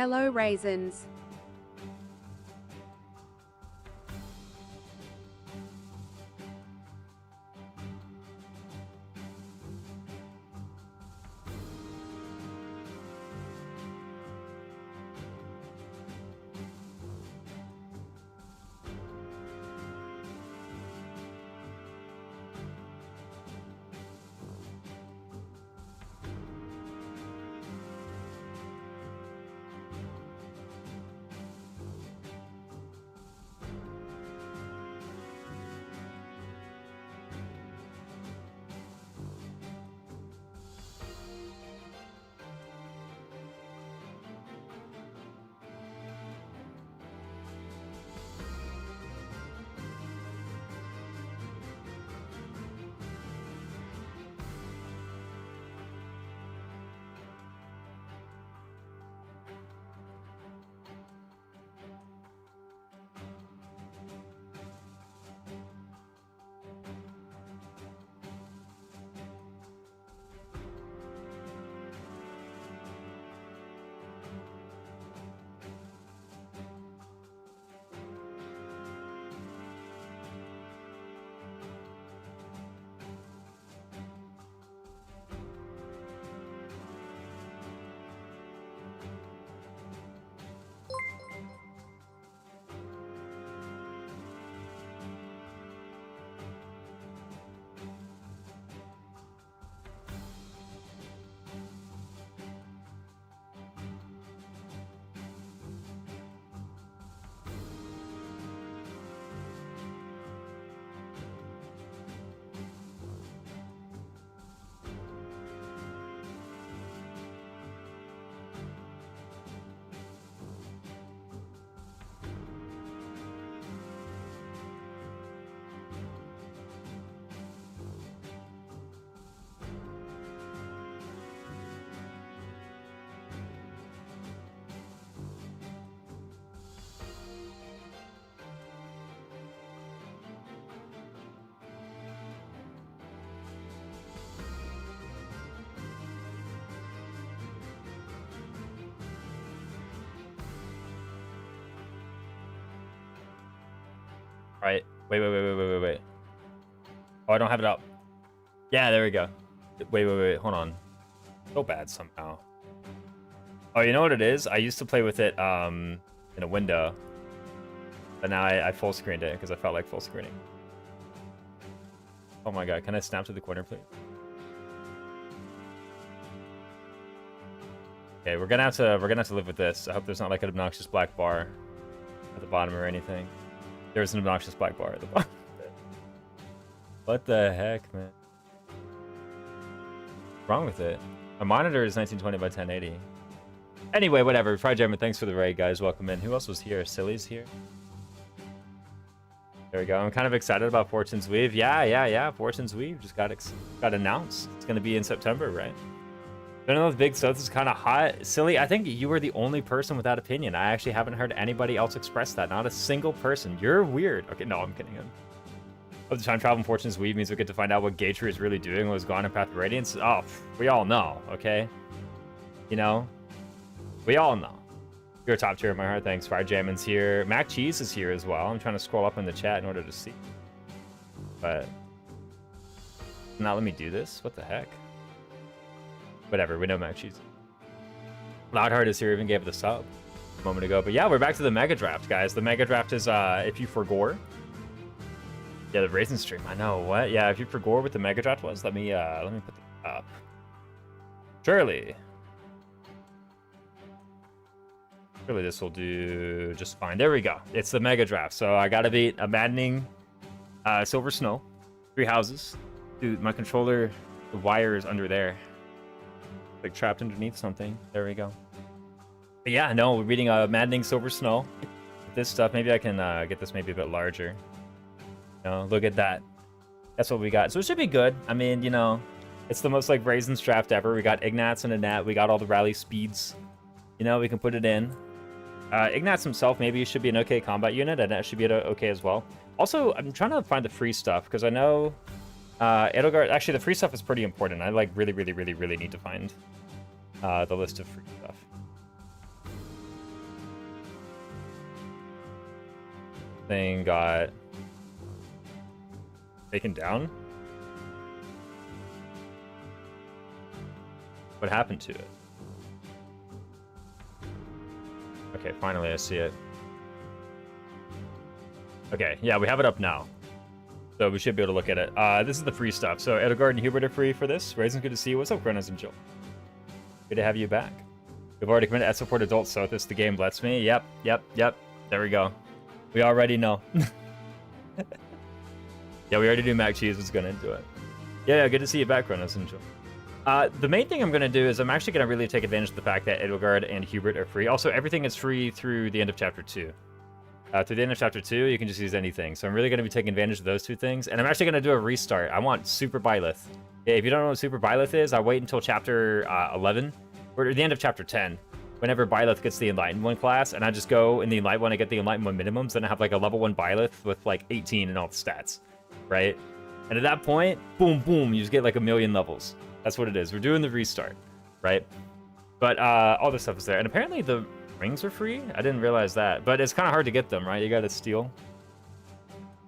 Hello, raisins. All right. Wait. Oh, I don't have it up. Yeah, there we go. Wait. Hold on. So bad somehow. Oh, you know what it is? I used to play with it in a window. But now I full screened it because I felt like full screening. Oh my god, can I snap to the corner, please? Okay, we're gonna have to live with this. I hope there's not like an obnoxious black bar at the bottom or anything. There's an obnoxious black bar at the bottom. What the heck, man? What's wrong with it? My monitor is 1920 by 1080. Anyway, whatever. Fry Jammer, thanks for the raid, guys. Welcome in. Who else was here? Silly's here. There we go. I'm kind of excited about Fortune's Weave. Yeah. Fortune's Weave just got announced. It's going to be in September, right? I don't know if Big South is kind of hot. Silly, I think you were the only person with that opinion. I actually haven't heard anybody else express that. Not a single person. You're weird. Okay, no, I'm kidding. Of the time travel in Fortune's Weave means we get to find out what Gatry is really doing when he's gone in Path of Radiance. Oh, we all know, okay? You know? We all know. You're a top tier in my heart. Thanks. Fire Jammin's here. Mac Cheese is here as well. I'm trying to scroll up in the chat in order to see. But not let me do this. What the heck? Whatever. We know Mac Cheese. Loudheart is here. Even gave it a sub a moment ago. But yeah, we're back to the Mega Draft, guys. The Mega Draft is if you forgore. Yeah, the Raisin stream. I know. What? Yeah, if you forgore what the Mega Draft was, let me put it up. Surely this will do just fine. There we go. It's the Mega Draft. So I gotta beat a maddening Silver Snow. 3 houses. Dude, my controller, the wire is under there. Like trapped underneath something. There we go. But yeah, no, we're reading maddening Silver Snow. With this stuff, maybe I can get this maybe a bit larger. You know, look at that. That's what we got. So it should be good. I mean, you know, it's the most like Raisins draft ever. We got Ignatz and a Nat. We got all the rally speeds. You know, we can put it in. Ignatz himself maybe should be an okay combat unit, and that should be okay as well. Also, I'm trying to find the free stuff, because I know Edelgard... Actually, the free stuff is pretty important. I like really need to find the list of free stuff. thing got taken down. What happened to it? Okay, finally I see it. Okay, yeah, we have it up now. So we should be able to look at it. This is the free stuff. So Edelgard and Hubert are free for this. Raisin's good to see you. What's up, Kronos and Jill? Good to have you back. We've already committed to support adults, so if this the game lets me. Yep. There we go. We already know. Yeah, we already knew Mac Cheese was going to do it. Yeah, good to see you back, Kronos and Jill. The main thing I'm going to do is I'm actually going to really take advantage of the fact that Edelgard and Hubert are free. Also, everything is free through the end of Chapter 2. Through the end of Chapter 2, you can just use anything. So I'm really going to be taking advantage of those two things. And I'm actually going to do a restart. I want Super Byleth. Yeah, if you don't know what Super Byleth is, I wait until Chapter 11, or the end of Chapter 10, whenever Byleth gets the Enlightened 1 class, and I just go in the Enlightened 1 and get the Enlightened 1 minimums, then I have like a level 1 Byleth with like 18 and all the stats, right? And at that point, boom, boom, you just get like a million levels. That's what it is. We're doing the restart, right? But all this stuff is there. And apparently the rings are free? I didn't realize that. But it's kind of hard to get them, right? You got to steal.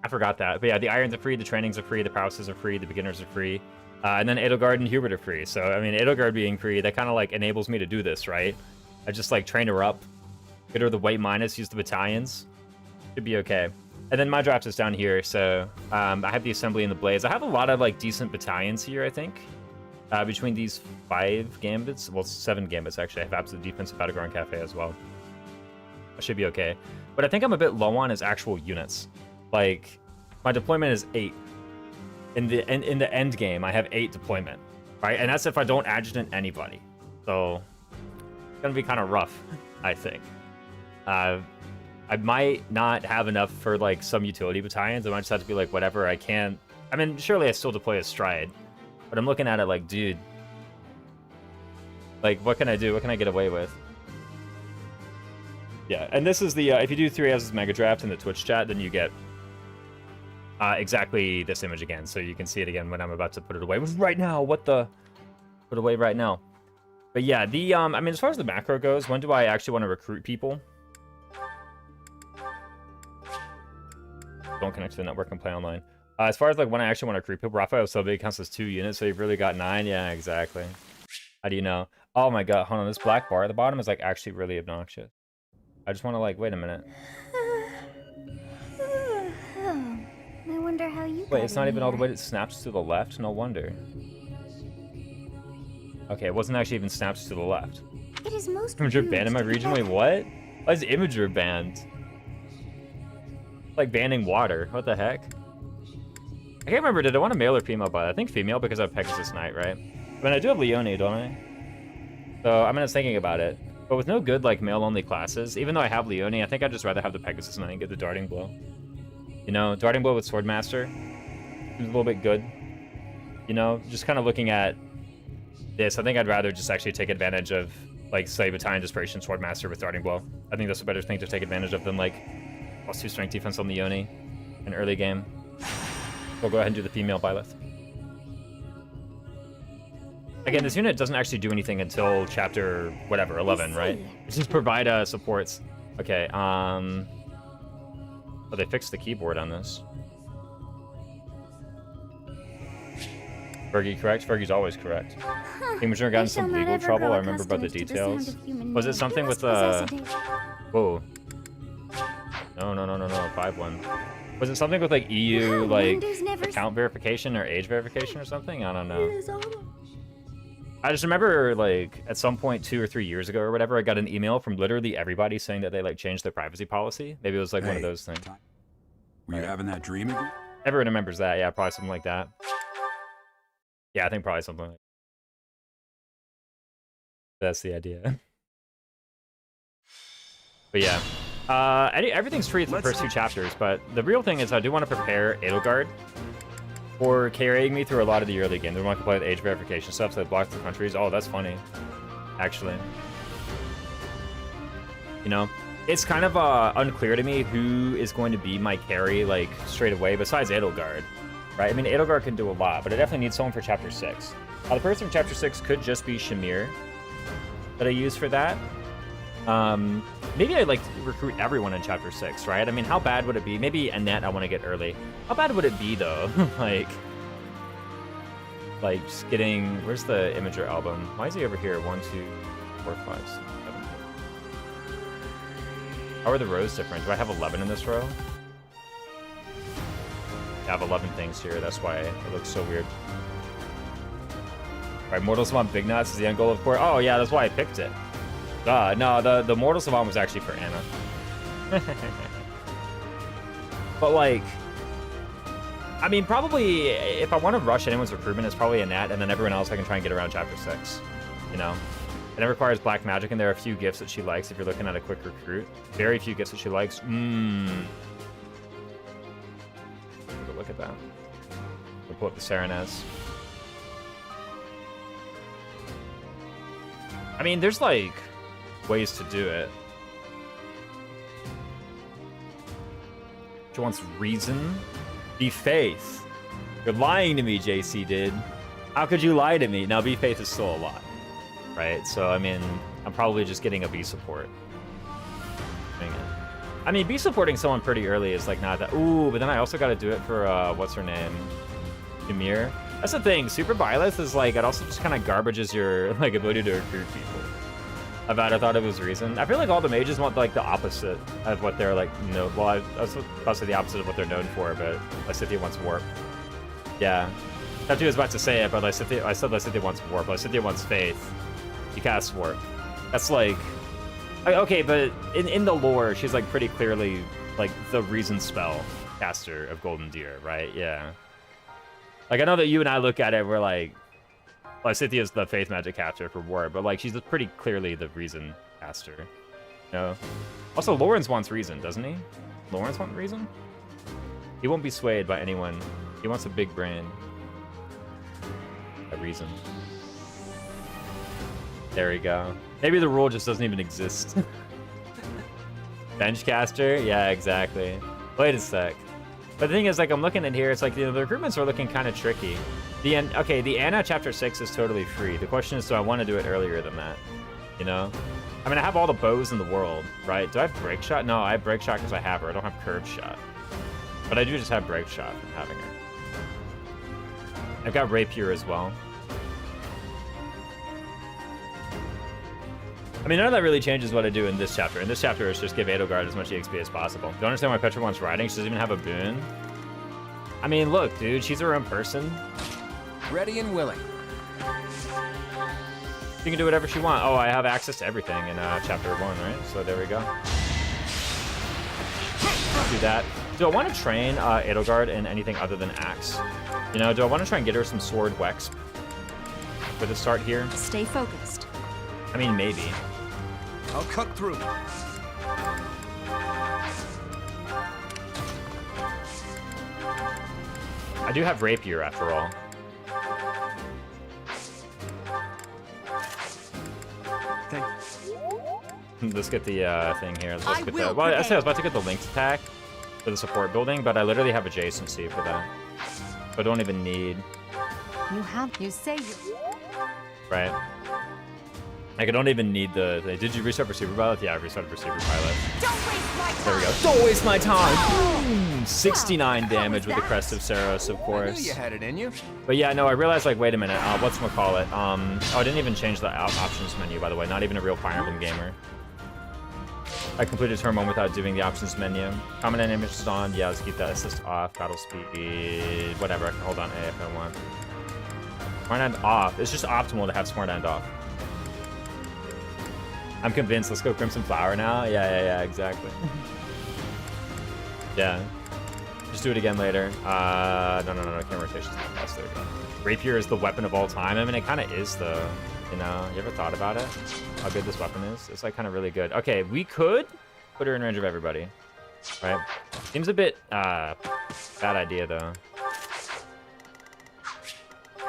I forgot that. But yeah, the irons are free, the trainings are free, the prowesses are free, the beginners are free. And then Edelgard and Hubert are free. So, I mean, Edelgard being free, that kind of like enables me to do this, right? I just like train her up, get her the weight minus, use the battalions. Should be okay. And then my draft is down here, so I have the Assembly and the Blaze. I have a lot of like decent battalions here, I think. Between these 5 gambits, well, 7 gambits actually. I have Absolute Defense, Battleground Cafe as well. I should be okay. But I think I'm a bit low on is actual units. Like, my deployment is 8. In the end game, I have 8 deployment, right? And that's if I don't adjutant anybody. So it's gonna be kind of rough, I think. I might not have enough for like some utility battalions. I might just have to be like, whatever, I can't. I mean, surely I still deploy a stride. But I'm looking at it like, dude, like, what can I do? What can I get away with? Yeah, and this is the, if you do 3 as Mega Draft in the Twitch chat, then you get exactly this image again. So you can see it again when I'm about to put it away. Right now, what the? Put it away right now. But yeah, the, I mean, as far as the macro goes, when do I actually want to recruit people? Don't connect to the network and play online. As far as like when I actually want to recruit people, Raphael Silva counts as 2 units, so you've really got 9. Yeah, exactly. How do you know? Oh my god, hold on. This black bar at the bottom is like actually really obnoxious. I just want to like, wait a minute. I wonder how you. Wait, it's not even all the way to snaps to the left? No wonder. Okay, it wasn't actually even snaps to the left. It is most Imager banned in my region? Wait, what? Why is Imager banned? Like banning water. What the heck? I can't remember, did I want a male or female by that? I think female because I have Pegasus Knight, right? I mean, I do have Leone, don't I? So, I mean, I was thinking about it. But with no good, like, male-only classes, even though I have Leone, I think I'd just rather have the Pegasus Knight and get the Darting Blow. You know, Darting Blow with Swordmaster seems a little bit good. You know, just kind of looking at this, I think I'd rather just actually take advantage of, like, say, Battalion Desperation Swordmaster with Darting Blow. I think that's a better thing to take advantage of than, like, +2 strength defense on Leone in early game. We'll go ahead and do the female Byleth. Again, this unit doesn't actually do anything until chapter, whatever, 11, right? It just provide supports. Okay, oh, they fixed the keyboard on this. Fergie correct? Fergie's always correct. Immature got in some legal trouble, I remember about the details. Was it something with, whoa. No, 5-1. Was it something with, like, EU, like, account verification or age verification or something? I don't know. I just remember, like, at some point 2 or 3 years ago or whatever, I got an email from literally everybody saying that they, like, changed their privacy policy. Maybe it was, like, one of those things. Were you having that dream again? Everyone remembers that. Yeah, probably something like that. Yeah, I think probably something like that. That's the idea. But yeah. Everything's free for the first 2 chapters, but the real thing is I do want to prepare Edelgard for carrying me through a lot of the early game. They want to play the age verification stuff, so they block the countries. Oh, that's funny, actually. You know, it's kind of unclear to me who is going to be my carry, like, straight away, besides Edelgard, right? I mean, Edelgard can do a lot, but I definitely need someone for Chapter 6. The person for Chapter 6 could just be Shamir that I use for that. maybe I'd like to recruit everyone in chapter 6, right? I mean, how bad would it be? Maybe Annette I want to get early. How bad would it be though? like just getting, where's the Imager album? Why is he over here? 1, 2, 4, 5, 6, 7, 8. How are the rows different? Do I have 11 in this row? I have 11 things here. That's why it looks so weird. All right, Mortal Savant Big Nuts is the end goal, of course. Oh yeah, that's why I picked it. No, the Mortal Savant was actually for Anna. But like, I mean, probably if I want to rush anyone's recruitment, it's probably Annette, and then everyone else I can try and get around chapter 6. You know, and it requires black magic, and there are a few gifts that she likes if you're looking at a quick recruit. Very few gifts that she likes. Look at that. We'll pull up the Serenez. I mean, there's like ways to do it. She wants reason. Be faith. You're lying to me, JC did. How could you lie to me? Now, be faith is still a lot, right? So, I mean, I'm probably just getting a B support. I mean, be supporting someone pretty early is like not that. Ooh, but then I also got to do it for what's her name, Ymir. That's the thing. Super Byleth is like it also just kind of garbages your like ability to recruit people. I thought it was reason. I feel like all the mages want like the opposite of what they're like. Well, I was about to say the opposite of what they're known for, but Lysithea wants warp. Yeah, Tattoo was about to say it, but I said Lysithea wants warp. Lysithea wants faith. You cast warp. That's like. Okay, but in the lore, she's like pretty clearly like the reason spell caster of Golden Deer, right? Yeah. Like I know that you and I look at it, we're like, well, Cynthia's the faith magic caster for war, but like she's pretty clearly the reason caster. You know? Also, Lawrence wants reason, doesn't he? Lawrence wants reason? He won't be swayed by anyone. He wants a big brain. A reason. There we go. Maybe the rule just doesn't even exist. Benchcaster? Yeah, exactly. Wait a sec. But the thing is, like, I'm looking at here, it's like, you know, the recruitments are looking kind of tricky. The Anna chapter 6 is totally free. The question is, do I want to do it earlier than that? You know? I mean, I have all the bows in the world, right? Do I have break shot? No, I have break shot because I have her. I don't have curve shot. But I do just have break shot from having her. I've got rapier as well. I mean, none of that really changes what I do in this chapter. In this chapter, it's just give Edelgard as much EXP as possible. Don't understand why Petra wants riding. She doesn't even have a boon. I mean, look, dude, she's her own person. Ready and willing. She can do whatever she wants. Oh, I have access to everything in chapter 1, right? So there we go. Do that. Do I want to train Edelgard in anything other than axe? You know, do I want to try and get her some sword wex for the start here? Stay focused. I mean, maybe. I'll cut through. I do have rapier after all. Let's get the thing here. Let's get the, well, I said I was about to get the linked attack for the support building, but I literally have adjacency for that. So I don't even need. You say you. Right. Like, I don't even need the... Did you restart for Super Pilot? Yeah, I restarted for Super Pilot. Don't waste my time. There we go. Don't waste my time! Boom! 69 damage with the Crest of Saros, of I knew course. you had it in you. But yeah, no, I realized, like, wait a minute. Whatchamacallit? Oh, I didn't even change the options menu, by the way. Not even a real Fire Emblem gamer. I completed turn 1 without doing the options menu. Common animation is on. Yeah, let's keep that assist off. Battle speed. Whatever. I can hold on A if I want. Smart End off. It's just optimal to have Smart End off. I'm convinced. Let's go Crimson Flower now. Yeah, exactly. Yeah. Just do it again later. No. Camera rotation's not best. There we go. Rapier is the weapon of all time. I mean, it kind of is, though. You know, you ever thought about it? How good this weapon is? It's, like, kind of really good. Okay, we could put her in range of everybody. Right? Seems a bit, bad idea, though.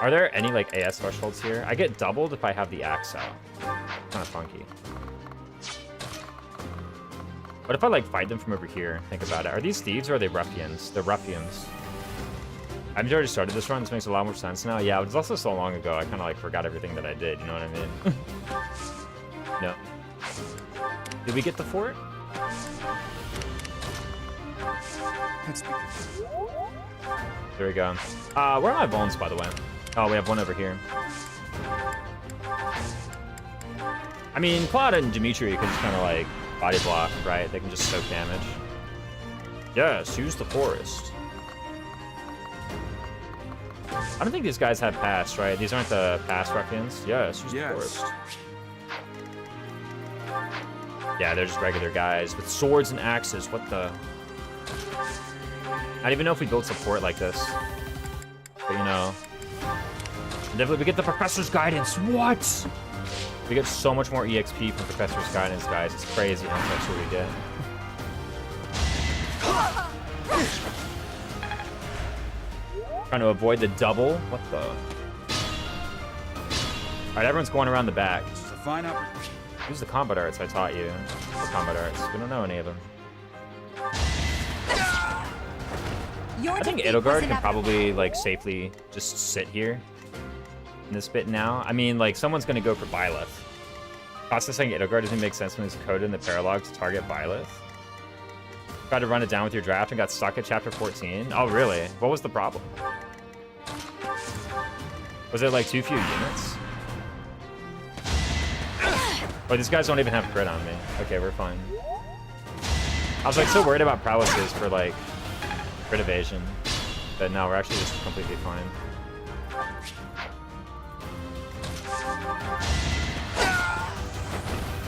Are there any, like, AS thresholds here? I get doubled if I have the axe out. Kind of funky. What if I, like, fight them from over here? Think about it. Are these thieves or are they ruffians? They're ruffians. I've already started this run. This makes a lot more sense now. Yeah, it was also so long ago. I kind of, like, forgot everything that I did. You know what I mean? No. Did we get the fort? Let's be There we go. Where are my bones, by the way? Oh, we have one over here. I mean, Claude and Dimitri can just kind of like body block, right? They can just soak damage. Yes, use the forest. I don't think these guys have pass, right? These aren't the pass ruffians. Yes, use the forest. Yeah, they're just regular guys with swords and axes. What the? I don't even know if we build support like this. But you know. Definitely we get the Professor's Guidance. What? We get so much more EXP from Professor's Guidance, guys. It's crazy how much extra we get. Trying to avoid the double. What the? Alright, everyone's going around the back. It's a fine opportunity. Use the combat arts I taught you. The combat arts. We don't know any of them. Your I think defeat was Edelgard can inevitable. probably like safely just sit here in this bit now. I mean, like someone's gonna go for Byleth. Costa saying Edelgard doesn't make sense when it's coded in the paralog to target Byleth. Tried to run it down with your draft and got stuck at chapter 14. Oh really? What was the problem? Was it like too few units? Oh, these guys don't even have crit on me. Okay, we're fine. I was like so worried about prowesses for like crit evasion, but no, we're actually just completely fine.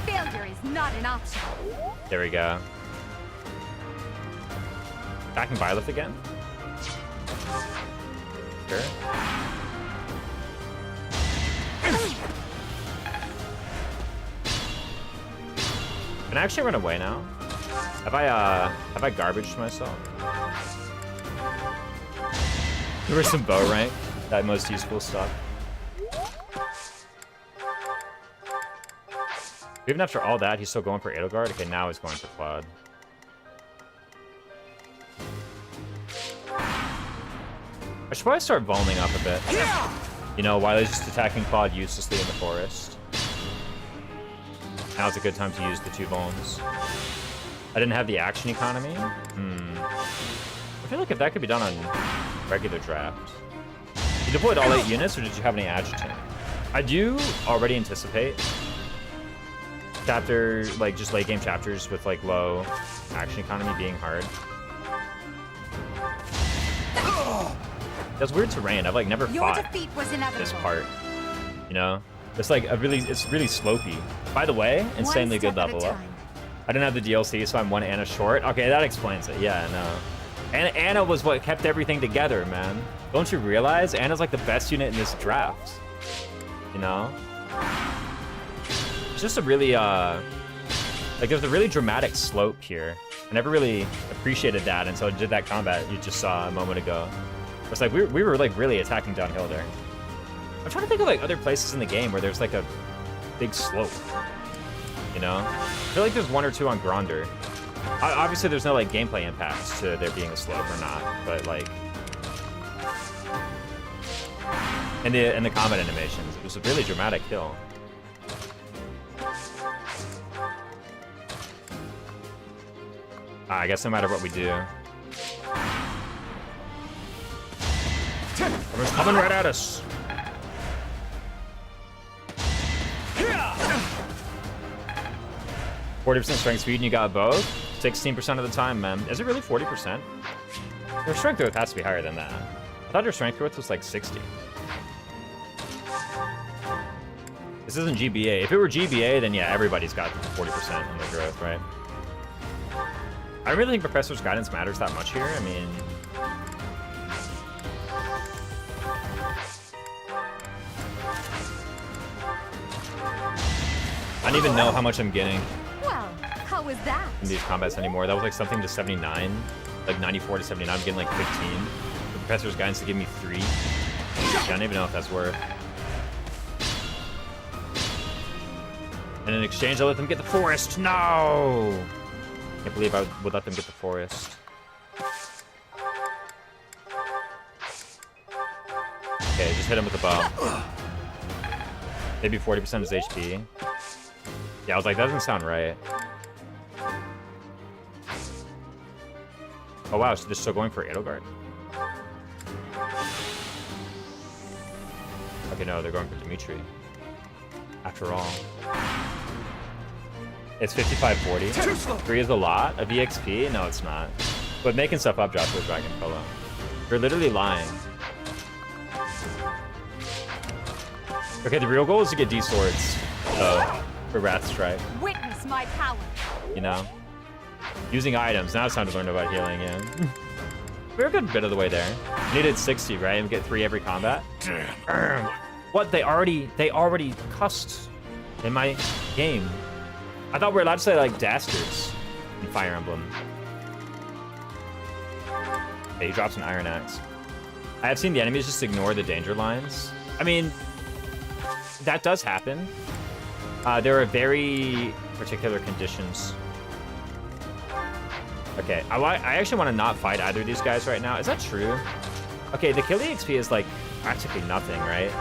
Failure is not an option. There we go. Attacking Byleth again? Sure. Can I actually run away now? Have I garbaged myself? There was some bow rank, that most useful stuff. Even after all that, he's still going for Edelgard? Okay, now he's going for Claude. I should probably start volning up a bit. You know, while he's just attacking Claude uselessly in the forest. Now's a good time to use the 2 vulns. I didn't have the action economy. I feel like if that could be done on regular draft. You deployed all 8 units, or did you have any adjutant? I do already anticipate chapter, like just late game chapters with like low action economy being hard. That's weird terrain. I've like never Your fought defeat was inevitable. this part. You know, it's like it's really slopey. By the way, insanely good level up. I didn't have the DLC, so I'm 1 Anna short. Okay, that explains it. Yeah, no. And Anna was what kept everything together, man. Don't you realize Anna's like the best unit in this draft? You know? It's just a really like there's a really dramatic slope here. I never really appreciated that until I did that combat you just saw a moment ago. It's like we were like really attacking downhill there. I'm trying to think of like other places in the game where there's like a big slope. You know? I feel like there's 1 or 2 on Gronder. Obviously there's no like gameplay impacts to there being a slope or not, but like in the combat animations, it was a really dramatic kill. I guess no matter what we do. Everyone's coming right at us. %40 strength speed and you got both? 16% of the time, man. Is it really 40%? Your strength growth has to be higher than that. I thought your strength growth was like 60. This isn't GBA. If it were GBA, then yeah, everybody's got 40% on their growth, right? I don't really think Professor's Guidance matters that much here. I mean... I don't even know how much I'm getting Well, how was that? in these combats anymore. That was like something to 79, like 94 to 79. I'm getting like 15. The Professor's Guidance to give me 3. I don't even know if that's worth. And in exchange, I let them get the forest. No! Can't believe I would let them get the forest. Okay, just hit him with the bow. Maybe 40% of his HP. Yeah, I was like, that doesn't sound right. Oh wow, so they're still going for Edelgard. Okay, no, they're going for Dimitri. After all. It's 55-40. 3 is a lot of EXP? No, it's not. But making stuff up drops with Dragon Polo. You're literally lying. Okay, the real goal is to get D swords. So, for Wrath Strike. Witness my power. You know? Using items. Now it's time to learn about healing, yeah. We're a good bit of the way there. Needed 60, right? And we get 3 every combat. What? They already cussed in my game. I thought we were allowed to say, like, dastards in Fire Emblem. Okay, he drops an Iron Axe. I have seen the enemies just ignore the danger lines. I mean, that does happen. There are very particular conditions. Okay, I actually want to not fight either of these guys right now. Is that true? Okay, the kill EXP is, like, practically nothing, right?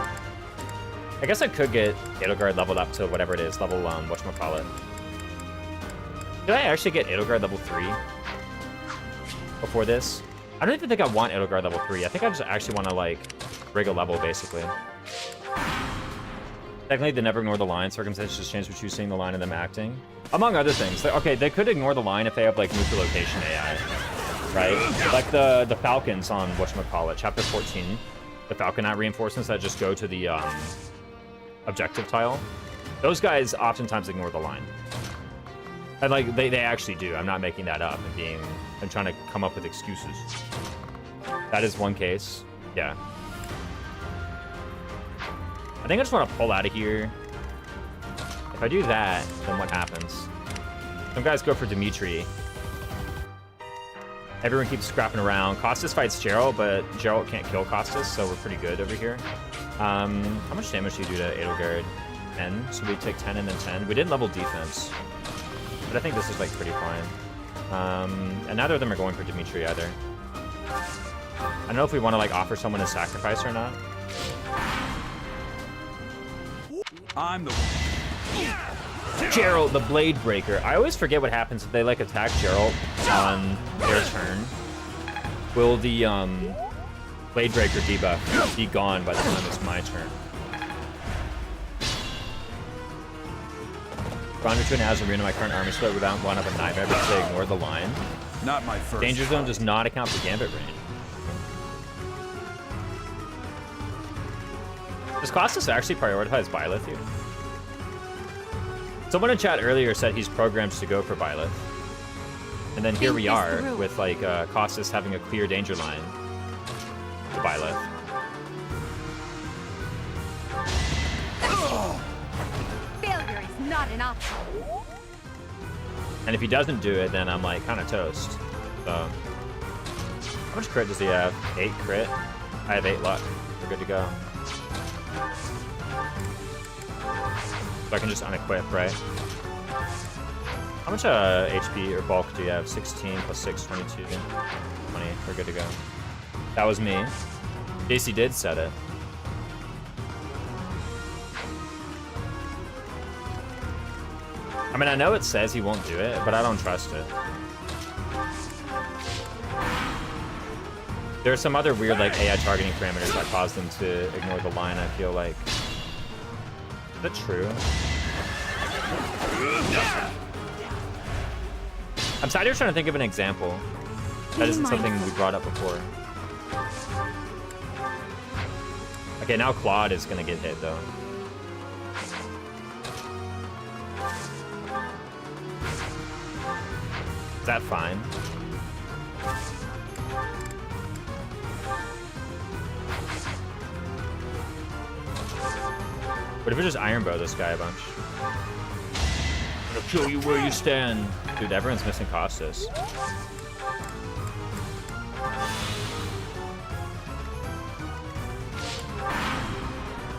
I guess I could get Edelgard leveled up to whatever it is, level, whatchamacallit. Did I actually get Edelgard level 3 before this? I don't even think I want Edelgard level 3. I think I just actually want to, like, rig a level, basically. Technically, they never ignore the line. Circumstances just change between seeing the line and them acting. Among other things. Like, okay, they could ignore the line if they have, like, move to location AI. Right? Like the Falcons on whatchamacallit, Chapter 14. The Falconite reinforcements that just go to the, objective tile. Those guys oftentimes ignore the line. And, like, they actually do. I'm not making that up and trying to come up with excuses. That is one case. Yeah. I think I just want to pull out of here. If I do that, then what happens? Some guys go for Dimitri. Everyone keeps scrapping around. Costas fights Geralt, but Geralt can't kill Costas, so we're pretty good over here. How much damage do you do to Edelgard? 10. So we take 10 and then 10. We didn't level defense. But I think this is, like, pretty fine. And neither of them are going for Dimitri either. I don't know if we want to, like, offer someone a sacrifice or not. I'm the one. Geralt, the Blade Breaker. I always forget what happens if they, like, attack Geralt on their turn. Will the Blade Breaker debuff be gone by the time it's my turn? Gone between Azarina, my current army split without one up a nightmare because they ignore the line. Not my first. Danger Zone does not account for Gambit range. Does Costas actually prioritize Byleth here? Someone in chat earlier said he's programmed to go for Byleth. And then here we are with, like, Costas having a clear danger line to Byleth. Failure is not an option. And if he doesn't do it, then I'm, like, kind of toast. So, how much crit does he have? 8 crit? I have 8 luck. We're good to go. So I can just unequip, right? How much HP or bulk do you have? 16 plus 6, 22. 20. We're good to go. That was me. JC did set it. I mean, I know it says he won't do it, but I don't trust it. There are some other weird, like, AI targeting parameters that cause them to ignore the line, I feel like. Is that true? I'm sat here trying to think of an example. That isn't something we brought up before. Okay, now Claude is gonna get hit, though. Is that fine? What if we just Iron Bow this guy a bunch? I'm gonna kill you where you stand. Dude, everyone's missing Costas.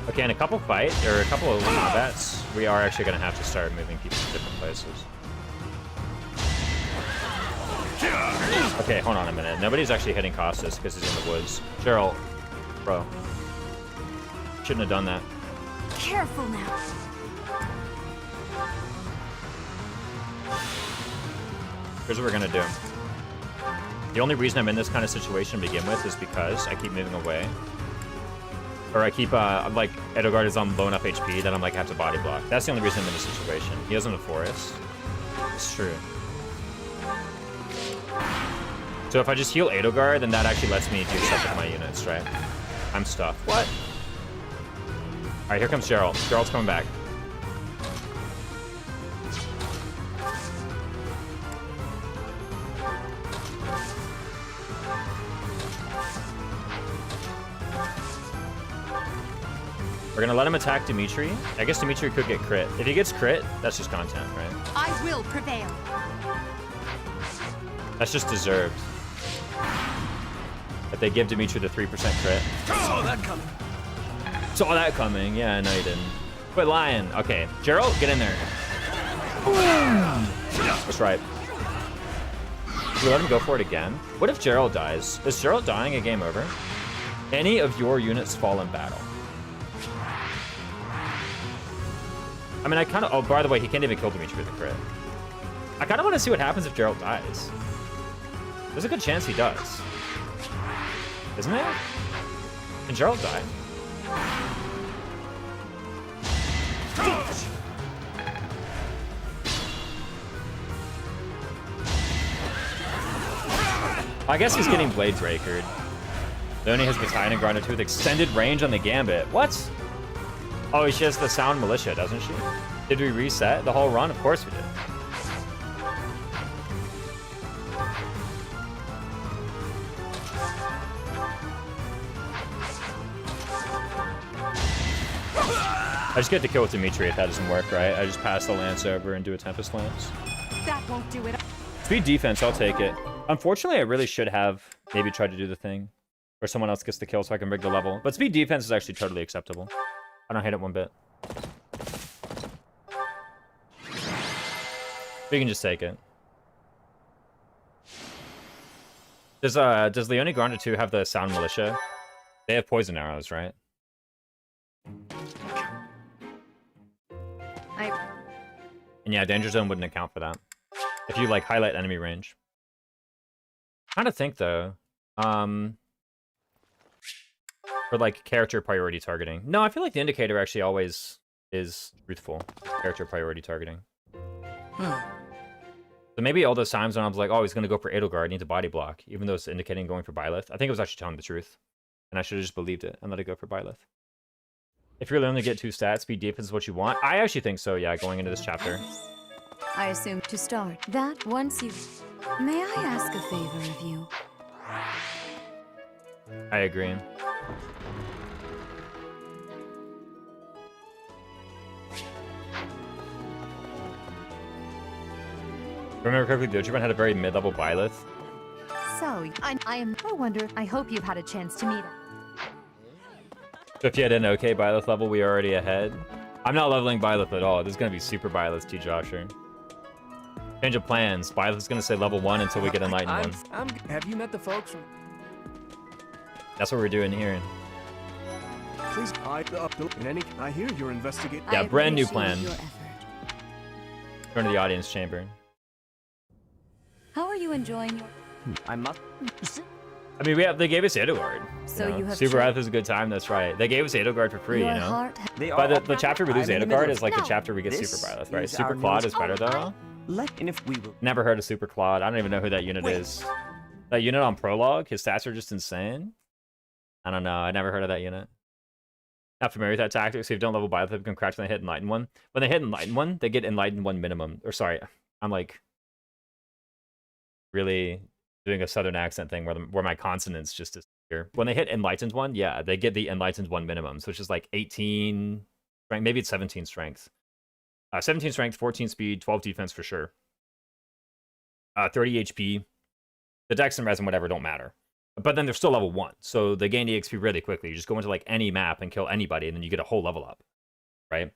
Okay, in a couple of combats, we are actually gonna have to start moving people to different places. Okay, hold on a minute. Nobody's actually hitting Costas because he's in the woods. Geralt, bro. Shouldn't have done that. Careful now. Here's what we're gonna do. The only reason I'm in this kind of situation to begin with is because I keep moving away. Or I keep, like, Edelgard is on low enough HP that I'm like, have to body block. That's the only reason I'm in this situation. He doesn't have forest. It's true. So if I just heal Edelgard, then that actually lets me do stuff with my units, right? I'm stuffed. What? Alright, here comes Gerald. Gerald's coming back. We're gonna let him attack Dimitri. I guess Dimitri could get crit. If he gets crit, that's just content, right? I will prevail. That's just deserved. If they give Dimitri the 3% crit. Saw that coming. Saw that coming. Yeah, no, you didn't. Quit lying. Okay, Gerald, get in there. That's right. Should we let him go for it again? What if Gerald dies? Is Gerald dying a game over? Any of your units fall in battle. I mean, I kind of... Oh, by the way, he can't even kill Dimitri with a crit. I kind of want to see what happens if Gerald dies. There's a good chance he does. Isn't there? Can Gerald die? I guess he's getting Blade Breakered. Leonie has Battalion and Grinder 2 with extended range on the Gambit. What? Oh, she has the Sound Militia, doesn't she? Did we reset the whole run? Of course we did. I just get to kill with Dimitri if that doesn't work, right? I just pass the Lance over and do a Tempest Lance. That won't do it. Speed defense, I'll take it. Unfortunately, I really should have maybe tried to do the thing where someone else gets the kill so I can rig the level. But speed defense is actually totally acceptable. I don't hate it one bit. We can just take it. Does Leonie Grande 2 have the Sound Militia? They have poison arrows, right? And yeah, Danger Zone wouldn't account for that. If you, like, highlight enemy range. Trying to think, though. For, like, character priority targeting. No, I feel like the indicator actually always is truthful. Character priority targeting. So maybe all those times when I was like, oh, he's going to go for Edelgard, I need to body block. Even though it's indicating going for Byleth. I think it was actually telling the truth. And I should have just believed it and let it go for Byleth. If you're only get 2 stats, speed defense is what you want. I actually think so, yeah, going into this chapter. I assume to start that once you... May I ask a favor of you? I agree. Remember correctly, Dojiban had a very mid-level Byleth. So, I wonder, I hope you've had a chance to meet him. So if you had an okay Byleth level, we are already ahead. I'm not leveling Byleth at all. This is going to be super Byleth, T-Josher. Change of plans. Byleth's going to say level 1 until we get Enlightened 1. Have you met the folks from... That's what we're doing here. Please, I hear you're investigating. Yeah, I brand new appreciate plan. your effort. Turn to the audience chamber. How are you enjoying your... I must... I mean, they gave us Edelgard. So you have Super cho- Wrath is a good time, that's right. They gave us Edelgard for free, Your you know? heart... But the chapter we lose I'm in the middle Edelgard of- is like the No, chapter we get this Super Byleth, right? is Super our Claude newest- is better, though. And if we will... Never heard of Super Claude. I don't even know who that unit Wait. is. That unit on Prologue, his stats are just insane. I don't know. I never heard of that unit. Not familiar with that tactic, so if you don't level Byleth, you can crash when they hit Enlightened 1. When they hit Enlightened 1, they get Enlightened 1 minimum. Or sorry, I'm like really doing a southern accent thing where my consonants just disappear. When they hit Enlightened 1, yeah, they get the Enlightened 1 minimums, which is like 18 strength, maybe it's 17 strength. 17 strength, 14 speed, 12 defense for sure. 30 HP. The dex and res and whatever don't matter. But then they're still level 1, so they gain EXP really quickly. You just go into like any map and kill anybody, and then you get a whole level up, right?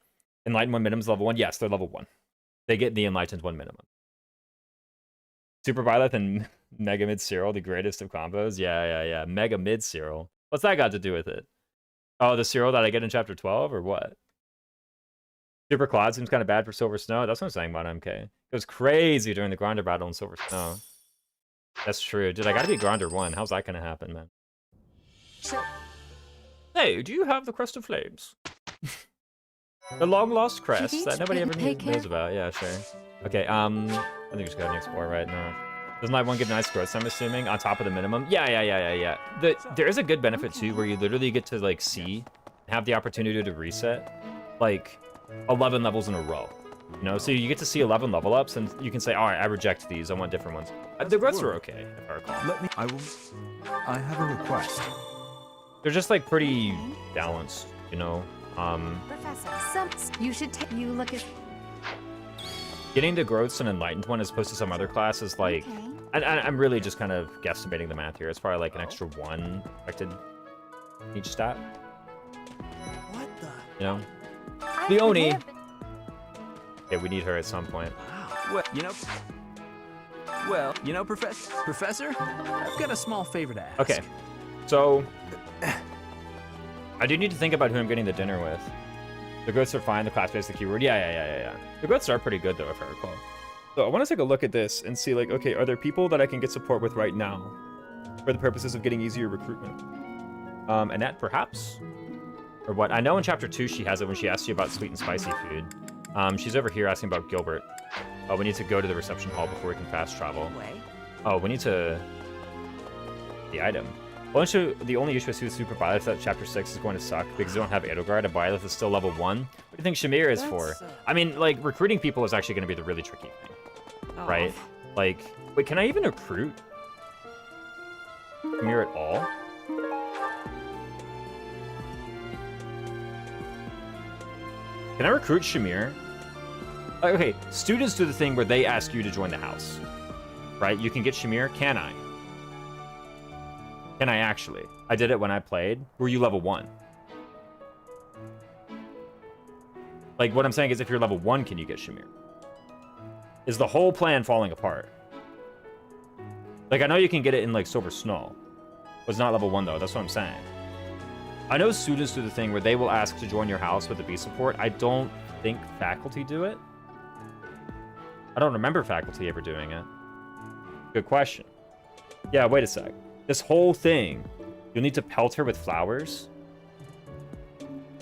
Enlightened 1 minimum is level 1. Yes, they're level 1. They get the Enlightened 1 minimum. Super Byleth and Mega Mid Cyril, the greatest of combos. Yeah. Mega Mid Cyril. What's that got to do with it? Oh, the Cyril that I get in chapter 12, or what? Super Claude seems kind of bad for Silver Snow. That's what I'm saying about MK. It was crazy during the Grinder battle in Silver Snow. That's true. Dude, I gotta be Grinder 1. How's that gonna happen, man? So, Hey, do you have the Crest of Flames? The long-lost crest Kitty, that nobody ever take knows care. about. Yeah, sure. Okay, I think we just got an explore, right? No. Doesn't Live 1 give nice growth, I'm assuming, on top of the minimum? Yeah. There is a good benefit, too, where you literally get to, like, see, have the opportunity to reset, like, 11 levels in a row. You know, so you get to see 11 level ups, and you can say, all right, I reject these. I want different ones. The growths are okay, if I recall. I have a request. They're just, like, pretty balanced, you know? Professor, you should take. You look at. Getting the growths and enlightened one as opposed to some other class is like, Okay. I'm really just kind of guesstimating the math here. It's probably like an extra 1 affected each stat. What the? You know? I Leonie! live- Yeah, we need her at some point. Wow. Well, Professor, I've got a small favor to ask. Okay, so I do need to think about who I'm getting the dinner with. The growths are fine. The class base, the keyword. Yeah. The growths are pretty good though, if I recall. So I want to take a look at this and see, like, okay, are there people that I can get support with right now for the purposes of getting easier recruitment? Annette, perhaps? Or what? I know in chapter 2 she has it when she asks you about sweet and spicy food. She's over here asking about Gilbert. Oh, we need to go to the reception hall before we can fast travel. Way. Oh, we need to... The item. Well, the only issue with Super Byleth is that chapter 6 is going to suck because you don't have Edelgard and Byleth is still level 1. What do you think Shamir is for? That's, I mean, like, recruiting people is actually going to be the really tricky thing, right? Like, wait, can I even recruit Shamir at all? Can I recruit Shamir? Okay, students do the thing where they ask you to join the house, right? You can get Shamir. Can I? Can I actually? I did it when I played. Were you level 1? Like, what I'm saying is if you're level 1, can you get Shamir? Is the whole plan falling apart? Like, I know you can get it in, like, Silver Snow. But it's not level 1, though. That's what I'm saying. I know students do the thing where they will ask to join your house with the B support. I don't think faculty do it. I don't remember faculty ever doing it. Good question. Yeah, wait a sec. This whole thing, you'll need to pelt her with flowers.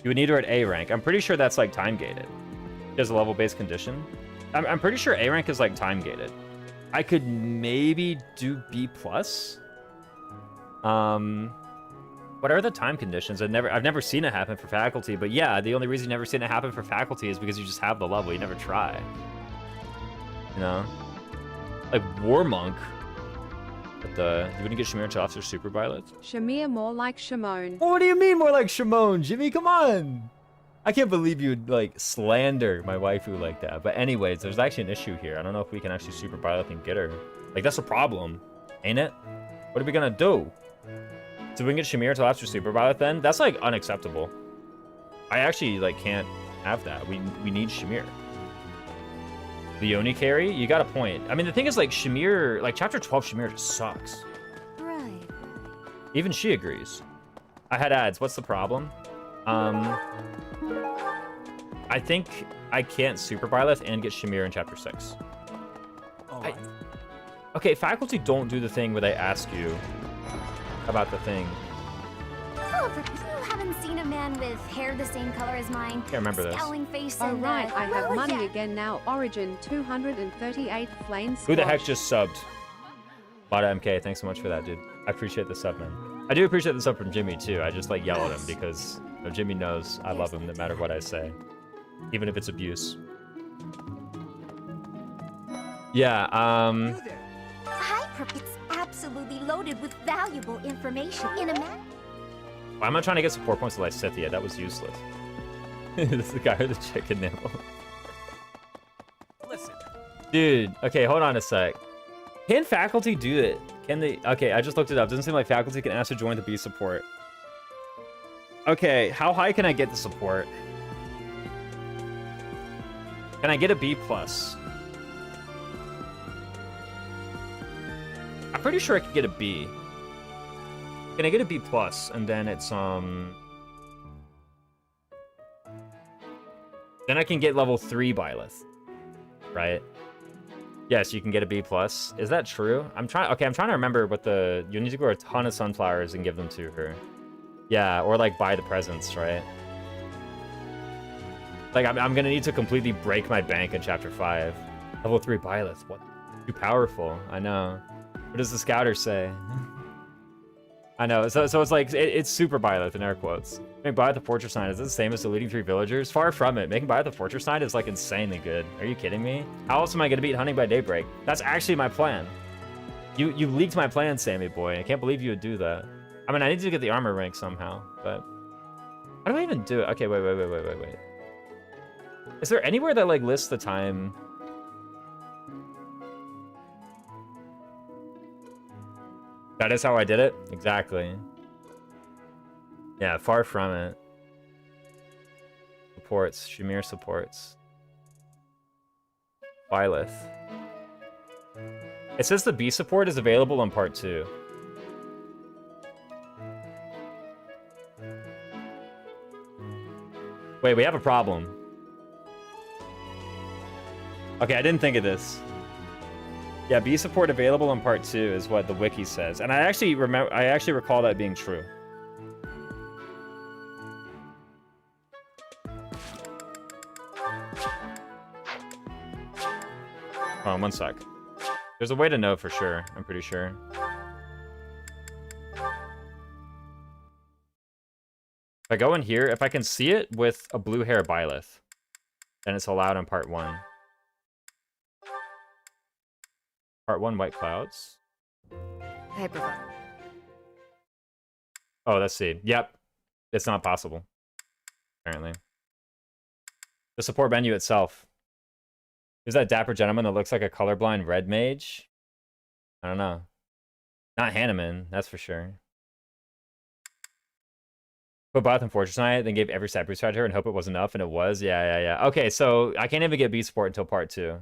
You would need her at A rank. I'm pretty sure that's like time gated. There's a level-based condition. I'm pretty sure A rank is like time gated. I could maybe do B plus. What are the time conditions? I've never seen it happen for faculty, but yeah, the only reason you've never seen it happen for faculty is because you just have the level. You never try. You know, like War Monk. But you wouldn't get Shamir until after Super Violet? Shamir more like Shimon. What do you mean more like Shimon, Jimmy? Come on! I can't believe you'd, like, slander my waifu like that. But anyways, there's actually an issue here. I don't know if we can actually Super Violet and get her. Like, that's a problem, ain't it? What are we gonna do? So we can get Shamir until after Super Violet then? That's, like, unacceptable. I actually, like, can't have that. We need Shamir. Leonie carry? You got a point. I mean, the thing is, like, Shamir, like, chapter 12 Shamir just sucks. Right. Even she agrees. I had ads. What's the problem? I think I can't Super Byleth and get Shamir in chapter 6. Okay, faculty don't do the thing where they ask you about the thing. Oh, but you haven't seen a man with hair the same color as mine. Can't remember this. Scowling face Oh and right, I have well, money yeah. again now. Origin 238 flame Who the heck squash. just subbed? Bada MK, thanks so much for that, dude. I appreciate the sub, man. I do appreciate the sub from Jimmy, too. I just, like, yell at him because you know, Jimmy knows I love him no matter what I say. Even if it's abuse. Yeah, It's absolutely loaded with valuable information in a man. why am I trying to get support points to Lysithia? That was useless. This is the guy with the chicken nibble. Listen. Dude, okay, hold on a sec. Can faculty do it? Can they? Okay, I just looked it up. Doesn't seem like faculty can ask to join the B support. Okay, how high can I get the support? Can I get a B plus? I'm pretty sure I could get a B. Can I get a B plus? And then it's then I can get level 3 Byleth, right? Yes, you can get a B+. Is that true? I'm trying to remember what the... You need to grow a ton of sunflowers and give them to her. Yeah, or like buy the presents, right? Like, I'm gonna need to completely break my bank in Chapter 5. Level 3 Byleth, what? Too powerful, I know. What does the scouter say? I know, so it's like, it's super Byleth in air quotes. Making Byleth the Fortress Knight, is it the same as deleting 3 villagers? Far from it. Making Byleth the Fortress Knight is like insanely good. Are you kidding me? How else am I gonna beat Hunting by Daybreak? That's actually my plan. You leaked my plan, Sammy boy. I can't believe you would do that. I mean, I need to get the armor rank somehow, but... How do I even do it? Okay, wait. Is there anywhere that, like, lists the time? That is how I did it? Exactly. Yeah, far from it. Supports. Shamir supports. Byleth. It says the B support is available on part 2. Wait, we have a problem. Okay, I didn't think of this. Yeah, B support available on part 2 is what the wiki says. And I actually recall that being true. Hold on, one sec. There's a way to know for sure, I'm pretty sure. If I go in here, if I can see it with a blue hair Byleth, then it's allowed in part 1. Part 1, White Clouds. Paper. Oh, let's see. Yep. It's not possible, apparently. The support menu itself. There's that dapper gentleman that looks like a colorblind red mage. I don't know. Not Hanneman, that's for sure. Put Byleth in Fortress Knight, then gave every stat boost to her and hope it was enough, and it was. Yeah. Okay, so I can't even get B support until part 2.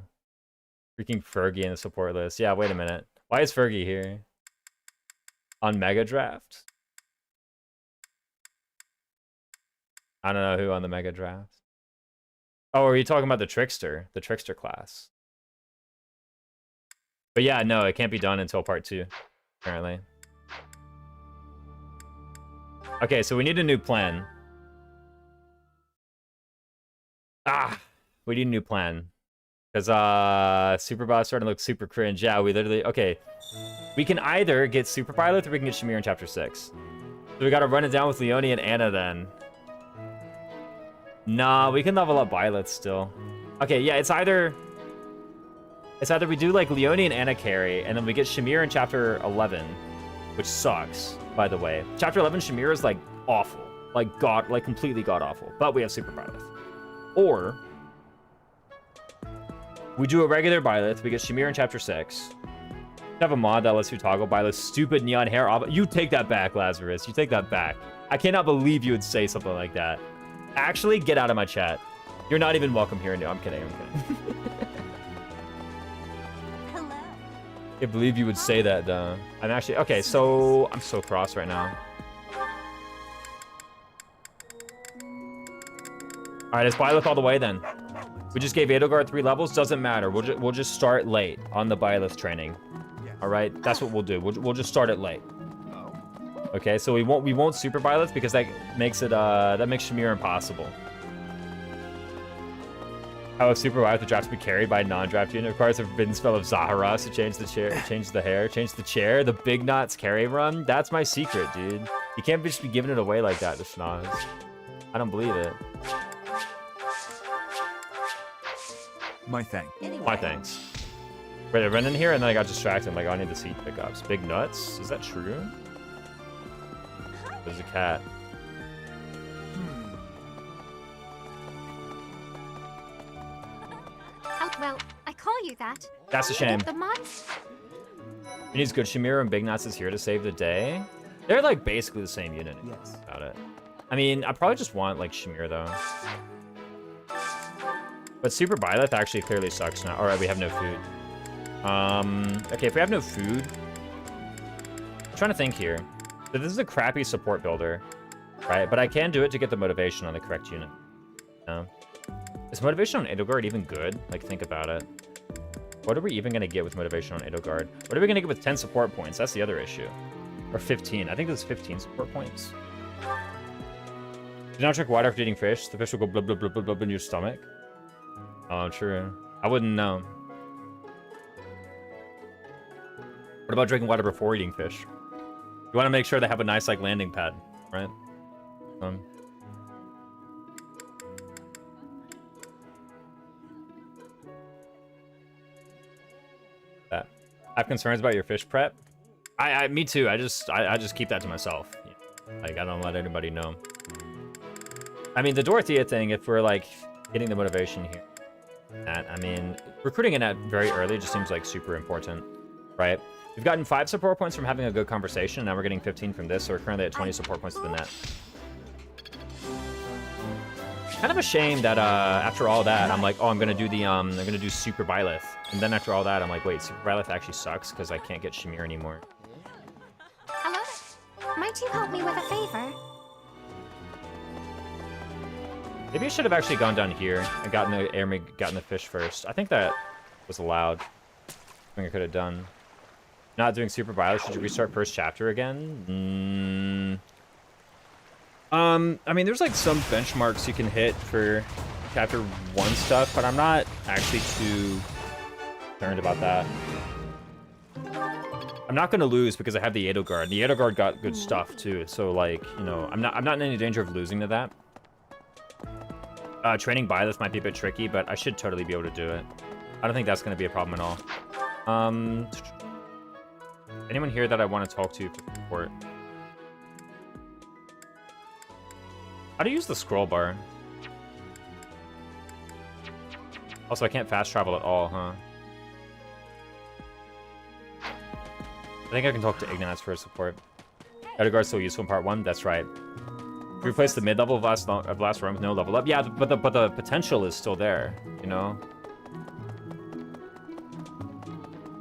Freaking Fergie in the support list. Yeah, wait a minute. Why is Fergie here? On Mega Draft? I don't know who on the Mega Draft. Oh, are you talking about the Trickster? The Trickster class. But yeah, no, it can't be done until part 2, apparently. Okay, so we need a new plan. We need a new plan. Because, Super Boss starting to look super cringe. Yeah, we literally... Okay. We can either get Super Byleth or we can get Shamir in Chapter 6. So we gotta run it down with Leonie and Anna then. Nah, we can level up Byleth still. Okay, yeah, it's either we do, like, Leonie and Anna carry, and then we get Shamir in Chapter 11. Which sucks, by the way. Chapter 11 Shamir is, like, awful. Like, completely god-awful. But we have Super Byleth. Or... we do a regular Byleth, we get Shamir in Chapter 6. We have a mod that lets you toggle Byleth's stupid neon hair off. You take that back, Lazarus. You take that back. I cannot believe you would say something like that. Actually, get out of my chat. You're not even welcome here. No, I'm kidding. Hello. I can't believe you would say that, though. I'm actually... Okay, so... I'm so cross right now. Alright, it's Byleth all the way, then. We just gave Edelgard 3 levels. Doesn't matter. We'll just start late on the Byleth training. All right, that's what we'll do. We'll just start it late. Okay, so we won't super Byleth because that makes Shamir impossible. How if super Byleth the draft to be carried by a non-draft unit requires a forbidden spell of Zaharas to change the chair, change the hair, change the chair. The Big Knots carry run. That's my secret, dude. You can't just be giving it away like that to Schnoz. I don't believe it. My thanks. My thanks. Wait, I ran in here and then I got distracted. I'm like, oh, I need the seed pickups. Big nuts? Is that true? There's a cat. Oh, well, I call you that. That's a shame. The mods? It needs good. Shamir and Big Nuts is here to save the day. They're like basically the same unit. Yes. About it. I mean, I probably just want like Shamir though. But Super Byleth actually clearly sucks now. Alright, we have no food. Okay, if we have no food... I'm trying to think here. So this is a crappy support builder, right? But I can do it to get the motivation on the correct unit. No? Is motivation on Edelgard even good? Like, think about it. What are we even going to get with motivation on Edelgard? What are we going to get with 10 support points? That's the other issue. Or 15. I think there's 15 support points. Do not drink water after eating fish. The fish will go blub blub blub blub blub in your stomach. Oh, true. I wouldn't know. What about drinking water before eating fish? You want to make sure they have a nice like landing pad, right? I have concerns about your fish prep. Me too. I just keep that to myself. Like I don't let anybody know. I mean, the Dorothea thing. If we're like getting the motivation here, I mean, recruiting in that very early just seems like super important, right? We've gotten 5 support points from having a good conversation. Now we're getting 15 from this, so we're currently at 20 support points to the net. Kind of a shame that after all that, I'm like, oh, I'm gonna do Super Byleth, and then after all that, I'm like, wait, Super Byleth actually sucks because I can't get Shamir anymore. Hello? Might you help me with a favor? Maybe I should have actually gone down here and gotten the fish first. I think that was allowed. I think I could have done. Not doing Super Byleth. Should you restart first chapter again? I mean, there's like some benchmarks you can hit for chapter 1 stuff, but I'm not actually too concerned about that. I'm not gonna lose because I have the Edelgard. The Edelgard got good stuff too, so like, you know, I'm not in any danger of losing to that. Training Byleth might be a bit tricky, but I should totally be able to do it. I don't think that's gonna be a problem at all. Anyone here that I want to talk to for support? How to use the scroll bar? Also, I can't fast travel at all, huh? I think I can talk to Ignatz for support. Edelgard's still useful in part 1? That's right. Replace the mid-level of last room with no level up. Yeah, but the potential is still there, you know?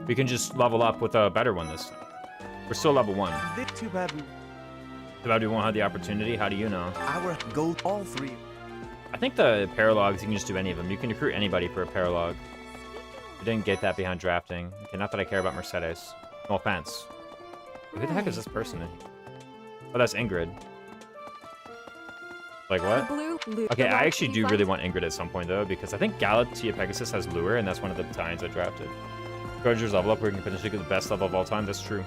We can just level up with a better one this time. We're still level 1. Too bad. Too bad we won't have the opportunity. How do you know? Our goal, all 3. I think the paralogs, you can just do any of them. You can recruit anybody for a paralog. You didn't get that behind drafting. Okay, not that I care about Mercedes. No offense. Who the heck is this person in here? Oh, that's Ingrid. Like what? Okay, I actually do really want Ingrid at some point though, because I think Galatea Pegasus has Lure, and that's one of the battalions I drafted. Roger's level up where you can potentially get the best level of all time. That's true.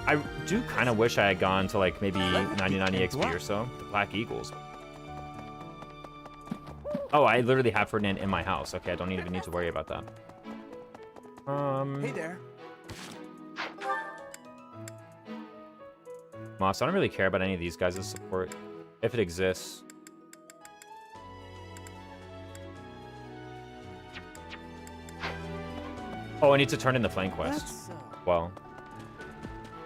I do kind of wish I had gone to like maybe 99 EXP or so. The Black Eagles. Oh, I literally have Ferdinand in my house. Okay, I don't even need to worry about that. Hey there. Moss, I don't really care about any of these guys' support, if it exists. Oh, I need to turn in the flank quest. Well,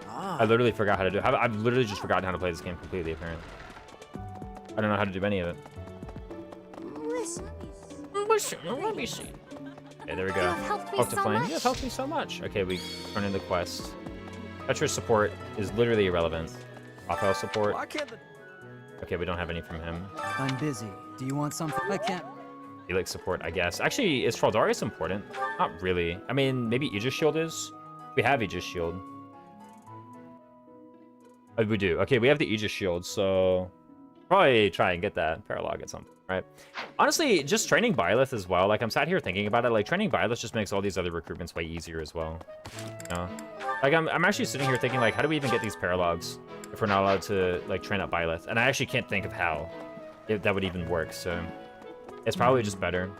I literally forgot how to do it. I've literally just forgotten how to play this game completely, apparently. I don't know how to do any of it. Let me see. Okay, there we go. Talk to Flame. You have helped me so much. Okay, we turn in the quest. Petra's support is literally irrelevant. Raphael support. Okay, we don't have any from him. I'm busy. Do you want something? I can't. Felix support, I guess. Actually, is Traldarius important? Not really. I mean, maybe Aegis Shield is? We have Aegis Shield. Oh, we do. Okay, we have the Aegis Shield, so probably try and get that paralog at some point, right? Honestly, just training Byleth as well. Like, I'm sat here thinking about it. Like, training Byleth just makes all these other recruitments way easier as well. You know? Like, I'm actually sitting here thinking, like, how do we even get these paralogs if we're not allowed to, like, train up Byleth? And I actually can't think of how that would even work, so it's probably just better.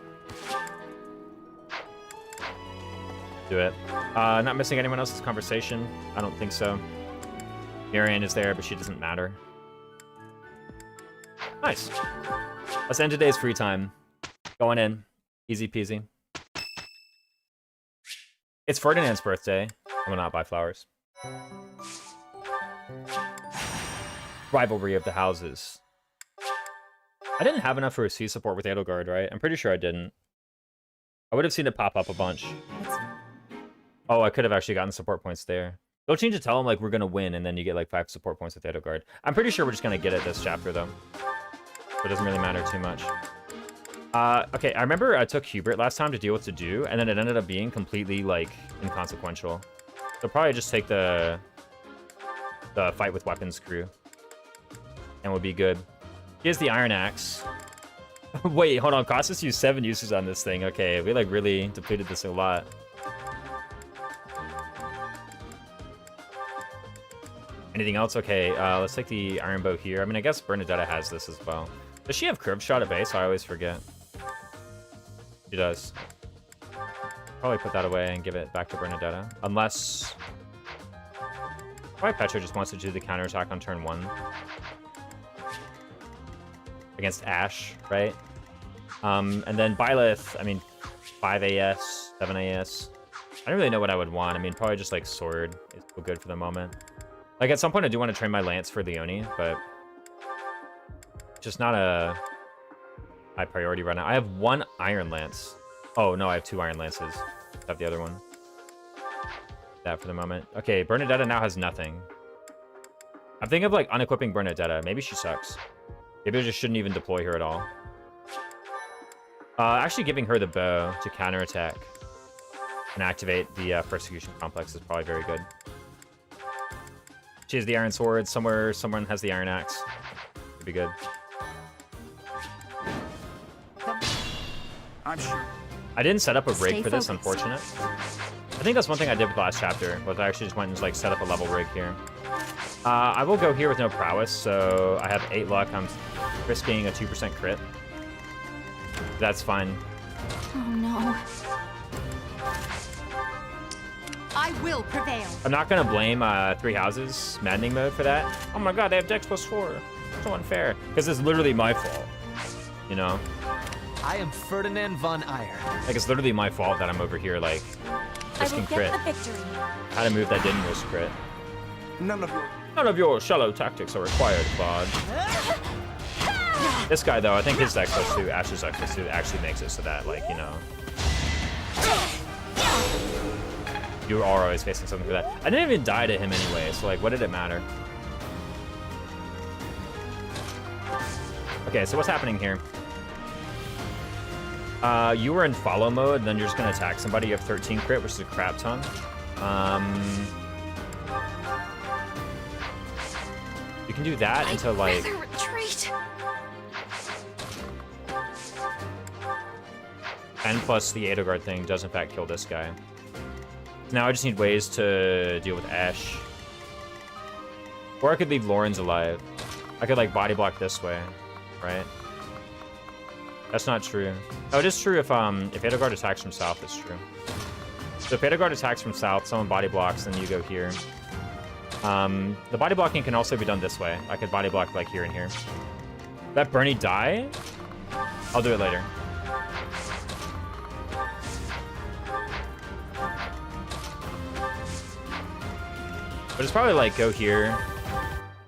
Do it. Not missing anyone else's conversation? I don't think so. Marianne is there, but she doesn't matter. Nice. Let's end today's free time. Going in. Easy peasy. It's Ferdinand's birthday. I will not buy flowers. Rivalry of the houses. I didn't have enough for a C support with Edelgard, right? I'm pretty sure I didn't. I would have seen it pop up a bunch. Oh, I could have actually gotten support points there. Don't change to tell him, like, we're going to win, and then you get, like, 5 support points with Edelgard. I'm pretty sure we're just going to get it this chapter, though. So it doesn't really matter too much. Okay, I remember I took Hubert last time to deal with to do, and then it ended up being completely, like, inconsequential. So probably just take the fight with weapons crew. And we'll be good. Here's the Iron Axe. Wait, hold on. Costas used 7 uses on this thing. Okay, we, like, really depleted this a lot. Anything else? Okay, let's take the Iron Bow here. I mean, I guess Bernadetta has this as well. Does she have Curve Shot at base? I always forget. She does. Probably put that away and give it back to Bernadetta. Unless... Probably Petra just wants to do the counterattack on turn 1. Against Ash, right? And then Byleth, I mean, 5 AS, 7 AS. I don't really know what I would want. I mean, probably just like Sword is still good for the moment. Like at some point I do want to train my Lance for Leone, but just not a high priority right now. I have 1 Iron Lance. Oh no, I have 2 Iron Lances. I have the other one. That for the moment. Okay, Bernadetta now has nothing. I'm thinking of like unequipping Bernadetta. Maybe she sucks. Maybe I just shouldn't even deploy her at all. Actually giving her the bow to counterattack and activate the Persecution Complex is probably very good. She has the Iron Sword. Someone has the Iron Axe. Could be good. I'm sure. I didn't set up a rig Stay for this, focused. unfortunate. I think that's one thing I did with the last chapter, was I actually just went and like set up a level rig here. I will go here with no prowess, so I have 8 luck. I'm risking a 2% crit. That's fine. Oh no. I will prevail. I'm not gonna blame 3 Houses maddening mode for that. Oh my god, they have Dex +4. So unfair. Because it's literally my fault. You know? I am Ferdinand von Eyre. Like, it's literally my fault that I'm over here, like, I will risking get crit. the victory. Had a move that didn't risk crit. None of your None of your shallow tactics are required, Claude. This guy, though, I think his Dex +2, Ash's Dex +2 actually makes it so that, like, you know... You are always facing something for that. I didn't even die to him anyway, so, like, what did it matter? Okay, so what's happening here? You were in follow mode, and then you're just gonna attack somebody. You have 13 crit, which is a crap ton. You can do that until, like... Rather retreat. 10 plus the Edelgard thing does in fact kill this guy. Now I just need ways to deal with Ash. Or I could leave Lauren's alive. I could like body block this way, right? That's not true. Oh, it is true if Edelgard attacks from south, it's true. So if Edelgard attacks from south, someone body blocks, then you go here. The body blocking can also be done this way. I could body block like here and here. Let Bernie die? I'll do it later. But it's probably like go here,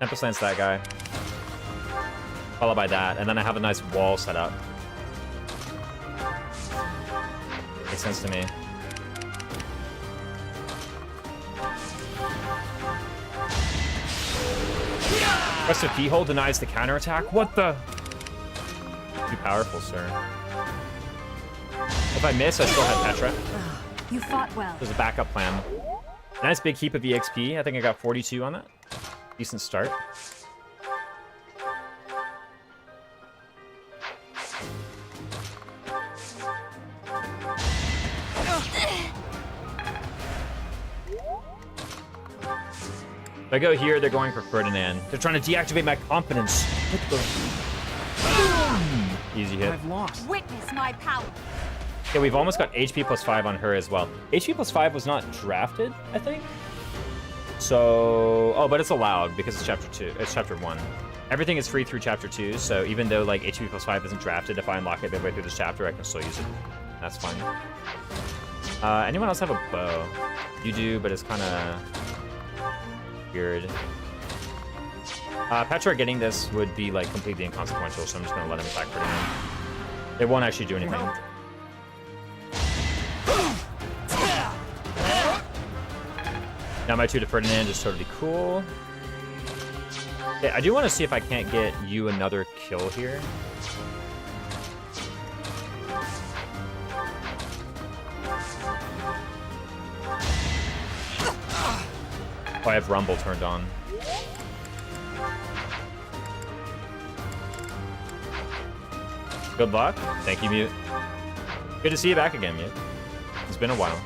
Tempest Lance that guy, followed by that, and then I have a nice wall set up. Makes sense to me. Rest of Keyhole denies the counterattack? What the? Too powerful, sir. If I miss, I still have Petra. You fought well. There's a backup plan. Nice big heap of EXP. I think I got 42 on that. Decent start. If I go here, they're going for Ferdinand. They're trying to deactivate my confidence. What the? Easy hit. I've lost. Witness my power. Okay, we've almost got HP +5 on her as well. HP +5 was not drafted, I think. So, oh, but it's allowed because it's chapter 2. It's chapter 1. Everything is free through chapter 2. So even though like HP +5 isn't drafted, if I unlock it midway through this chapter, I can still use it. That's fine. Anyone else have a bow? You do, but it's kind of weird. Petra getting this would be like completely inconsequential, so I'm just gonna let him attack Ferdinand. It won't actually do anything. Now my 2 to Ferdinand is totally cool. Okay, I do want to see if I can't get you another kill here. Oh, I have Rumble turned on. Good luck. Thank you, Mute. Good to see you back again, Mute. It's been a while.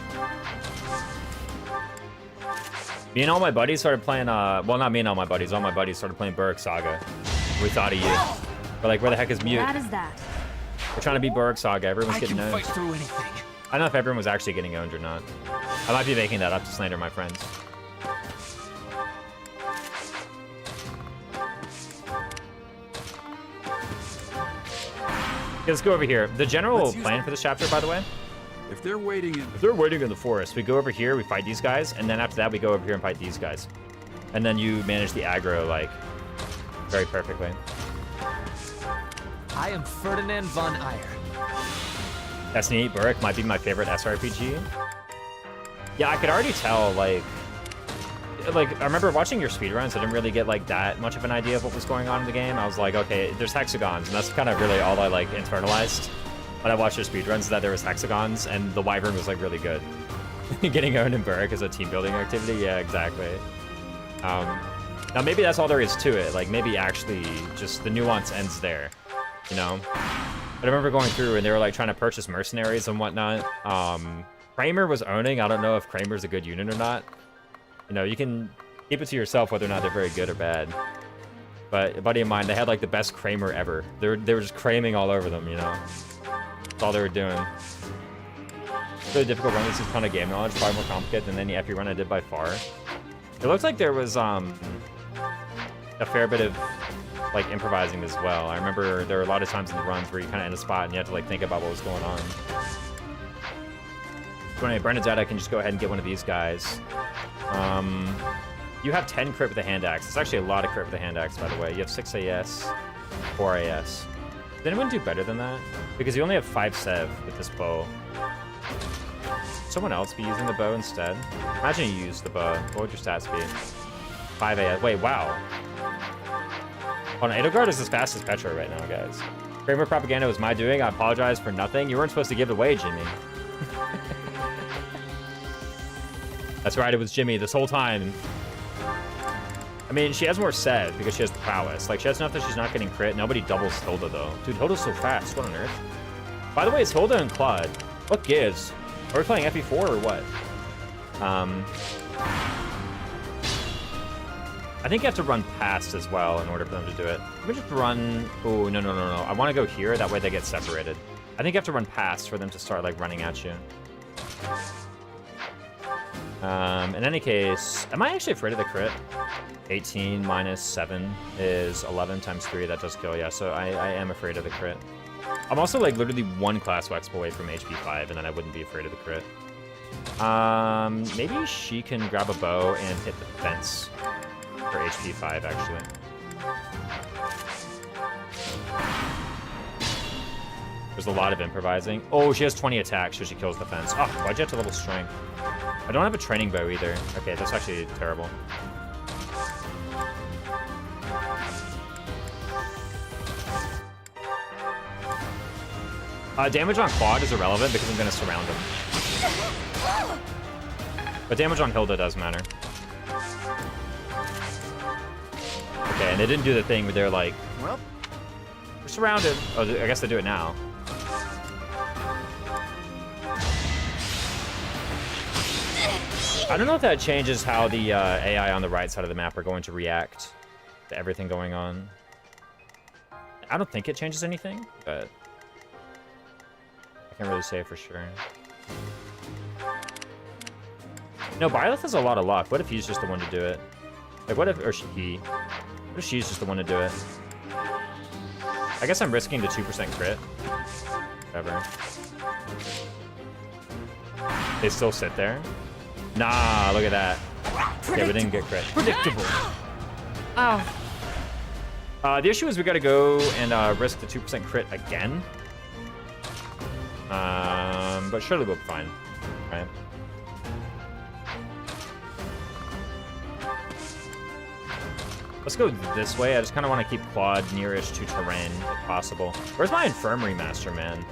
Me and all my buddies started playing, well, not me and all my buddies started playing Burrick Saga. We thought of you. We're like, where the heck is Mute? Bad as that. We're trying to beat Burrick Saga. Everyone's I getting can owned. fight through anything. I don't know if everyone was actually getting owned or not. I might be making that up to slander my friends. Okay, let's go over here. The general plan for this chapter, by the way, If they're waiting in... if they're waiting in the forest, we go over here, we fight these guys, and then after that, we go over here and fight these guys. And then you manage the aggro, like, very perfectly. I am Ferdinand von Eyre. That's neat. Burrick might be my favorite SRPG. Yeah, I could already tell, like, I remember watching your speedruns, I didn't really get, like, that much of an idea of what was going on in the game. I was like, okay, there's hexagons, and that's kind of really all I, like, internalized when I watched your speedruns, that there was hexagons, and the Wyvern was, like, really good. Getting owned in Burrick is a team-building activity? Yeah, exactly. Now, maybe that's all there is to it. Like, maybe actually just the nuance ends there, you know? But I remember going through, and they were, like, trying to purchase mercenaries and whatnot. Kramer was owning. I don't know if Kramer's a good unit or not. You know, you can keep it to yourself whether or not they're very good or bad. But a buddy of mine, they had like the best Kramer ever. They were just craming all over them, you know. That's all they were doing. It's really difficult running this ton of game knowledge, probably more complicated than any FP run I did by far. It looks like there was a fair bit of like improvising as well. I remember there were a lot of times in the runs where you kind of in a spot and you had to like think about what was going on. So anyway, Bernadette can just go ahead and get one of these guys. You have 10 crit with the hand axe. It's actually a lot of crit with the hand axe, by the way. You have 6 AS, 4 AS. Did anyone do better than that? Because you only have 5 sev with this bow. Someone else be using the bow instead? Imagine you use the bow. What would your stats be? 5 AS. Wait, wow. Hold on, Edelgard is as fast as Petra right now, guys. Kramer propaganda was my doing. I apologize for nothing. You weren't supposed to give it away, Jimmy. That's right, it was Jimmy this whole time. I mean, she has more Sev because she has prowess. Like, she has enough that she's not getting crit. Nobody doubles Hilda, though. Dude, Hilda's so fast. What on earth? By the way, it's Hilda and Claude. What gives? Are we playing FE4 or what? I think you have to run past as well in order for them to do it. Let me just run... Oh, no. I want to go here. That way they get separated. I think you have to run past for them to start, like, running at you. In any case, am I actually afraid of the crit? 18 minus 7 is 11 times 3. That does kill, yeah. So I am afraid of the crit. I'm also, like, literally one class Wexp away from HP 5, and then I wouldn't be afraid of the crit. Maybe she can grab a bow and hit the fence for HP 5, actually. There's a lot of improvising. Oh, she has 20 attacks, so she kills the fence. Oh, why'd you have to level strength? I don't have a training bow either. Okay, that's actually terrible. Damage on Claude is irrelevant because I'm going to surround him. But damage on Hilda does matter. Okay, and they didn't do the thing where they're like, well, we're surrounded. Oh, I guess they do it now. I don't know if that changes how the AI on the right side of the map are going to react to everything going on. I don't think it changes anything, but I can't really say for sure. No, Byleth has a lot of luck. What if he's just the one to do it? Like, what if, or he? What if she's just the one to do it? I guess I'm risking the 2% crit. Whatever. They still sit there? Nah, look at that. Yeah, we didn't get crit. Predictable. Oh. The issue is we gotta go and risk the 2% crit again. But surely we'll be fine, right? Let's go this way. I just kind of want to keep Claude nearish to terrain if possible. Where's my Infirmary Master, man?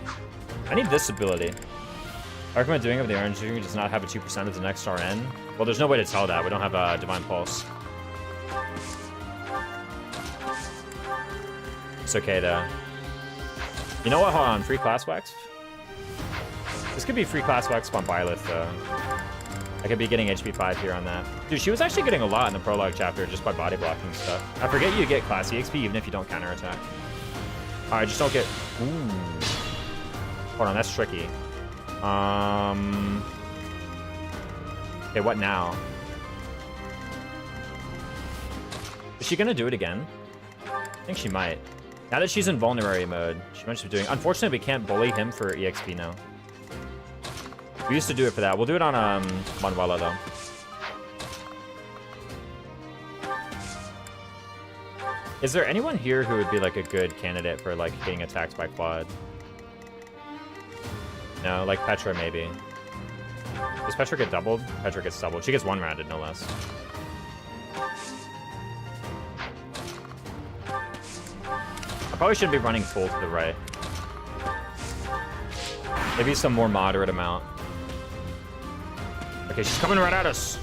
I need this ability. I recommend doing it with the orange does not have a 2% of the next RN. Well, there's no way to tell that. We don't have a Divine Pulse. It's okay though. You know what? Hold on. Free class wax? This could be free class wax on Byleth though. I could be getting HP 5 here on that. Dude, she was actually getting a lot in the prologue chapter just by body blocking stuff. I forget you get class EXP even if you don't counterattack. Alright, just don't get... Ooh. Hold on, that's tricky. Okay, what now? Is she gonna do it again? I think she might. Now that she's in vulnerary mode, she might be doing... Unfortunately, we can't bully him for EXP now. We used to do it for that. We'll do it on Manuela, though. Is there anyone here who would be, like, a good candidate for, like, getting attacked by Claude? No, like Petra, maybe. Does Petra get doubled? Petra gets doubled. She gets one-rounded, no less. I probably shouldn't be running full to the right. Maybe some more moderate amount. Okay, she's coming right at us.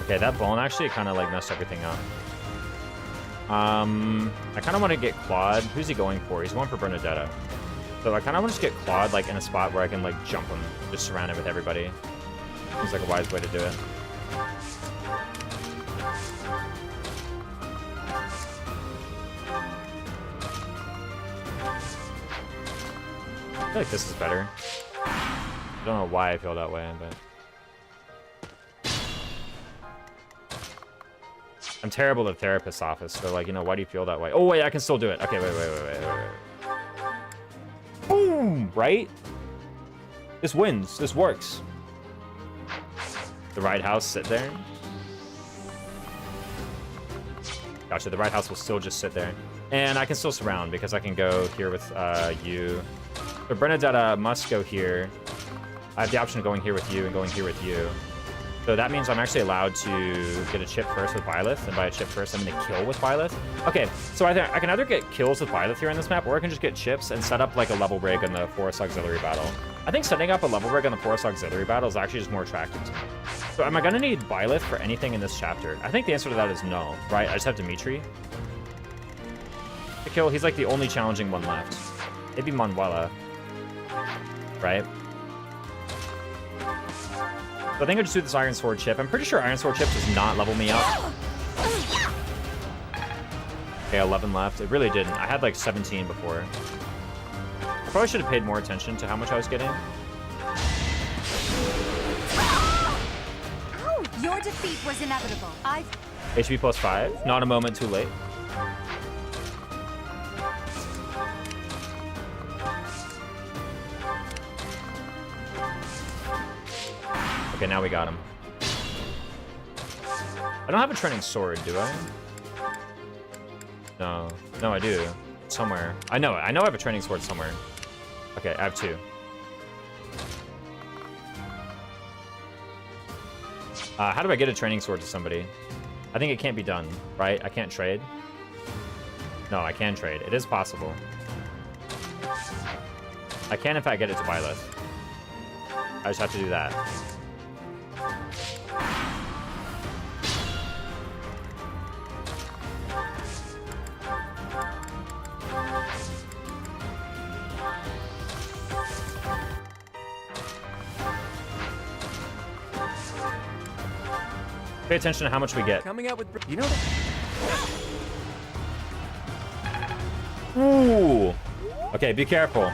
Okay, that bone actually kind of like messed everything up. I kind of want to get Claude. Who's he going for? He's going for Bernadetta. So I kind of want to just get Claude like in a spot where I can like jump him, just surround him with everybody. Seems like a wise way to do it. I feel like this is better. I don't know why I feel that way, but... I'm terrible at therapist's office, so like, you know, why do you feel that way? Oh, wait, I can still do it. Okay, wait. Boom! Right? This wins. This works. The Ride House, sit there. Gotcha, the Ride House will still just sit there. And I can still surround, because I can go here with you. But Bernadetta must go here. I have the option of going here with you and going here with you. So that means I'm actually allowed to get a chip first with Byleth, and by a chip first, I'm going to kill with Byleth. Okay, so I can either get kills with Byleth here on this map, or I can just get chips and set up like a level rig in the Forest Auxiliary battle. I think setting up a level rig on the Forest Auxiliary battle is actually just more attractive to me. So am I going to need Byleth for anything in this chapter? I think the answer to that is no, right? I just have Dimitri to kill. He's like the only challenging one left. Maybe Manuela, right? So I think I'll just do this Iron Sword chip. I'm pretty sure Iron Sword chip does not level me up. Okay, 11 left. It really didn't. I had like 17 before. I probably should have paid more attention to how much I was getting. Ow! Your defeat was inevitable. HP plus 5. Not a moment too late. Okay, now we got him. I don't have a training sword, do I? No. No, I do. Somewhere. I know I have a training sword somewhere. Okay, I have 2. How do I get a training sword to somebody? I think it can't be done, right? I can't trade? No, I can trade. It is possible. I can, in fact, get it to Byleth. I just have to do that. Pay attention to how much we get. Coming out with, you know that. Ooh. Okay, be careful.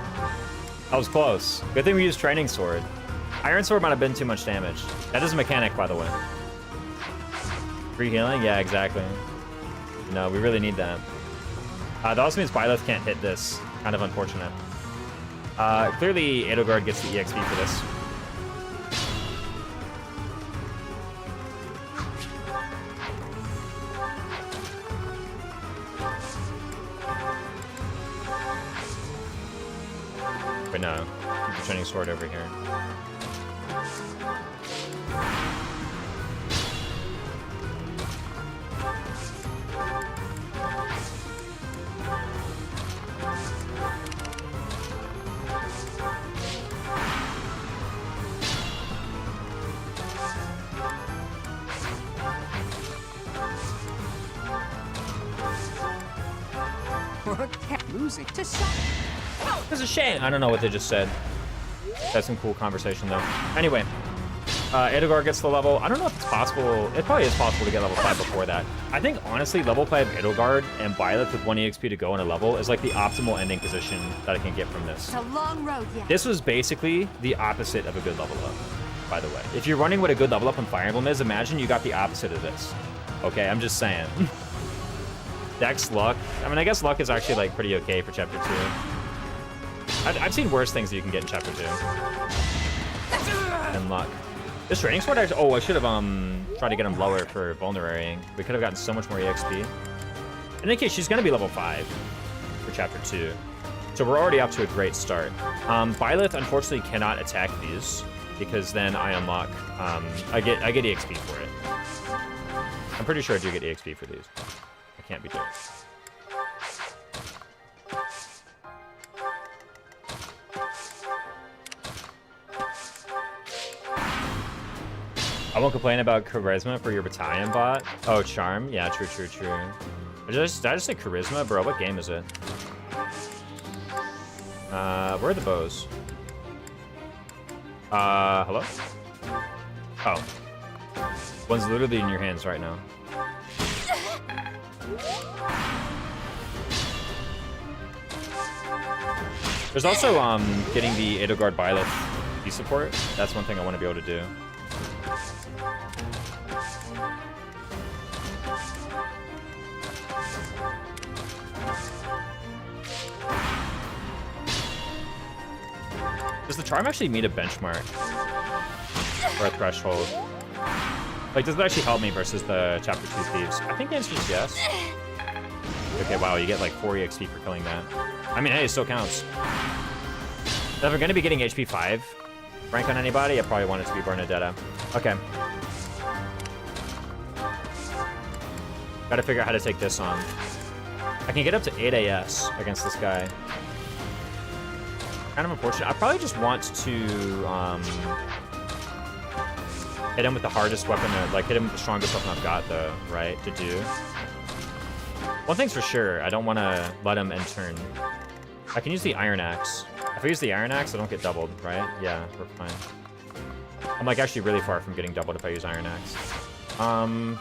That was close. Good thing we used training sword. Iron sword might have been too much damage. That is a mechanic, by the way. Free healing? Yeah, exactly. No, we really need that. That also means Byleth can't hit this. Kind of unfortunate. Clearly, Edelgard gets the EXP for this. But no, keep the training sword over here. Losing to shut. It's a shame. I don't know what they just said. That's some cool conversation though. Anyway, Edelgard gets the level. I don't know if it's possible. It probably is possible to get level 5 before that. I think honestly, level 5 Edelgard and Byleth with 1 EXP to go in a level is like the optimal ending position that I can get from this. It's a long road yet. This was basically the opposite of a good level up, by the way. If you're running what a good level up on Fire Emblem is, imagine you got the opposite of this. Okay, I'm just saying. Dex, luck. I mean, I guess luck is actually like pretty okay for chapter 2. I've seen worse things that you can get in chapter 2. And luck. This training sword, I should have tried to get him lower for vulnerating. We could have gotten so much more EXP. In any case, she's gonna be level 5 for chapter 2. So we're already off to a great start. Byleth unfortunately cannot attack these because then I unlock, I get EXP for it. I'm pretty sure I do get EXP for these. I can't be doing it. I won't complain about charisma for your battalion bot. Oh, charm? Yeah, true. Did I just say charisma? Bro, what game is it? Where are the bows? Hello? Oh. One's literally in your hands right now. There's also, getting the Edelgard Byleth key support. That's one thing I want to be able to do. Does the charm actually meet a benchmark? Or a threshold? Like, does it actually help me versus the Chapter 2 Thieves? I think the answer is yes. Okay, wow, you get like 4 EXP for killing that. I mean, hey, it still counts. If I'm gonna be getting HP 5 rank on anybody, I probably want it to be Bernadetta. Okay. Gotta figure out how to take this on. I can get up to 8 AS against this guy. Kind of unfortunate. I probably just want to hit him with the hardest weapon, like hit him with the strongest weapon I've got, though, right? To do. One thing's for sure, I don't want to let him end turn. I can use the Iron Axe. If I use the Iron Axe, I don't get doubled, right? Yeah, we're fine. I'm like actually really far from getting doubled if I use Iron Axe. I'm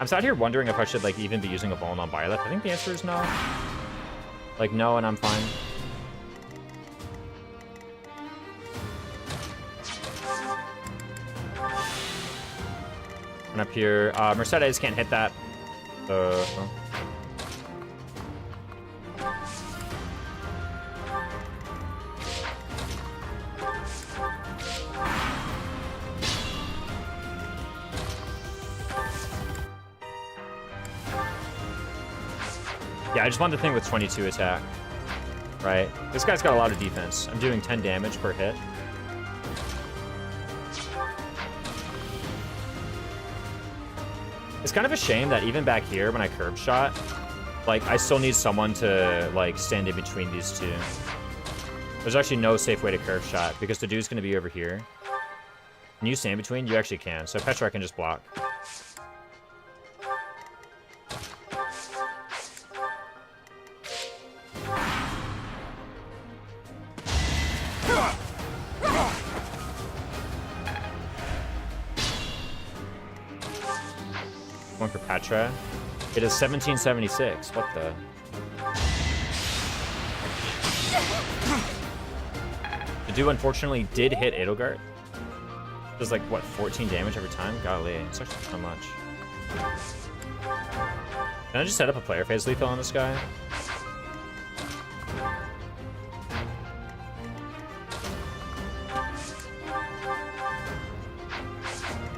sat here wondering if I should like even be using a Vuln on Byleth. I think the answer is no. Like no, and I'm fine. And up here, Mercedes can't hit that. Oh. Yeah, I just want the thing with 22 attack, right? This guy's got a lot of defense. I'm doing 10 damage per hit. It's kind of a shame that even back here when I curb shot, like I still need someone to like stand in between these two. There's actually no safe way to curve shot because the dude's gonna be over here. Can you stand between? You actually can. So Petra can just block. One for Petra. It is 1776. What the? The dude unfortunately did hit Edelgard. Does like what, 14 damage every time? Golly, it's actually so much. Can I just set up a player phase lethal on this guy?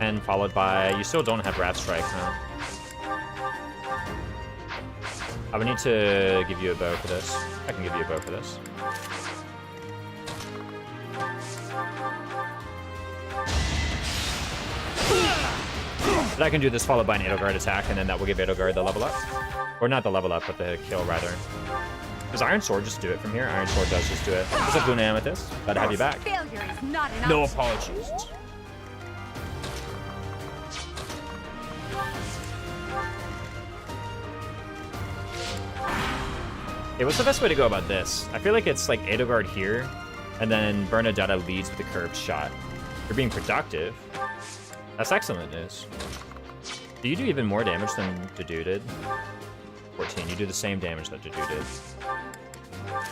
And followed by, you still don't have Rat Strike, huh? I would need to give you a bow for this. I can give you a bow for this. But I can do this followed by an Edelgard attack, and then that will give Edelgard the level up. Or not the level up, but the kill, rather. Does Iron Sword just do it from here? Iron Sword does just do it. What's up, Luna Amethyst? Glad to have you back. Failure is not an No option. apologies. Hey, what's the best way to go about this? I feel like it's like Edelgard here, and then Bernadetta leads with a curved shot. You're being productive. That's excellent news. Do you do even more damage than Dedu did? 14. You do the same damage that Dedu did.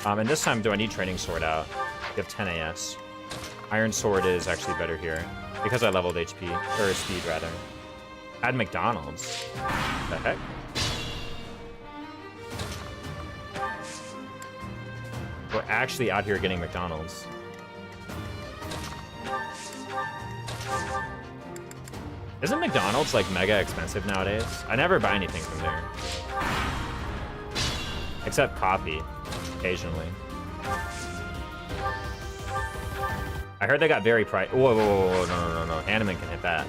And this time, do I need Training Sword out? You have 10 AS. Iron Sword is actually better here because I leveled HP, or speed rather. Add McDonald's. The heck? We're actually out here getting McDonald's. Isn't McDonald's like mega expensive nowadays? I never buy anything from there. Except coffee, occasionally. I heard they got very pricey. Whoa, whoa, whoa, no. Hanneman can hit that.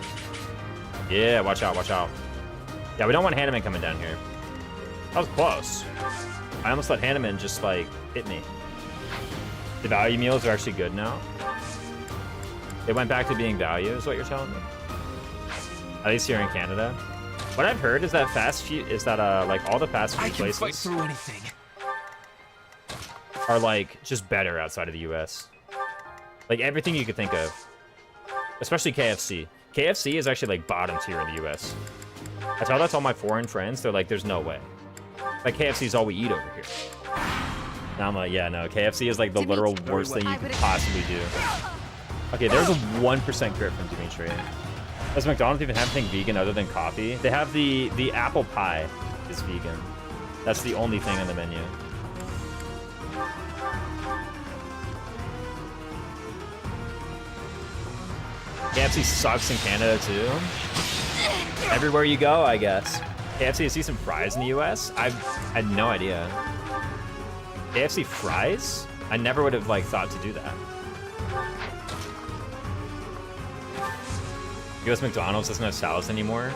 Yeah, watch out, watch out. Yeah, we don't want Hanneman coming down here. That was close. I almost let Hanneman just, like, hit me. The value meals are actually good now. It went back to being value, is what you're telling me? At least here in Canada. What I've heard is that like, all the fast food places fight through anything. are, like, just better outside of the US. Like, everything you could think of. Especially KFC. KFC is actually, like, bottom tier in the US. I tell that to all my foreign friends. They're like, there's no way. Like, KFC is all we eat over here. And I'm like, yeah, no. KFC is, like, the literal worst thing you could possibly do. Okay, there's a 1% crit from Dimitri. Does McDonald's even have anything vegan other than coffee? They have the apple pie is vegan. That's the only thing on the menu. KFC sucks in Canada too. Everywhere you go, I guess. KFC, I see some fries in the US. I had no idea. KFC fries? I never would have like thought to do that. US McDonald's doesn't have salads anymore.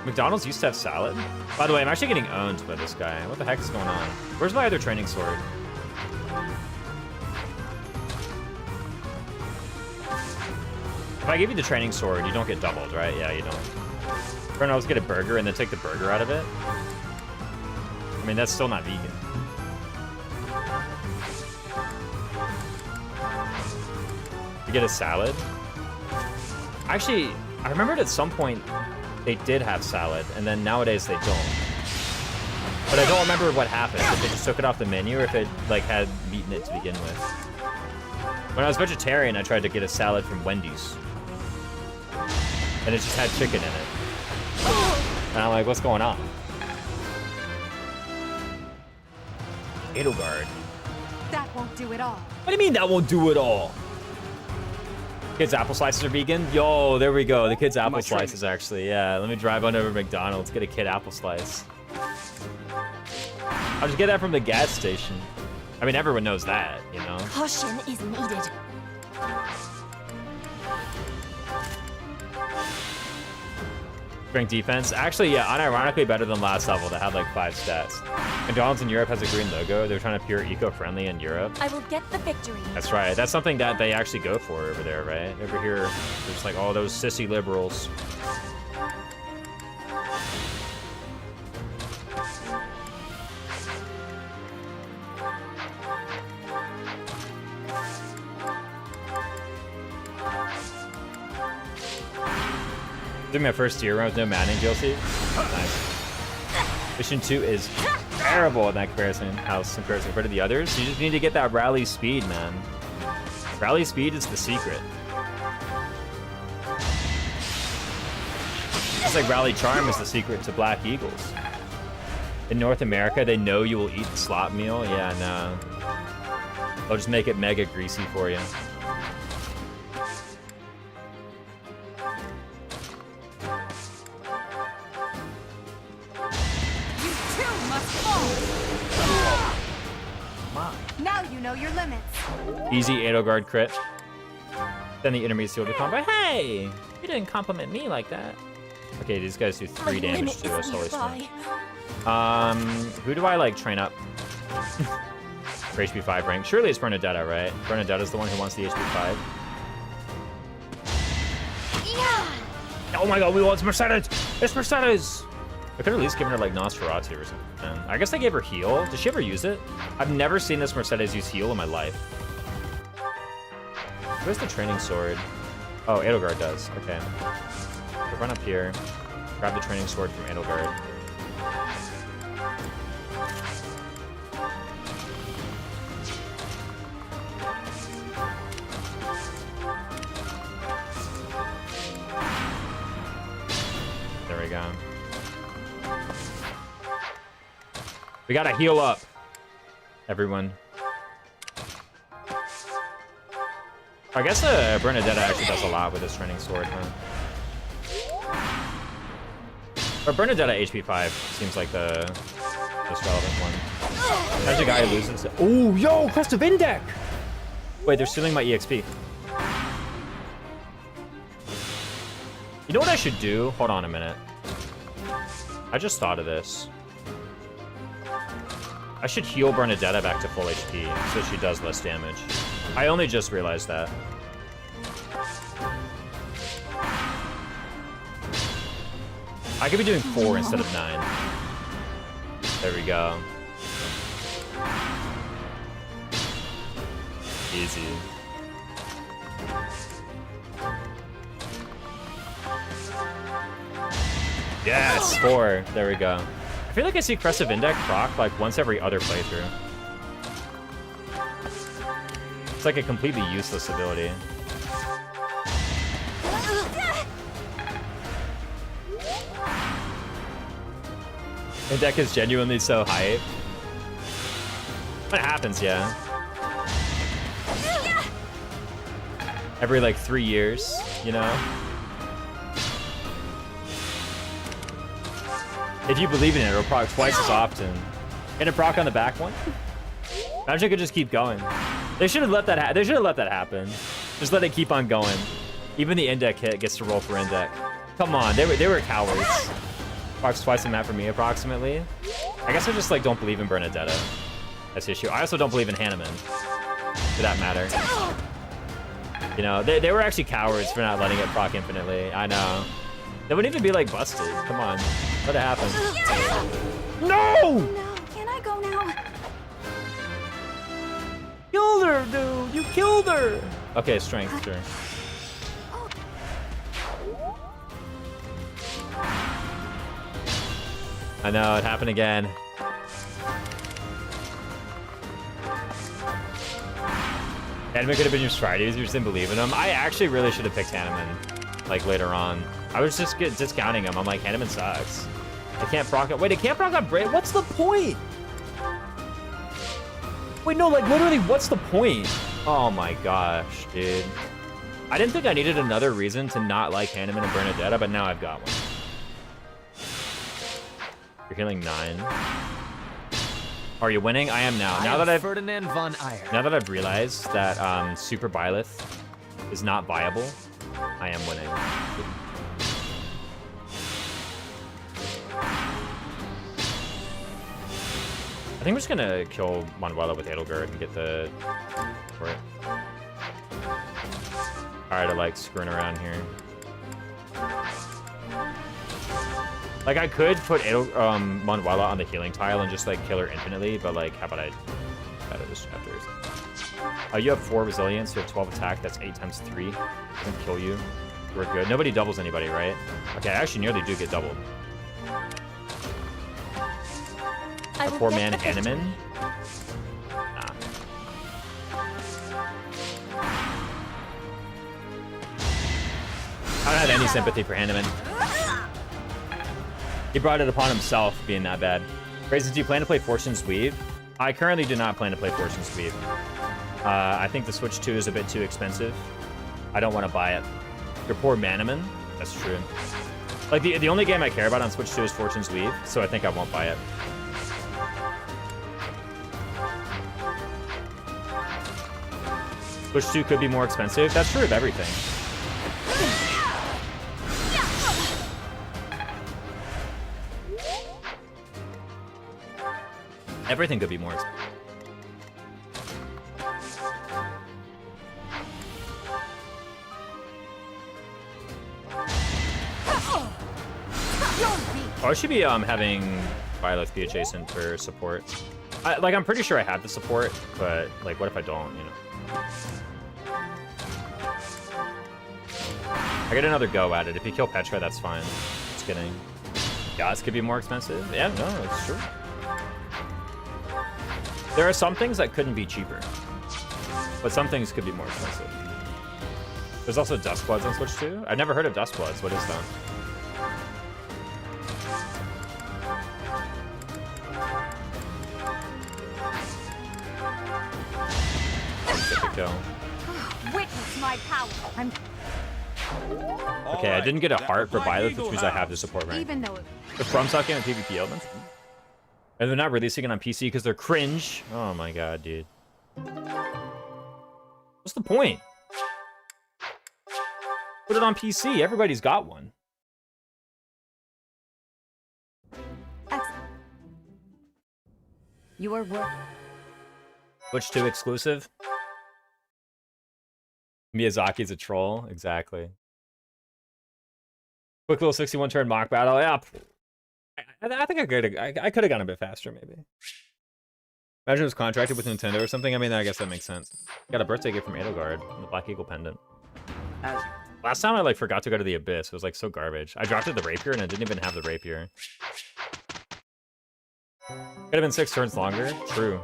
McDonald's used to have salad. By the way, I'm actually getting owned by this guy. What the heck is going on? Where's my other training sword? If I give you the training sword, you don't get doubled, right? Yeah, you don't. Bruno, let's get a burger and then take the burger out of it. I mean, that's still not vegan. You get a salad? Actually, I remembered at some point they did have salad, and then nowadays they don't. But I don't remember what happened. If they just took it off the menu, or if it like had meat in it to begin with. When I was vegetarian, I tried to get a salad from Wendy's, and it just had chicken in it. And I'm like, what's going on? Edelgard. That won't do it all. What do you mean that won't do it all? Kids' apple slices are vegan? Yo, there we go. The kids' apple slices, actually. Yeah, let me drive on over to McDonald's, get a kid apple slice. I'll just get that from the gas station. I mean, everyone knows that, you know? Caution is needed. Strength defense. Actually, yeah, unironically better than last level that had like 5 stats. McDonald's in Europe has a green logo. They're trying to appear eco-friendly in Europe. I will get the victory. That's right. That's something that they actually go for over there, right? Over here, they're just like, oh, those sissy liberals. Doing my first year run with no maddening DLC. Nice. Mission 2 is terrible in that comparison compared to the others. You just need to get that rally speed, man. Rally speed is the secret. Just like rally charm is the secret to Black Eagles. In North America, they know you will eat the slop meal. Yeah, no. They'll just make it mega greasy for you. Now you know your limits. Easy Edelgard crit. Then the intermediate seal to combo. Hey! You didn't compliment me like that. Okay, these guys do 3 damage to us. Holy smokes. Who do I like train up? For HP 5 rank. Surely it's Bernadetta, right? Bernadetta's the one who wants the HP 5. Yeah. Oh my god, we want Mercedes! It's Mercedes! I could at least given her like Nosferatu or something. I guess I gave her heal. Did she ever use it? I've never seen this Mercedes use heal in my life. Where's the training sword? Oh, Edelgard does. Okay. So run up here. Grab the training sword from Edelgard. There we go. We gotta heal up, everyone. I guess Bernadetta actually does a lot with this training sword, huh? But Bernadetta HP 5 seems like the most relevant one. There's a guy who loses it. Oh, yo, Crest of Indec! Wait, they're stealing my EXP. You know what I should do? Hold on a minute. I just thought of this. I should heal Bernadetta back to full HP so she does less damage. I only just realized that. I could be doing 4 instead of 9. There we go. Easy. Yes, 4. There we go. I feel like I see Crest of Indec proc like once every other playthrough. It's like a completely useless ability. Indec is genuinely so hype. When it happens, yeah. Every like 3 years, you know? If you believe in it, it'll proc twice as often. Can it proc on the back one? Imagine it could just keep going. They should have let that they should have let that happen. Just let it keep on going. Even the Indec hit gets to roll for Indec. Come on, they were cowards. Procs twice the map for me approximately. I guess I just like don't believe in Bernadetta. That's the issue. I also don't believe in Hanneman, for that matter. You know, they were actually cowards for not letting it proc infinitely. I know. They wouldn't even be like busted. Come on, let it happen. No! No, can I go now? Killed her, dude. You killed her. Okay, strength, sure. I know, it happened again. Hanneman could have been your Fridays, you just didn't believe in him. I actually really should have picked Hanneman, like, later on. I was just discounting him. I'm like, Hanneman sucks. I can't proc it. Wait, I can't proc on Braid? What's the point? Wait, no, like, literally, what's the point? Oh my gosh, dude. I didn't think I needed another reason to not like Hanneman and Bernadetta, but now I've got one. You're healing 9. Are you winning? I am now. Now that Ferdinand von Ayer. Now that I've realized that Super Byleth is not viable, I am winning. I think we're just gonna kill Manuela with Edelgard and get the for it. Alright, I like screwing around here. Like, I could put Manuela on the healing tile and just, like, kill her infinitely, but, like, how about I out of this chapter or something? You have 4 resilience, you have 12 attack, that's 8 times 3. Doesn't kill you. We're good. Nobody doubles anybody, right? Okay, I actually nearly do get doubled. A 4-man Hanneman? Nah. I don't have any sympathy for Hanneman. He brought it upon himself being that bad. Raisins, do you plan to play Fortune's Weave? I currently do not plan to play Fortune's Weave. I think the Switch 2 is a bit too expensive. I don't want to buy it. Your poor Manaman? That's true. Like, the only game I care about on Switch 2 is Fortune's Weave, so I think I won't buy it. Switch 2 could be more expensive. That's true of everything. Everything could be more expensive. Oh, I should be having Violet be adjacent for support. I'm pretty sure I have the support, but like, what if I don't? You know. I get another go at it. If you kill Petra, that's fine. Just kidding. Gods could be more expensive. Yeah, no, it's true. There are some things that couldn't be cheaper, but some things could be more expensive. There's also Duskbloods on Switch too. I've never heard of Duskbloods. What is that? Kill. Witness my power. Okay, I didn't get a heart for Violet, which means I have the support rank. Even though it The FromSoft game and PvP elements. And they're not releasing it on PC because they're cringe. Oh my god, dude. What's the point? Put it on PC. Everybody's got one. Your work. Switch 2 exclusive. Miyazaki's a troll. Exactly. Quick little 61 turn mock battle. Yeah. I think I could have gone a bit faster, maybe. Imagine it was contracted with Nintendo or something. I mean, I guess that makes sense. Got a birthday gift from Edelgard, the Black Eagle pendant. Last time I forgot to go to the Abyss. It was so garbage. I dropped it the rapier and I didn't even have the rapier. Could have been 6 turns longer. True.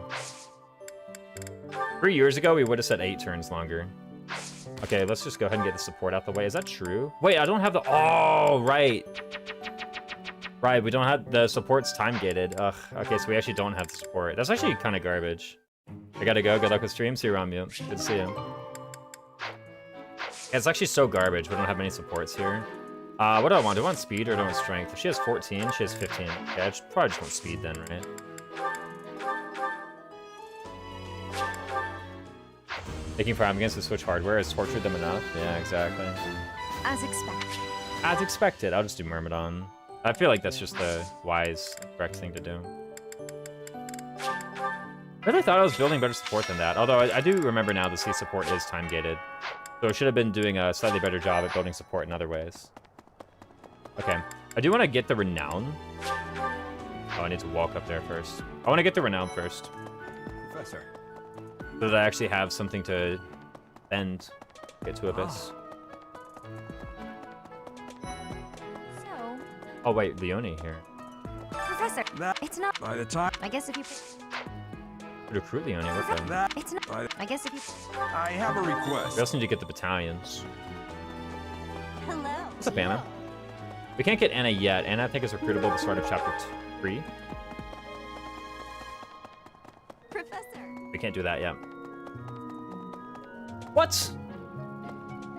3 years ago, we would have said 8 turns longer. Okay, let's just go ahead and get the support out the way. Is that true? Wait, I don't have the... Oh, right. Right, we don't have... The support's time-gated. Ugh. Okay, so we actually don't have the support. That's actually kind of garbage. I gotta go. Good luck with stream. See you around, mute. Good to see you. Yeah, it's actually so garbage. We don't have many supports here. What do I want? Do I want speed or do I want strength? If she has 14, she has 15. Okay, I probably just want speed then, right? Making Prime against the Switch hardware has tortured them enough. Yeah, exactly. as expected. As expected. I'll just do Myrmidon. I feel like that's just the wise, correct thing to do. I really thought I was building better support than that. Although I do remember now the C support is time-gated. So I should have been doing a slightly better job at building support in other ways. Okay. I do want to get the Renown. Oh, I need to walk up there first. I want to get the Renown first. Professor. So that I actually have something to bend, get to Abyss. So, Oh wait, Leone here. Professor, That it's not. by the time I guess if you. Recruit Leone with them. that It's not. by I guess if you. I have a We request. also need to get the battalions. Hello. What's up, Anna? We can't get Anna yet. Anna, I think, is recruitable at the start of chapter 3. Professor. We can't do that yet. What?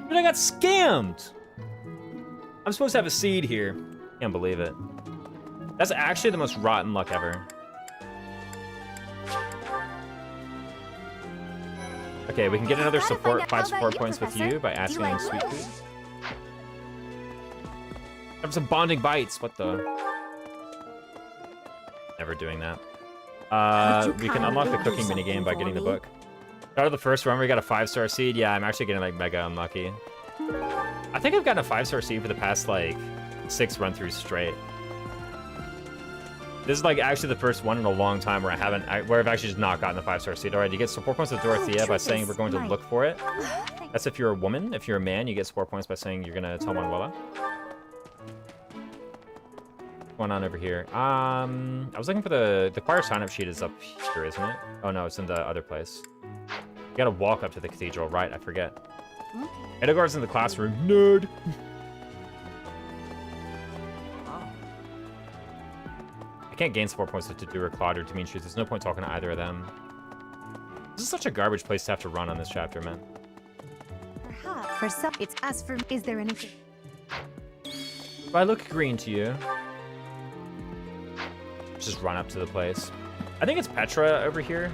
Dude, I got scammed! I'm supposed to have a seed here. Can't believe it. That's actually the most rotten luck ever. Okay, we can get another support, 5 support points with you by asking in Sweet Food. Have some bonding bites. What the? Never doing that. We can unlock the cooking minigame by getting the book. Out of the first run, we got a 5-star seed. Yeah, I'm actually getting mega unlucky. I think I've gotten a 5-star seed for the past 6 run-throughs straight. This is actually the first one in a long time where where I've actually just not gotten a 5-star seed. All right, you get support points with Dorothea by saying we're going to look for it. That's if you're a woman. If you're a man, you get support points by saying you're gonna tell Manuela. What's going on over here? I was looking for the choir sign-up sheet is up here, isn't it? Oh no, it's in the other place. You gotta walk up to the cathedral, right? I forget. Edelgard's in the classroom. Nerd. I can't gain support points to do or Claude or Demetrius. There's no point talking to either of them. This is such a garbage place to have to run on this chapter, man. Perhaps for some, it's as for. Is there anything? Do I look green to you? Just run up to the place. I think it's Petra over here.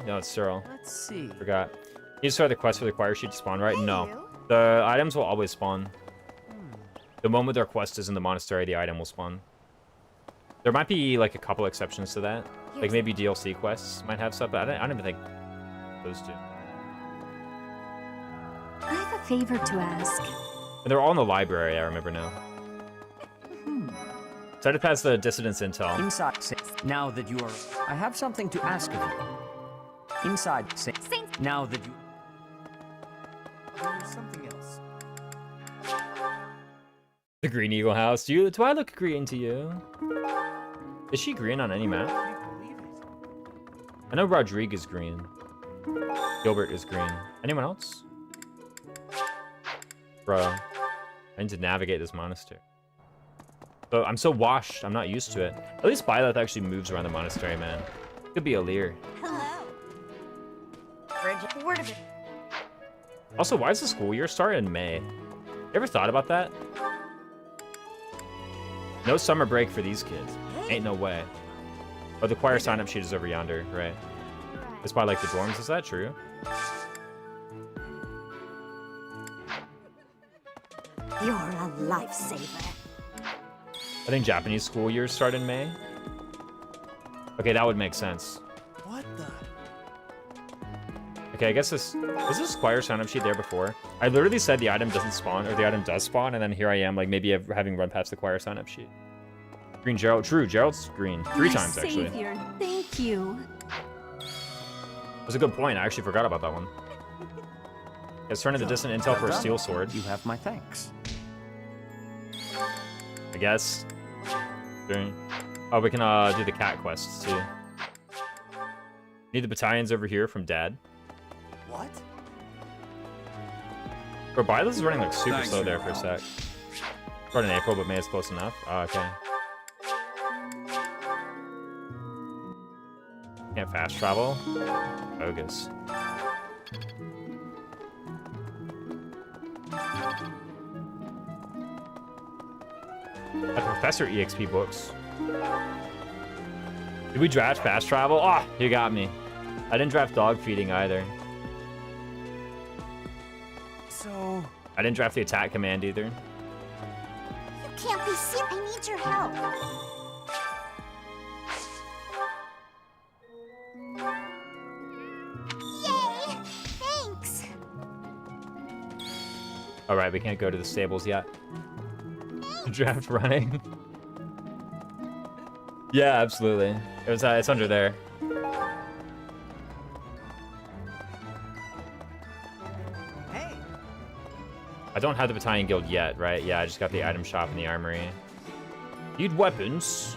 No, it's Cyril. Let's see. Forgot. You start the quest for the choir sheet to spawn, right? No. The items will always spawn. The moment their quest is in the monastery, the item will spawn. There might be a couple exceptions to that. Maybe DLC quests might have stuff, but I don't even think those do. I have a favor to ask. And they're all in the library, I remember now. Try to pass the dissidence intel. Inside, now that you are... I have something to ask of you. Inside, now that you... There's something else. The Green Eagle House. Do I look green to you? Is she green on any map? I know Rodrigue is green. Gilbert is green. Anyone else? Bruh. I need to navigate this monastery. So I'm so washed, I'm not used to it. At least Byleth actually moves around the monastery, man. Could be a Lear. Hello. Bridget, word of it. Also, why does the school year start in May? You ever thought about that? No summer break for these kids. Ain't no way. Oh, the choir sign-up sheet is over yonder, right? It's by like the dorms, is that true? You're a lifesaver. I think Japanese school years start in May. Okay, that would make sense. What the? Okay, I guess this... Was this choir sign-up sheet there before? I literally said the item doesn't spawn, or the item does spawn, and then here I am, like, maybe having run past the choir sign-up sheet. Green Gerald. True, Gerald's green. 3 times, actually. Savior, thank you. That's a good point. I actually forgot about that one. Let's turn to the distant intel for a steel sword. You have my thanks. I guess. Okay. Oh, we can do the cat quests, too. Need the battalions over here from Dad. What? Bro, Byleth is running like super Thanks slow for there your for a help. sec. Start in April, but May is close enough. Oh, okay. Can't fast travel. Bogus. A Professor EXP books. Did we draft fast travel? Ah, you got me. I didn't draft dog feeding either. So... I didn't draft the attack command either. You can't be serious. I need your help. Yay! Thanks. Alright, we can't go to the stables yet. Draft running. Yeah, absolutely. It was it's under there. Hey! I don't have the battalion guild yet, right? Yeah, I just got the item shop in the armory. Need weapons.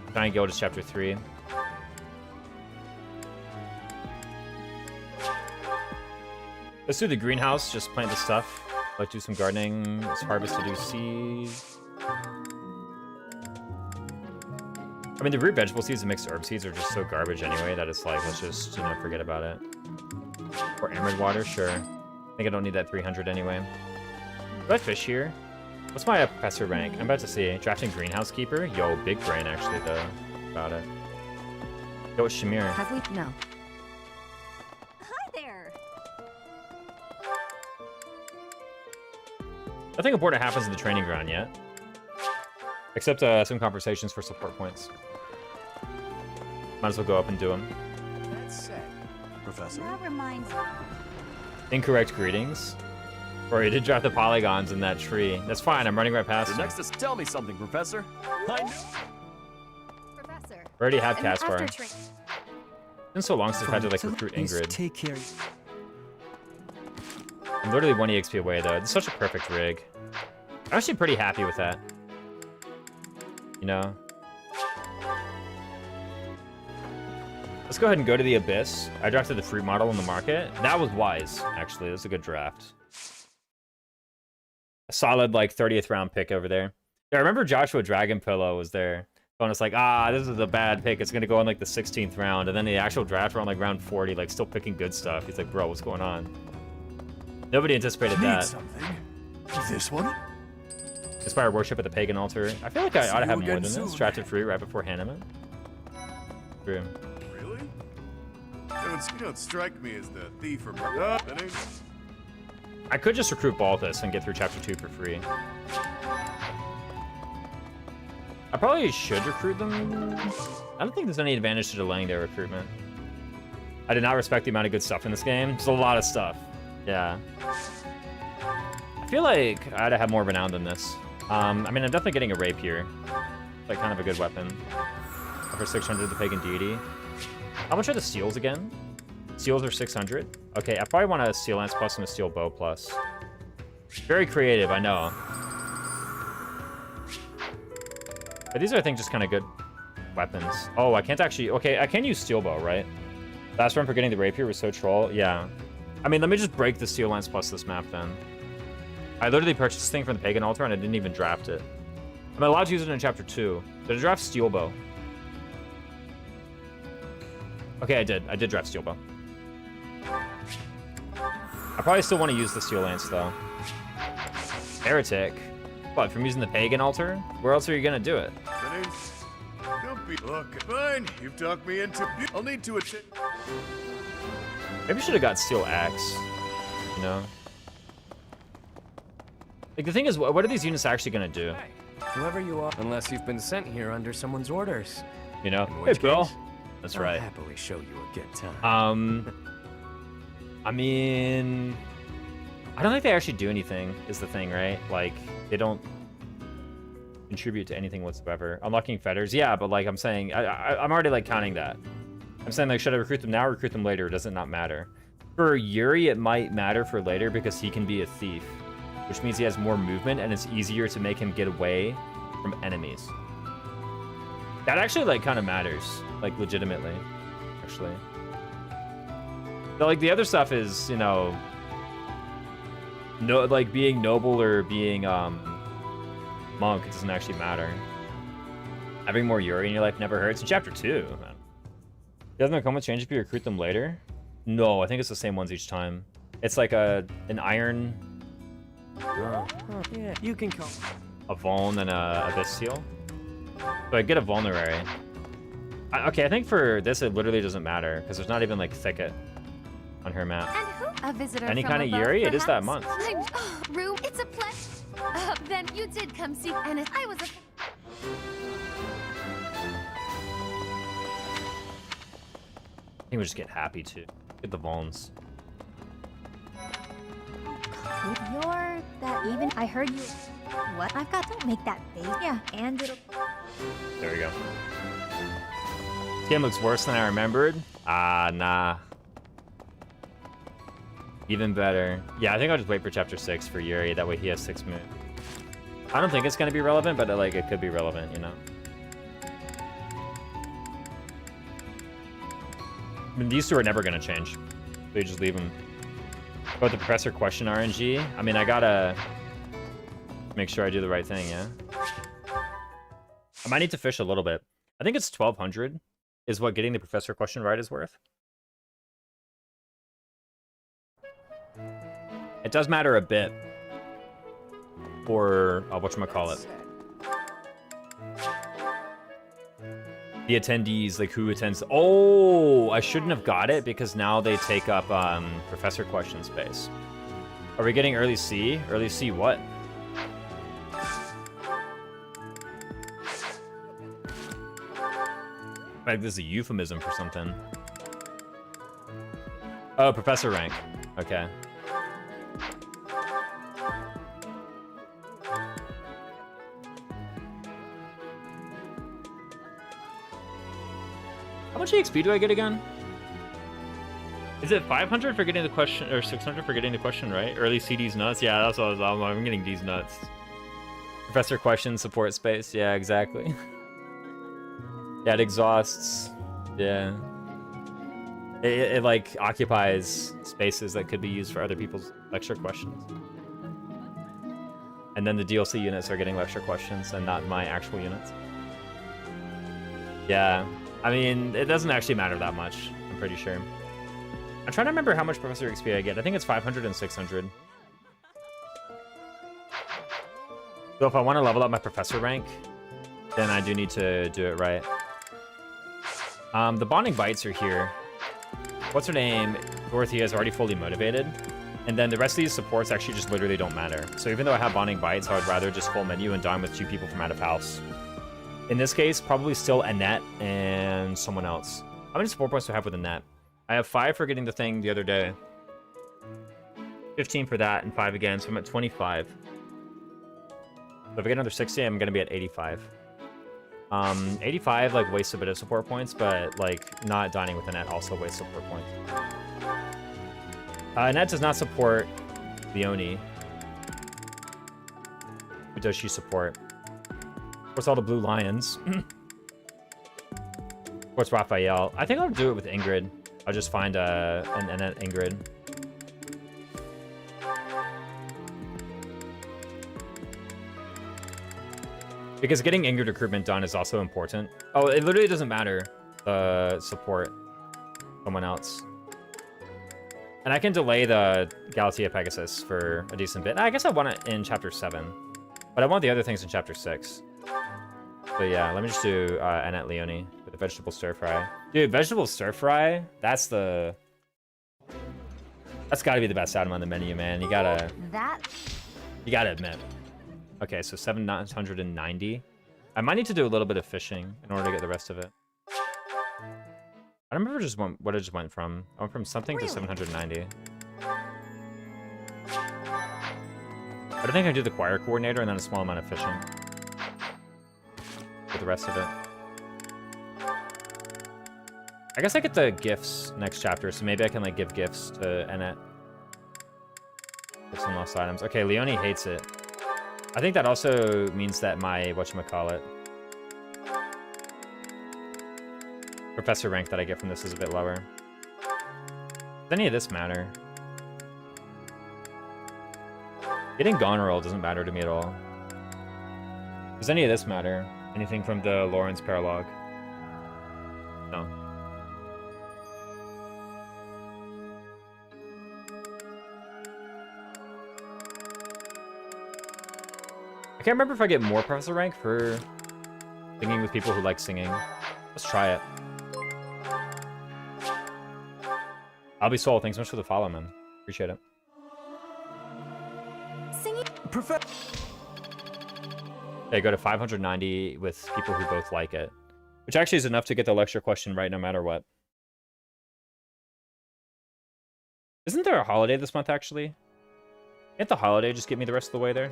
Battalion guild is chapter 3. Let's do the greenhouse, just plant the stuff. Like do some gardening. Let's harvest to do seeds. I mean, the root vegetable seeds and mixed herb seeds are just so garbage anyway that it's like, let's just, you know, forget about it. Or emerald water, sure. I think I don't need that 300 anyway. Do I fish here? What's my professor rank? I'm about to see. Drafting greenhouse keeper? Yo, big brain actually though. About it. Go with Shamir. Have we? No. Hi there. Nothing important happens in the training ground yet. Except some conversations for support points. Might as well go up and do them. That said, Professor. That reminds me. Incorrect greetings. Or you did drop the polygons in that tree. That's fine, I'm running right past You're him. next to tell me something, Professor. I know. Professor. Already have And Caspar. after It's train- been so long since I've had to like So recruit please Ingrid. Take care. I'm literally 1 EXP away though. It's such a perfect rig. I'm actually pretty happy with that. You know? Let's go ahead and go to the Abyss. I drafted the fruit model in the market. That was wise, actually. It was a good draft. A solid, like, 30th round pick over there. Yeah, I remember Joshua Dragonpillow was there. And it's like, this is a bad pick. It's going to go in, like, the 16th round. And then the actual draft around, like, round 40, like, still picking good stuff. He's like, bro, what's going on? Nobody anticipated Need that. something. This one? Inspire worship at the pagan altar. I feel like I ought to See have you more again than this. soon. Drafted fruit right before Hanneman. True. Really? You don't strike me as the thief or that ain't... I could just recruit Balthus and get through chapter 2 for free. I probably should recruit them. I don't think there's any advantage to delaying their recruitment. I did not respect the amount of good stuff in this game. There's a lot of stuff. Yeah. I feel like I ought to have more renown than this. I mean, I'm definitely getting a rapier. It's like kind of a good weapon. For 600, the pagan deity. How much are the seals again? Seals are 600. Okay, I probably want a seal lance plus and a steel bow plus. Very creative, I know. But these are, I think, just kind of good weapons. Oh, I can't actually... Okay, I can use steel bow, right? Last run for getting the rapier was so troll. Yeah. I mean, let me just break the steel lance plus this map then. I literally purchased this thing from the pagan altar and I didn't even draft it. I'm allowed to use it in chapter 2. Did I draft steel bow? Okay, I did. I did draft steel bow. I probably still want to use the steel lance though. Heretic. What, from using the pagan altar? Where else are you gonna do it? Don't be... Look, fine. You've talked me into... I'll need to attend... Maybe we should have got steel axe. You know? Like, the thing is, what are these units actually gonna do? Whoever you are, unless you've been sent here under someone's orders. You know? In Hey, which Bill. case, That's I'll right. happily show you a good time. I mean... I don't think they actually do anything, is the thing, right? Like, they don't contribute to anything whatsoever. Unlocking fetters, yeah, but like I'm saying, I'm already like counting that. I'm saying like, should I recruit them now or recruit them later? Does it not matter? For Yuri, it might matter for later because he can be a thief, which means he has more movement and it's easier to make him get away from enemies. That actually like kind of matters, like legitimately, actually. So like the other stuff is, you know, no, like being noble or being monk, it doesn't actually matter. Having more Yuri in your life never hurts. In chapter 2, man. Doesn't the comments change if you recruit them later? No, I think it's the same ones each time. It's like an iron, Yeah, you can come. a Vuln, and a Abyss Seal. So I get a vulnerary. Okay, I think for this it literally doesn't matter because there's not even like thicket on her map. And who? A visitor Any from kind of above, Yuri? It is that perhaps? month. Rue, it's a pleasure. Then you did come see, and I was a... I think we just get happy too. Get the Vulns. You're that even? I heard you... What? I've got... Don't make that face. Yeah, and it'll... There we go. This game looks worse than I remembered. Ah, nah. Even better. Yeah, I think I'll just wait for chapter 6 for Yuri. That way he has 6 moves. I don't think it's gonna be relevant, but like it could be relevant, you know. I mean, these two are never gonna change. So you just leave them. Go with the professor question RNG. I mean, I gotta make sure I do the right thing, yeah. I might need to fish a little bit. I think it's 1200 is what getting the professor question right is worth. It does matter a bit for whatchamacallit. The attendees, like who attends. Oh, I shouldn't have got it because now they take up professor question space. Are we getting early C? Early C what? Like this is a euphemism for something. Oh, professor rank. Okay. How much EXP do I get again? Is it 500 for getting the question, or 600 for getting the question right? Early CD's nuts? Yeah, that's what I was, I'm getting these nuts. Professor question, support space. Yeah, exactly. Yeah, it exhausts. Yeah. It like occupies spaces that could be used for other people's lecture questions. And then the DLC units are getting lecture questions and not my actual units. Yeah. I mean, it doesn't actually matter that much, I'm pretty sure. I'm trying to remember how much Professor XP I get. I think it's 500 and 600. So if I want to level up my Professor rank, then I do need to do it right. The Bonding Bites are here. What's her name? Dorothea is already fully motivated. And then the rest of these supports actually just literally don't matter. So even though I have Bonding Bites, I would rather just full menu and dine with 2 people from out of house. In this case, probably still Annette and someone else. How many support points do I have with Annette? I have 5 for getting the thing the other day. 15 for that and 5 again, so I'm at 25. if I get another 60, I'm gonna be at 85. 85 like wastes a bit of support points, but like not dining with a net also wastes support points. Net does not support Leonie. Who does she support? Of course, all the blue lions. Of course, Raphael. I think I'll do it with Ingrid. I'll just find an Ingrid. Because getting Ingrid recruitment done is also important. Oh, it literally doesn't matter. Support someone else. And I can delay the Galatea Pegasus for a decent bit. I guess I want it in Chapter 7. But I want the other things in Chapter 6. But yeah, let me just do Annette Leonie with the vegetable stir fry. Dude, vegetable stir fry, that's gotta be the best item on the menu, man. You gotta admit. Okay, so 790. I might need to do a little bit of fishing in order to get the rest of it. I don't remember what I just went from. I went from something to 790. I think I do the choir coordinator and then a small amount of fishing. For the rest of it. I guess I get the gifts next chapter, so maybe I can like give gifts to Annette. With some lost items. Okay, Leonie hates it. I think that also means that my whatchamacallit professor rank that I get from this is a bit lower. Does any of this matter? Getting Goneril doesn't matter to me at all. Does any of this matter? Anything from the Lawrence Paralogue? No. I can't remember if I get more professor rank for singing with people who like singing. Let's try it. I'll be Soul. Thanks so much for the follow, man. Appreciate it. Singing. Okay, go to 590 with people who both like it. Which actually is enough to get the lecture question right no matter what. Isn't there a holiday this month, actually? Can't the holiday just get me the rest of the way there?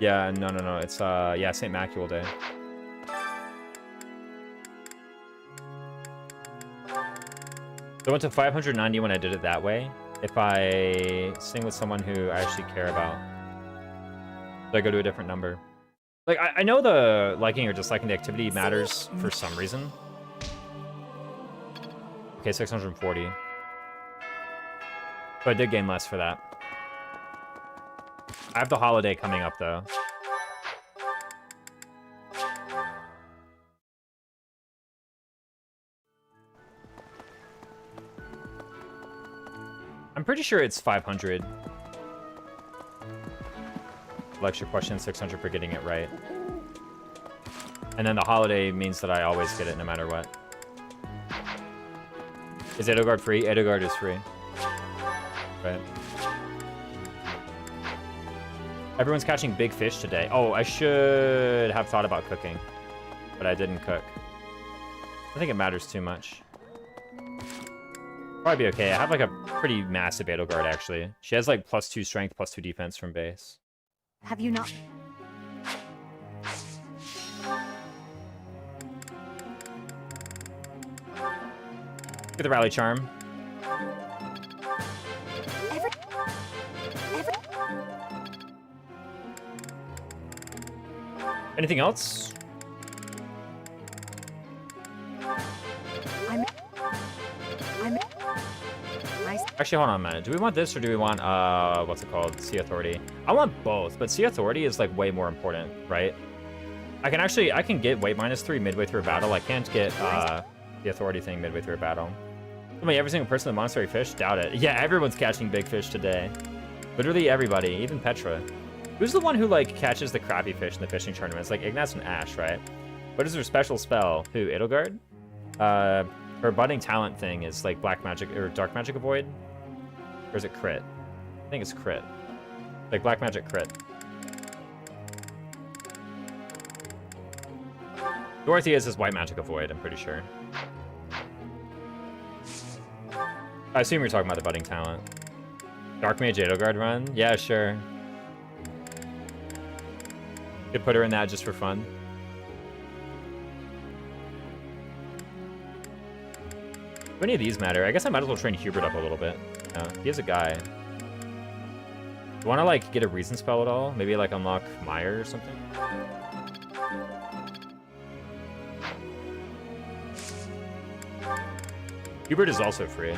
Yeah, no. It's, yeah, St. Macule Day. So I went to 590 when I did it that way. If I sing with someone who I actually care about, so I go to a different number. Like, I know the liking or disliking the activity matters for some reason. Okay, 640. So I did gain less for that. I have the holiday coming up, though. I'm pretty sure it's 500. Lecture question, 600 for getting it right. And then the holiday means that I always get it no matter what. Is Edelgard free? Edelgard is free. Right. Everyone's catching big fish today. Oh, I should have thought about cooking, but I didn't cook. I think it matters too much. Probably be okay. I have like a pretty massive Edelgard, actually. She has like +2 strength, +2 defense from base. Have you not? Get the rally charm. Anything else? Actually, hold on a minute. Do we want this or do we want, what's it called? Sea Authority. I want both, but Sea Authority is like way more important, right? I can get weight -3 midway through a battle. I can't get the Authority thing midway through a battle. Somebody, every single person in the monastery fish? Doubt it. Yeah, everyone's catching big fish today. Literally everybody, even Petra. Who's the one who like catches the crappy fish in the fishing tournaments? Like Ignatz and Ash, right? What is her special spell? Who? Edelgard? Her budding talent thing is like black magic or dark magic avoid? Or is it crit? I think it's crit. Like black magic crit. Dorothea's is white magic avoid, I'm pretty sure. I assume you're talking about the budding talent. Dark Mage Edelgard run? Yeah, sure. Could put her in that just for fun. Do any of these matter? I guess I might as well train Hubert up a little bit. Yeah, he is a guy. Do you want to, like, get a reason spell at all? Maybe, like, unlock Meyer or something? Hubert is also free.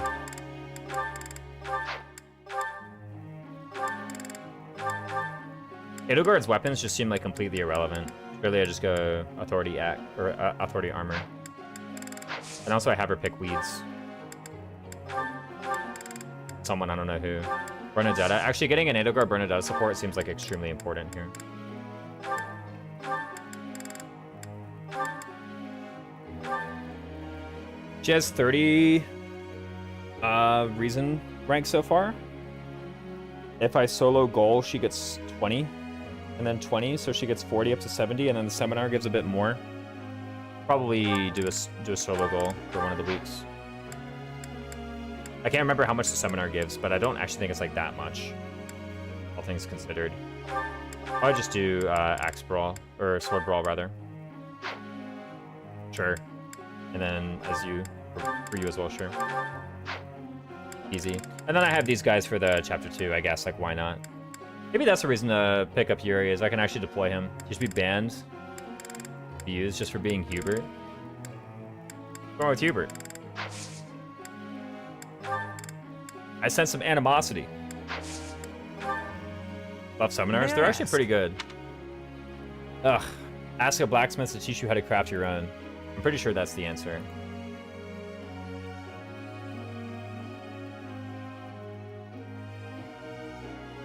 Edelgard's weapons just seem like completely irrelevant. Surely I just go authority act or authority armor. And also I have her pick weeds. Someone, I don't know who. Bernadetta. Actually, getting an Edelgard Bernadetta support seems like extremely important here. She has 30 reason rank so far. If I solo goal, she gets 20. And then 20, so she gets 40 up to 70, and then the seminar gives a bit more. Probably do a solo goal for one of the weeks. I can't remember how much the seminar gives, but I don't actually think it's like that much, all things considered. I'll just do axe brawl, or sword brawl rather. Sure. And then as you, for you as well, sure. Easy. And then I have these guys for the chapter 2, I guess, like why not? Maybe that's the reason to pick up Yuri, is I can actually deploy him. He should be banned to be used just for being Hubert. What's wrong with Hubert? I sense some animosity. Buff seminars? They're actually pretty good. Ugh. Ask a blacksmith to teach you how to craft your own. I'm pretty sure that's the answer.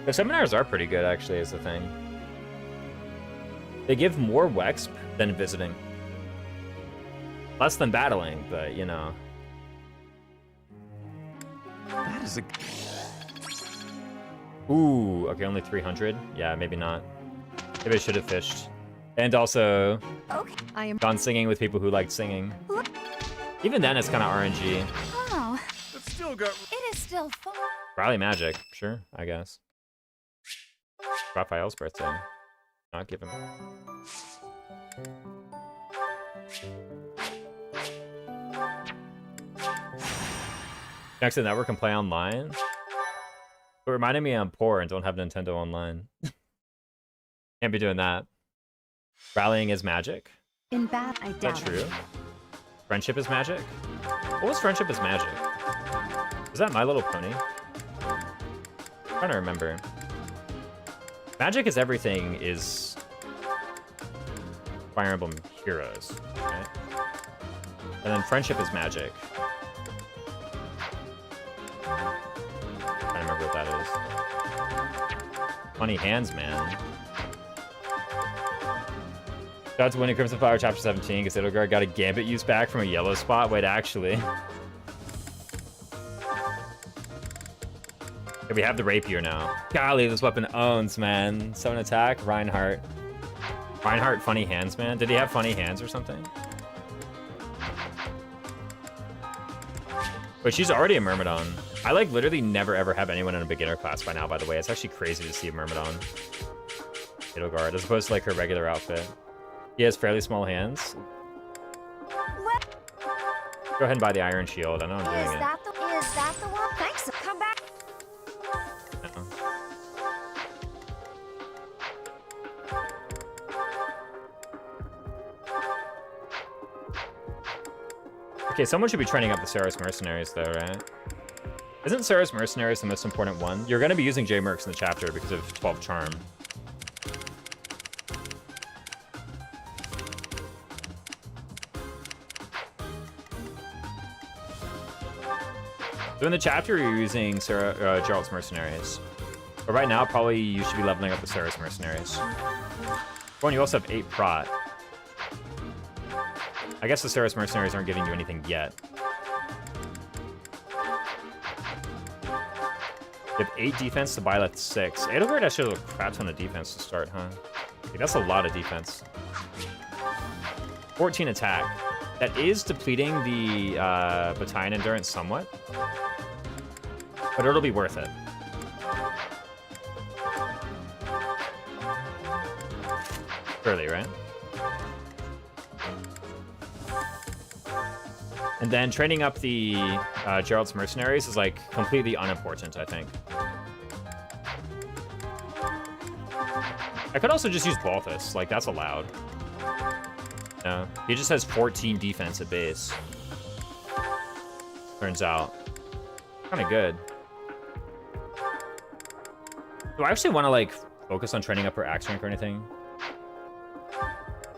The seminars are pretty good, actually, is the thing. They give more Wexp than visiting. Less than battling, but, you know. That is a... Ooh, okay, only 300? Yeah, maybe not. Maybe I should have fished. And also, I am gone singing with people who liked singing. Even then, it's kind of RNG. Oh, It's still got... it is still fun. Rally magic, sure, I guess. Raphael's birthday. Not give him. Connect to the network and play online? It reminded me I'm poor and don't have Nintendo Online. Can't be doing that. Rallying is magic? in bad. I Is that doubt it. true? Friendship is magic? What was friendship is magic? Was that My Little Pony? I'm trying to remember. Magic is everything is Fire Emblem Heroes, right? And then friendship is magic. I don't remember what that is. Funny hands, man. Shout out to Winning Crimson Flower Chapter 17, because Edelgard got a Gambit use back from a yellow spot. Wait, actually. Okay, we have the Rapier now. Golly, this weapon owns, man. 7 attack, Reinhardt. Reinhardt, funny hands, man. Did he have funny hands or something? Wait, she's already a Myrmidon. I, like, literally never ever have anyone in a beginner class by now, by the way. It's actually crazy to see a Myrmidon. Edelgard, as opposed to, like, her regular outfit. He has fairly small hands. Go ahead and buy the Iron Shield. I know I'm doing it. Is that the one? Thanks. Come back. Okay, someone should be training up the Saros Mercenaries, though, right? Isn't Saros Mercenaries the most important one? You're going to be using J-Mercs in the chapter because of 12 Charm. So in the chapter, you're using Geralt's Mercenaries. But right now, probably you should be leveling up the Saros Mercenaries. Well, and you also have 8 prot. I guess the Saros Mercenaries aren't giving you anything yet. You have 8 defense to buy left 6. Edelgard actually has a crap ton of defense to start, huh? Like, that's a lot of defense. 14 attack. That is depleting the battalion endurance somewhat. But it'll be worth it. Surely, right? And then training up the Gerald's mercenaries is like completely unimportant, I think. I could also just use Balthus, like that's allowed. No, he just has 14 defense at base. Turns out. Kind of good. Do I actually want to like focus on training up her axe rank or anything?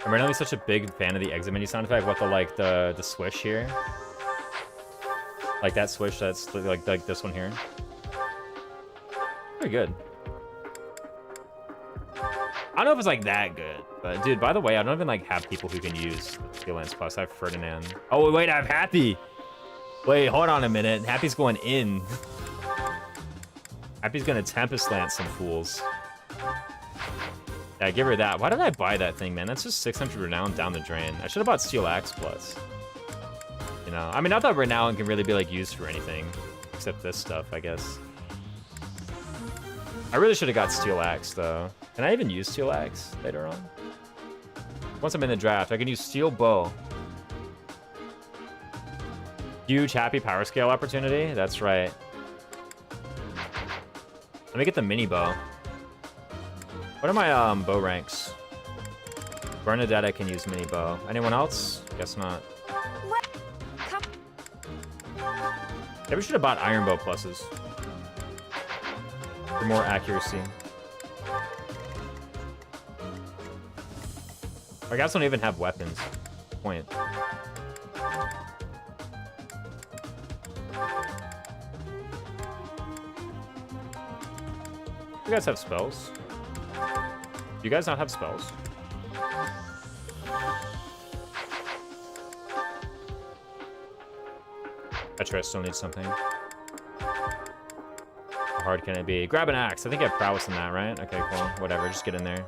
I'm randomly such a big fan of the exit menu sound effect. What the swish here? Like that swish that's like this one here. Pretty good. I don't know if it's like that good, but dude, by the way, I don't even like have people who can use Steel Lance Plus. I have Ferdinand. Oh wait, I have Happy. Wait, hold on a minute. Happy's going in. Happy's gonna Tempest Lance some fools. Yeah, give her that. Why did I buy that thing, man? That's just 600 renown down the drain. I should have bought Steel Axe Plus. You know, I mean, not that renown can really be like used for anything except this stuff, I guess. I really should have got Steel Axe though. Can I even use Steel Axe later on? Once I'm in the draft, I can use Steel Bow. Huge Happy power scale opportunity. That's right. Let me get the mini bow. What are my bow ranks? Bernadetta can use mini bow. Anyone else? Guess not. What? Come. Maybe we should have bought iron bow pluses for more accuracy. Our guys don't even have weapons. Point. You guys have spells? Do you guys not have spells? Petra still needs something. How hard can it be? Grab an axe. I think I have prowess in that, right? Okay, cool. Whatever. Just get in there.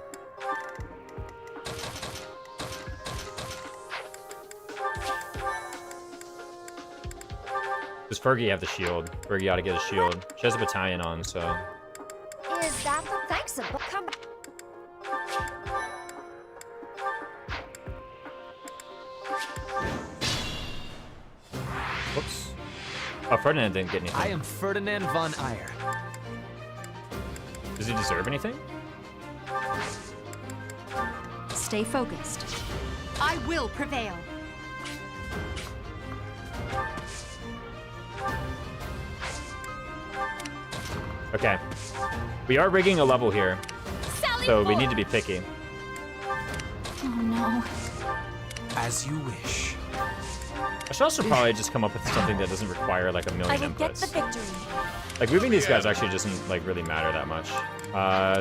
Does Fergie have the shield? Fergie ought to get a shield. She has a battalion on, so... Is that the thanks? Come. Whoops. Oh, Ferdinand didn't get anything. I am Ferdinand von Eyre. Does he deserve anything? Stay focused. I will prevail. Okay. We are rigging a level here, Sally so we forth. need to be picky. Oh no. As you wish. I should also probably just come up with something that doesn't require like a I million will get the inputs. victory. Like moving these guys actually doesn't like really matter that much.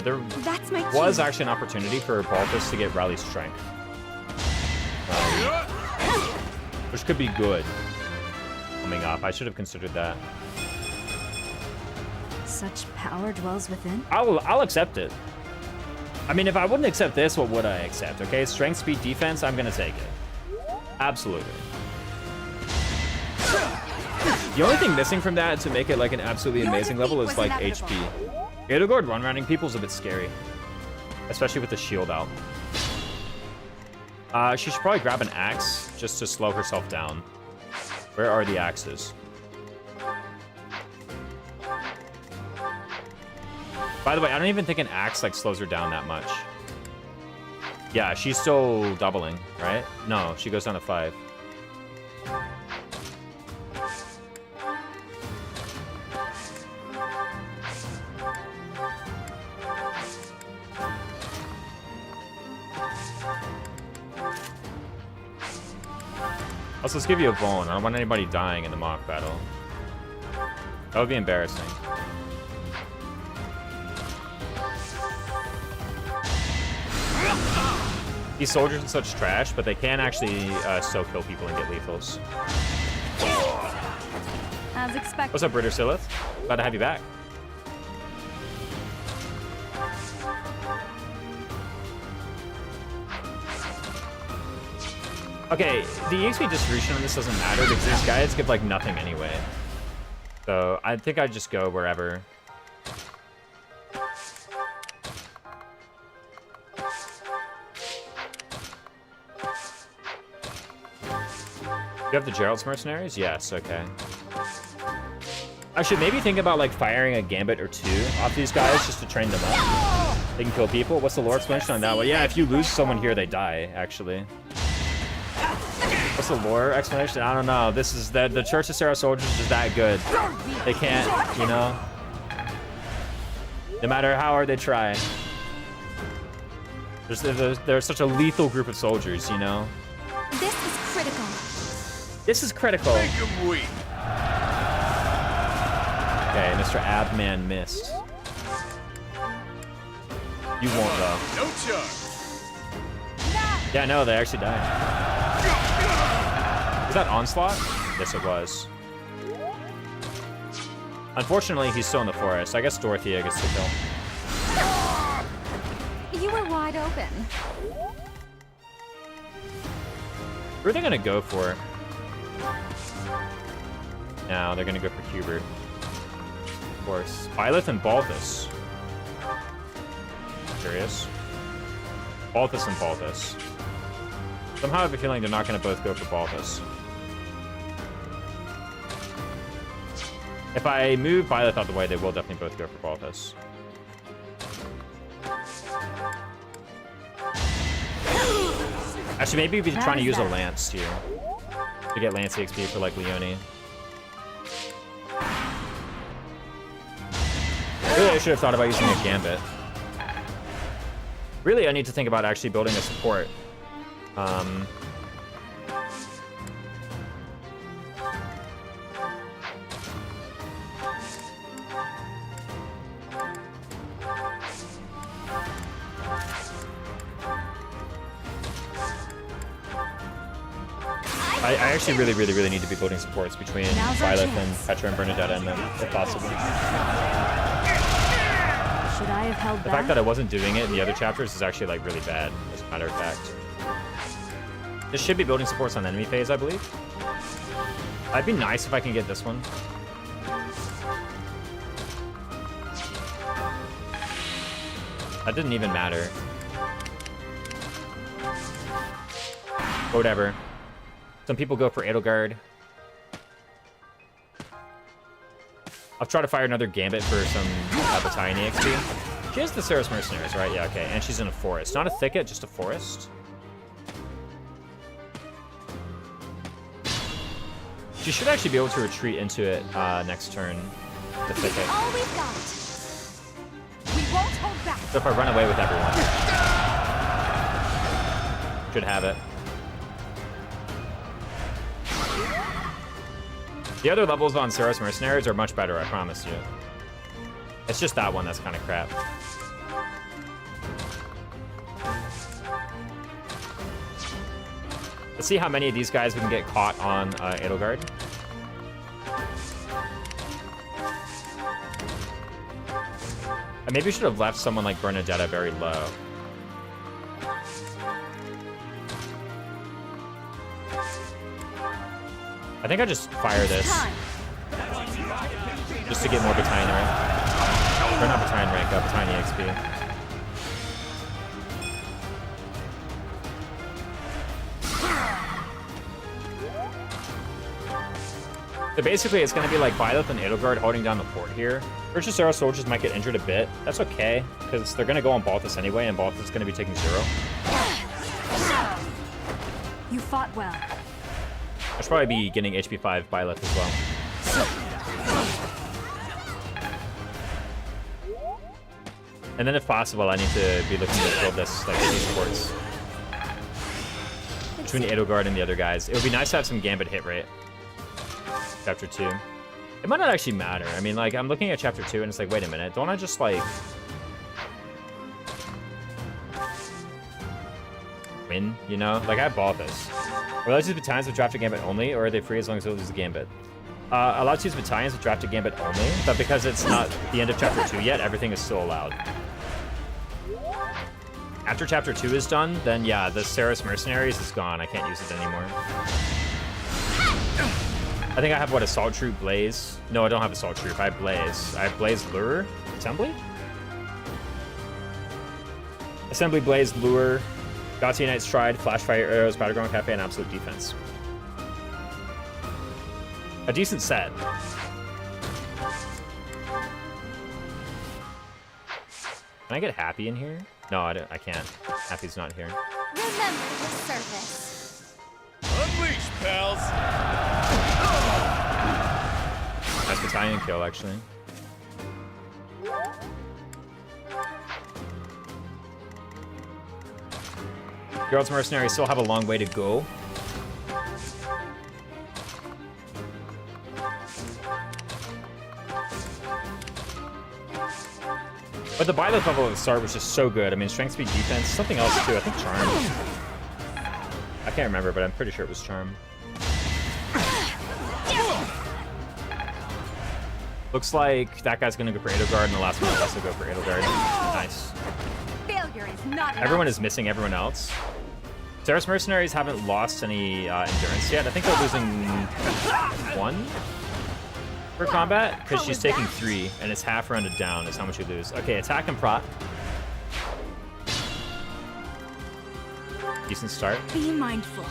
There That's my was cue. actually an opportunity for Balthus to get Rally Strength, which could be good coming up. I should have considered that. Such power dwells within. I'll accept it. I mean, if I wouldn't accept this, what would I accept? Okay, strength, speed, defense. I'm gonna take it. Absolutely. The only thing missing from that to make it like an absolutely amazing level is like HP. Edelgard run-rounding people is a bit scary, especially with the shield out. She should probably grab an axe just to slow herself down. Where are the axes? By the way, I don't even think an axe like slows her down that much. Yeah, she's still doubling, right? No, she goes down to 5. Also, let's give you a bone. I don't want anybody dying in the mock battle. That would be embarrassing. These soldiers are such trash, but they can actually so kill people and get lethals. As expected. What's up, Britter Silith? Glad to have you back. Okay, the EXP distribution on this doesn't matter because these guys give like nothing anyway. So I think I'd just go wherever. You have the Gerald's mercenaries? Yes, okay. I should maybe think about like firing a gambit or two off these guys just to train them up. They can kill people. What's the lore explanation on that? Well, yeah, if you lose someone here, they die, actually. What's the lore explanation? I don't know. This is the Church of Sarah soldiers is that good. They can't, you know. No matter how hard they try. They're such a lethal group of soldiers, you know. This is critical. This is critical. Make him weak. Okay, Mr. Abman missed. You won't though. No charge. Yeah, no, they actually died. Was that Onslaught? Yes, it was. Unfortunately, he's still in the forest. I guess Dorothea gets the kill. You were wide open. Who are they gonna go for? No, they're gonna go for Hubert. Of course. Byleth and Balthus. Curious. Balthus and Balthus. Somehow I have a feeling they're not gonna both go for Balthus. If I move Byleth out of the way, they will definitely both go for Balthus. Actually, maybe we'd be trying to use a lance here to get lance XP for like Leone. Really, I should have thought about using a gambit. Really, I need to think about actually building a support. I actually really need to be building supports between Byleth and Petra and Bernadetta in them, if possible. Should I have held The fact that I wasn't doing it in the other chapters is actually like really bad, as a matter of fact. This should be building supports on enemy phase, I believe. It'd be nice if I can get this one. That didn't even matter. Whatever. Some people go for Edelgard. I'll try to fire another Gambit for some battalion EXP. She has the Sarah's Mercenaries, right? Yeah, okay. And she's in a forest. Not a thicket, just a forest. She should actually be able to retreat into it next turn. The thicket. all we've got. We won't hold back. So if I run away with everyone, should have it. The other levels on Sarah's Mercenaries are much better, I promise you. It's just that one that's kind of crap. Let's see how many of these guys we can get caught on Edelgard. I maybe should have left someone like Bernadetta very low. I think I just fire this. Just to get more battalion rank. Or not battalion rank, battalion EXP. So basically, it's going to be like Byleth and Edelgard holding down the fort here. Sarah soldiers might get injured a bit. That's okay, because they're going to go on Balthus anyway, and Balthus is going to be taking 0. You fought well. I should probably be getting HP 5 Byleth as well. And then if possible, I need to be looking to build this, like, these supports. Between Edelgard and the other guys. It would be nice to have some Gambit hit rate. Chapter 2. It might not actually matter. I mean, like, I'm looking at Chapter 2 and it's like, wait a minute. Don't I just, like... win, you know? Like, I have Balthus. Are allowed to use battalions with drafted Gambit only, or are they free as long as they lose the Gambit? Allowed to use battalions with drafted Gambit only, but because it's not the end of Chapter 2 yet, everything is still allowed. After Chapter 2 is done, then yeah, the Sarah's Mercenaries is gone. I can't use it anymore. I think I have, what, Assault Troop, Blaze? No, I don't have Assault Troop. I have Blaze. I have Blaze, Lure, Assembly? Assembly, Blaze, Lure, Gautier Knight's Stride, Flash Fire Arrows, Battleground Cafe, and Absolute Defense. A decent set. Can I get Happy in here? No, I can't. Happy's not here. Remember the surface. Unleash, pals! Nice battalion kill, actually. Gerald's mercenaries still have a long way to go. But the Byleth level at the start was just so good. I mean, strength, speed, defense, something else too. I think charm. I can't remember, but I'm pretty sure it was charm. Looks like that guy's gonna go for Edelgard, and the last one will also go for Edelgard. Nice. Failure is not Everyone is missing everyone else. Zeros mercenaries haven't lost any endurance yet. I think they're losing 1 for combat because she's taking 3, and it's half rounded down is how much you lose. Okay, attack and prot. Decent start. Be mindful.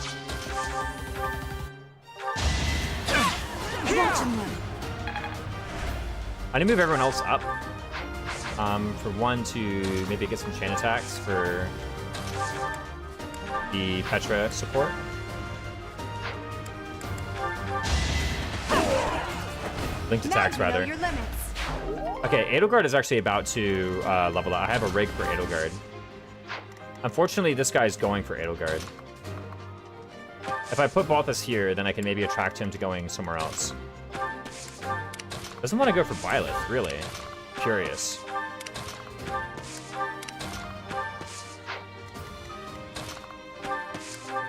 I need to move everyone else up. For 1 to maybe get some chain attacks for the Petra support. Linked attacks, rather. Okay, Edelgard is actually about to level up. I have a rig for Edelgard. Unfortunately, this guy is going for Edelgard. If I put Balthus here, then I can maybe attract him to going somewhere else. Doesn't want to go for Byleth, really. Curious.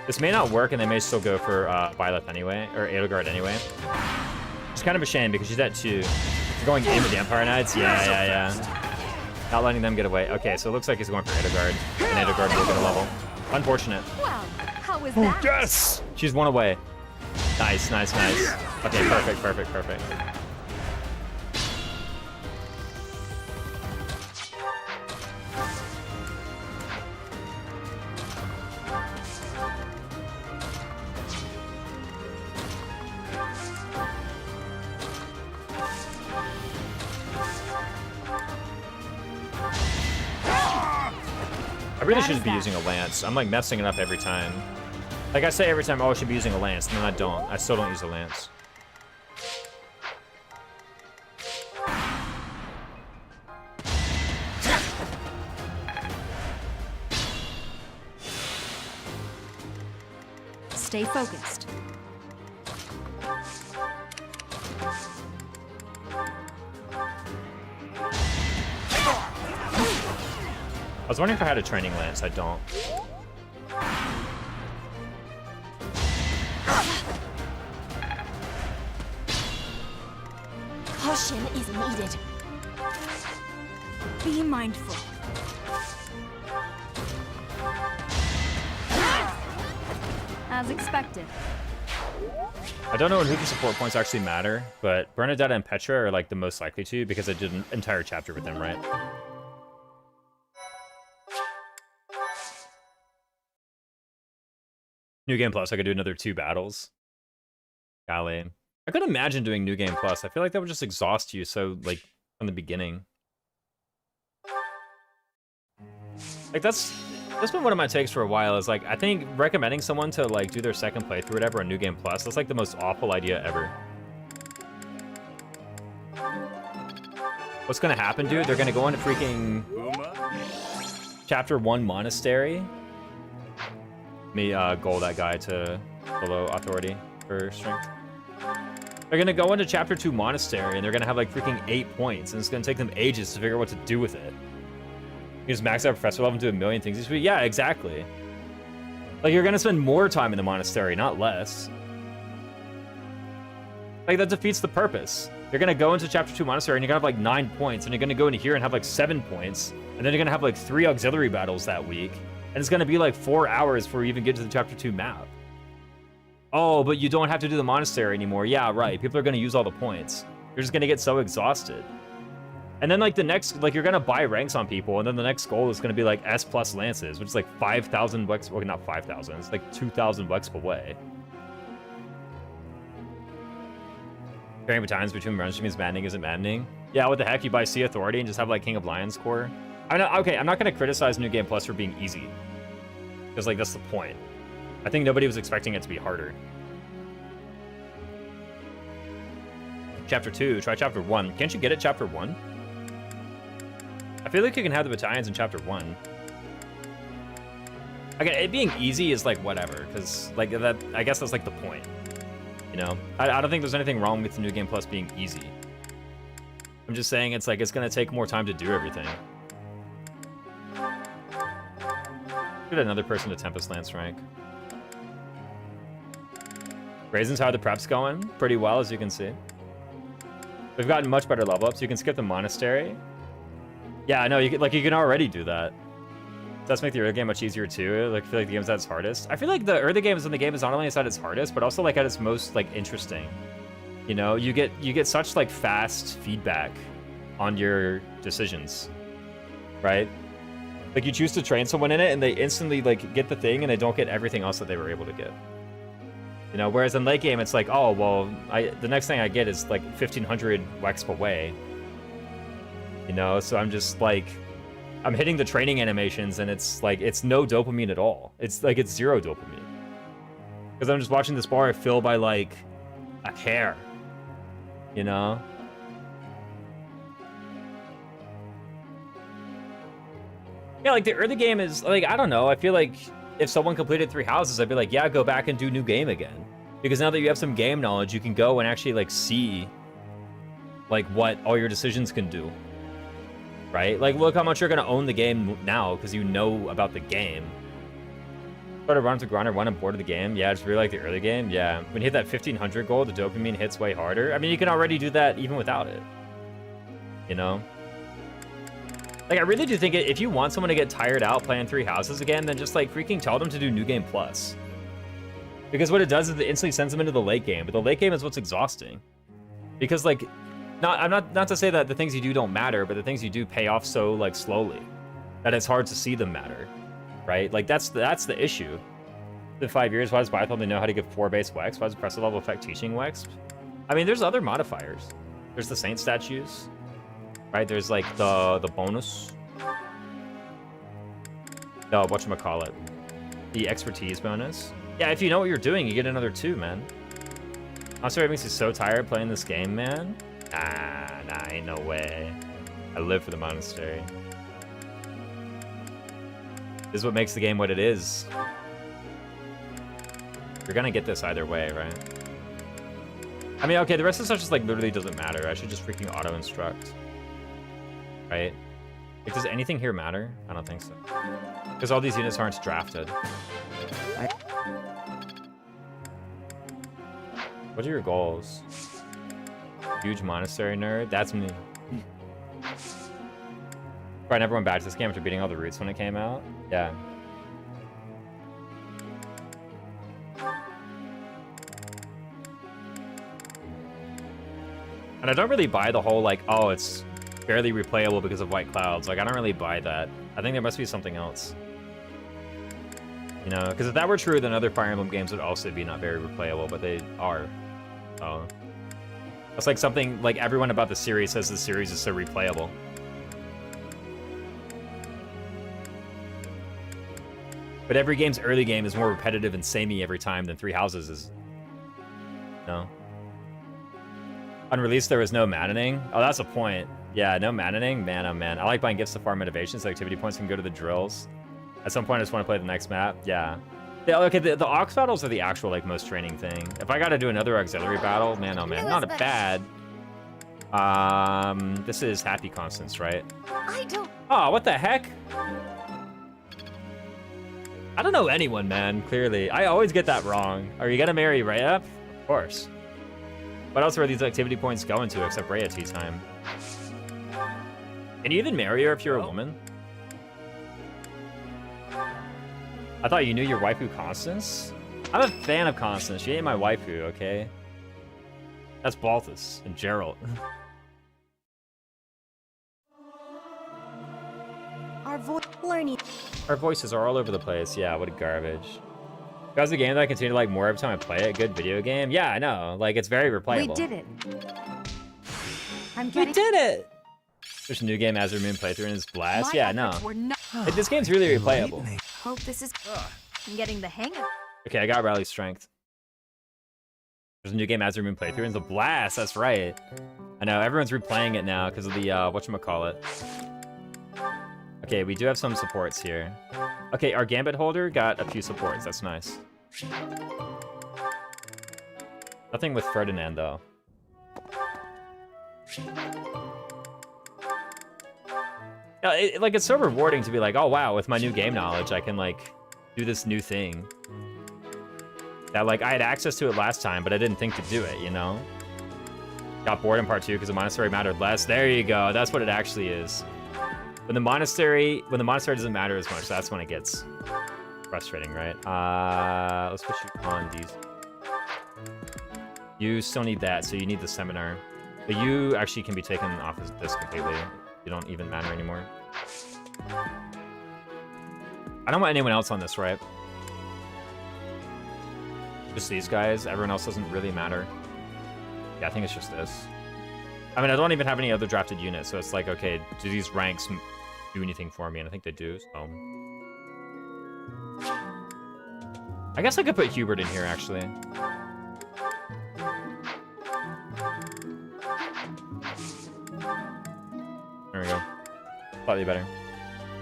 This may not work, and they may still go for Byleth anyway, or Edelgard anyway. It's kind of a shame because she's at 2. You're going in with the Empire Knights? Yeah. Not letting them get away. Okay, so it looks like he's going for Edelgard, and Edelgard will get a level. Unfortunate. Well, how was that? Yes! She's 1 away. Nice. Okay, perfect. I really shouldn't be using a lance. I'm like messing it up every time. Like I say every time, oh, I should be using a lance, and then I don't. I still don't use a lance. Stay focused. I was wondering if I had a training lance. I don't. Caution is needed. Be mindful. As expected. I don't know when Hoover support points actually matter, but Bernadetta and Petra are like the most likely to because I did an entire chapter with them, right? New Game Plus, I could do another 2 battles. Golly. I could imagine doing New Game Plus. I feel like that would just exhaust you so, like, from the beginning. Like, that's been one of my takes for a while, is, like, I think recommending someone to, like, do their second playthrough or whatever on New Game Plus, that's, like, the most awful idea ever. What's gonna happen, dude? They're gonna go into freaking Chapter 1 Monastery. Me goal that guy to below authority for strength. They're gonna go into Chapter 2 Monastery, and they're gonna have like freaking 8 points, and it's gonna take them ages to figure out what to do with it. You just max out Professor level and do a million things each week. Yeah, exactly. Like, you're gonna spend more time in the monastery, not less. Like, that defeats the purpose. You're gonna go into Chapter 2 Monastery, and you're gonna have like 9 points, and you're gonna go into here and have like 7 points, and then you're gonna have like 3 auxiliary battles that week. And it's going to be like 4 hours before you even get to the Chapter 2 map. Oh, but you don't have to do the monastery anymore. Yeah, right. People are going to use all the points. You're just going to get so exhausted. And then like the next, like you're going to buy ranks on people, and then the next goal is going to be like S plus lances, which is like 5,000 bucks. Well, not 5,000. It's like 2,000 bucks away. Pairing battalions between runs means maddening isn't maddening. Yeah, what the heck? You buy Sea Authority and just have like King of Lions core? Okay, I'm not gonna criticize New Game Plus for being easy. Because like that's the point. I think nobody was expecting it to be harder. Chapter 2, try Chapter 1. Can't you get it Chapter 1? I feel like you can have the battalions in Chapter 1. Okay, it being easy is like whatever, because like that, I guess that's like the point. You know, I don't think there's anything wrong with the New Game Plus being easy. I'm just saying it's like it's gonna take more time to do everything. Get another person to Tempest Lance rank. Raisin's how the prep's going pretty well, as you can see. We've gotten much better level ups. You can skip the monastery. Yeah, I know. You can already do that. It does make the early game much easier too. Like I feel like the game's at its hardest. I feel like the early games in the game is not only at its hardest, but also like at its most like interesting. You know, you get such like fast feedback on your decisions, right? Like you choose to train someone in it, and they instantly like get the thing, and they don't get everything else that they were able to get. You know, whereas in late game, it's like, oh, well, the next thing I get is like 1,500 Wexp away. You know, so I'm just like, I'm hitting the training animations, and it's like, it's no dopamine at all. It's like, it's zero dopamine. Because I'm just watching this bar fill by like a hair. You know? Yeah, like the early game is like, I don't know. I feel like if someone completed 3 houses, I'd be like, yeah, go back and do new game again. Because now that you have some game knowledge, you can go and actually like see like what all your decisions can do. Right? Like look how much you're gonna own the game now because you know about the game. But a run to grinder 1 and board of the game. Yeah, it's really like the early game. Yeah. When you hit that 1,500 goal, the dopamine hits way harder. I mean, you can already do that even without it. You know? Like, I really do think if you want someone to get tired out playing 3 houses again, then just, like, freaking tell them to do New Game Plus. Because what it does is it instantly sends them into the late game, but the late game is what's exhausting. Because, like, not to say that the things you do don't matter, but the things you do pay off so, like, slowly that it's hard to see them matter, right? Like, that's the issue. In 5 years, why does Bioth only know how to give 4 base Wex? Why does Pressure Level affect teaching Wex? I mean, there's other modifiers. There's the Saint statues. Right, there's like the bonus. No, whatchamacallit. The expertise bonus. Yeah, if you know what you're doing, you get another 2, man. I'm sorry, it makes you so tired playing this game, man. Nah, ain't no way. I live for the monastery. This is what makes the game what it is. You're gonna get this either way, right? I mean, okay, the rest of the stuff just like literally doesn't matter. I should just freaking auto-instruct. Right? Like, does anything here matter? I don't think so. Because all these units aren't drafted. What are your goals? Huge monastery nerd? That's me. Right, everyone backed this game after beating all the roots when it came out? Yeah. And I don't really buy the whole, like, oh, it's barely replayable because of white clouds. Like, I don't really buy that. I think there must be something else. You know, because if that were true, then other Fire Emblem games would also be not very replayable, but they are. Oh. It's like something, like, everyone about the series says the series is so replayable. But every game's early game is more repetitive and samey every time than 3 houses is. No. Unreleased, there was no maddening. Oh, that's a point. Yeah, no maddening. Man, oh man. I like buying gifts to farm innovations. So activity points can go to the drills. At some point, I just want to play the next map. Yeah. Okay, the Ox battles are the actual, like, most training thing. If I got to do another auxiliary battle, man, oh man. Not a bad. This is Happy Constance, right? I don't. Oh, what the heck? I don't know anyone, man, clearly. I always get that wrong. Are you gonna marry Rhea? Of course. What else are these activity points going to except Rhea tea time? Can you even marry her if you're a woman? I thought you knew your waifu Constance? I'm a fan of Constance. She ain't my waifu, okay? That's Balthus and Geralt. Our voices are all over the place. Yeah, what a garbage. That's a game that I continue to like more every time I play it. Good video game. Yeah, I know. Like, it's very replayable. We did it. I'm getting. did it! There's a new game as Moon playthrough and it's blast. My Yeah, no. efforts were not- This game's really replayable. Hope this is. I'm getting the hang of. Okay, I got rally strength. There's a new game as Moon playthrough and it's a blast. That's right. I know everyone's replaying it now because of the whatchamacallit. Okay, we do have some supports here. Okay, our Gambit holder got a few supports. That's nice. Nothing with Ferdinand, though. Like, it's so rewarding to be like, oh, wow, with my new game knowledge, I can, like, do this new thing. That, like, I had access to it last time, but I didn't think to do it, you know? Got bored in part 2 because the monastery mattered less. There you go. That's what it actually is. When the monastery doesn't matter as much, that's when it gets frustrating, right? Let's put you on these. You still need that, so you need the seminar. But you actually can be taken off of this completely. You don't even matter anymore. I don't want anyone else on this, right? Just these guys. Everyone else doesn't really matter. Yeah, I think it's just this. I mean, I don't even have any other drafted units, so it's like, okay, do these ranks do anything for me? And I think they do, so... I guess I could put Hubert in here, actually. There we go. Slightly better.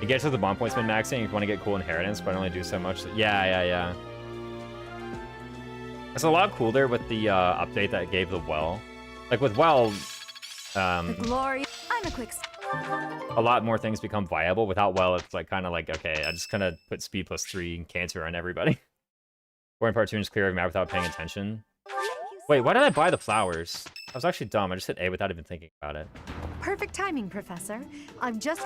You get to the bond points min-maxing if you want to get cool inheritance, but I only do so much. Yeah. It's a lot cooler with the update that gave the well. Like, with well... The glory. I'm a quick. A lot more things become viable. Without well, it's like kind of like, okay, I just kind of put speed +3 and cancer on everybody. Or in part 2 and just clear every map without paying attention. Wait, why did I buy the flowers? I was actually dumb. I just hit A without even thinking about it. Perfect timing, Professor. I've just.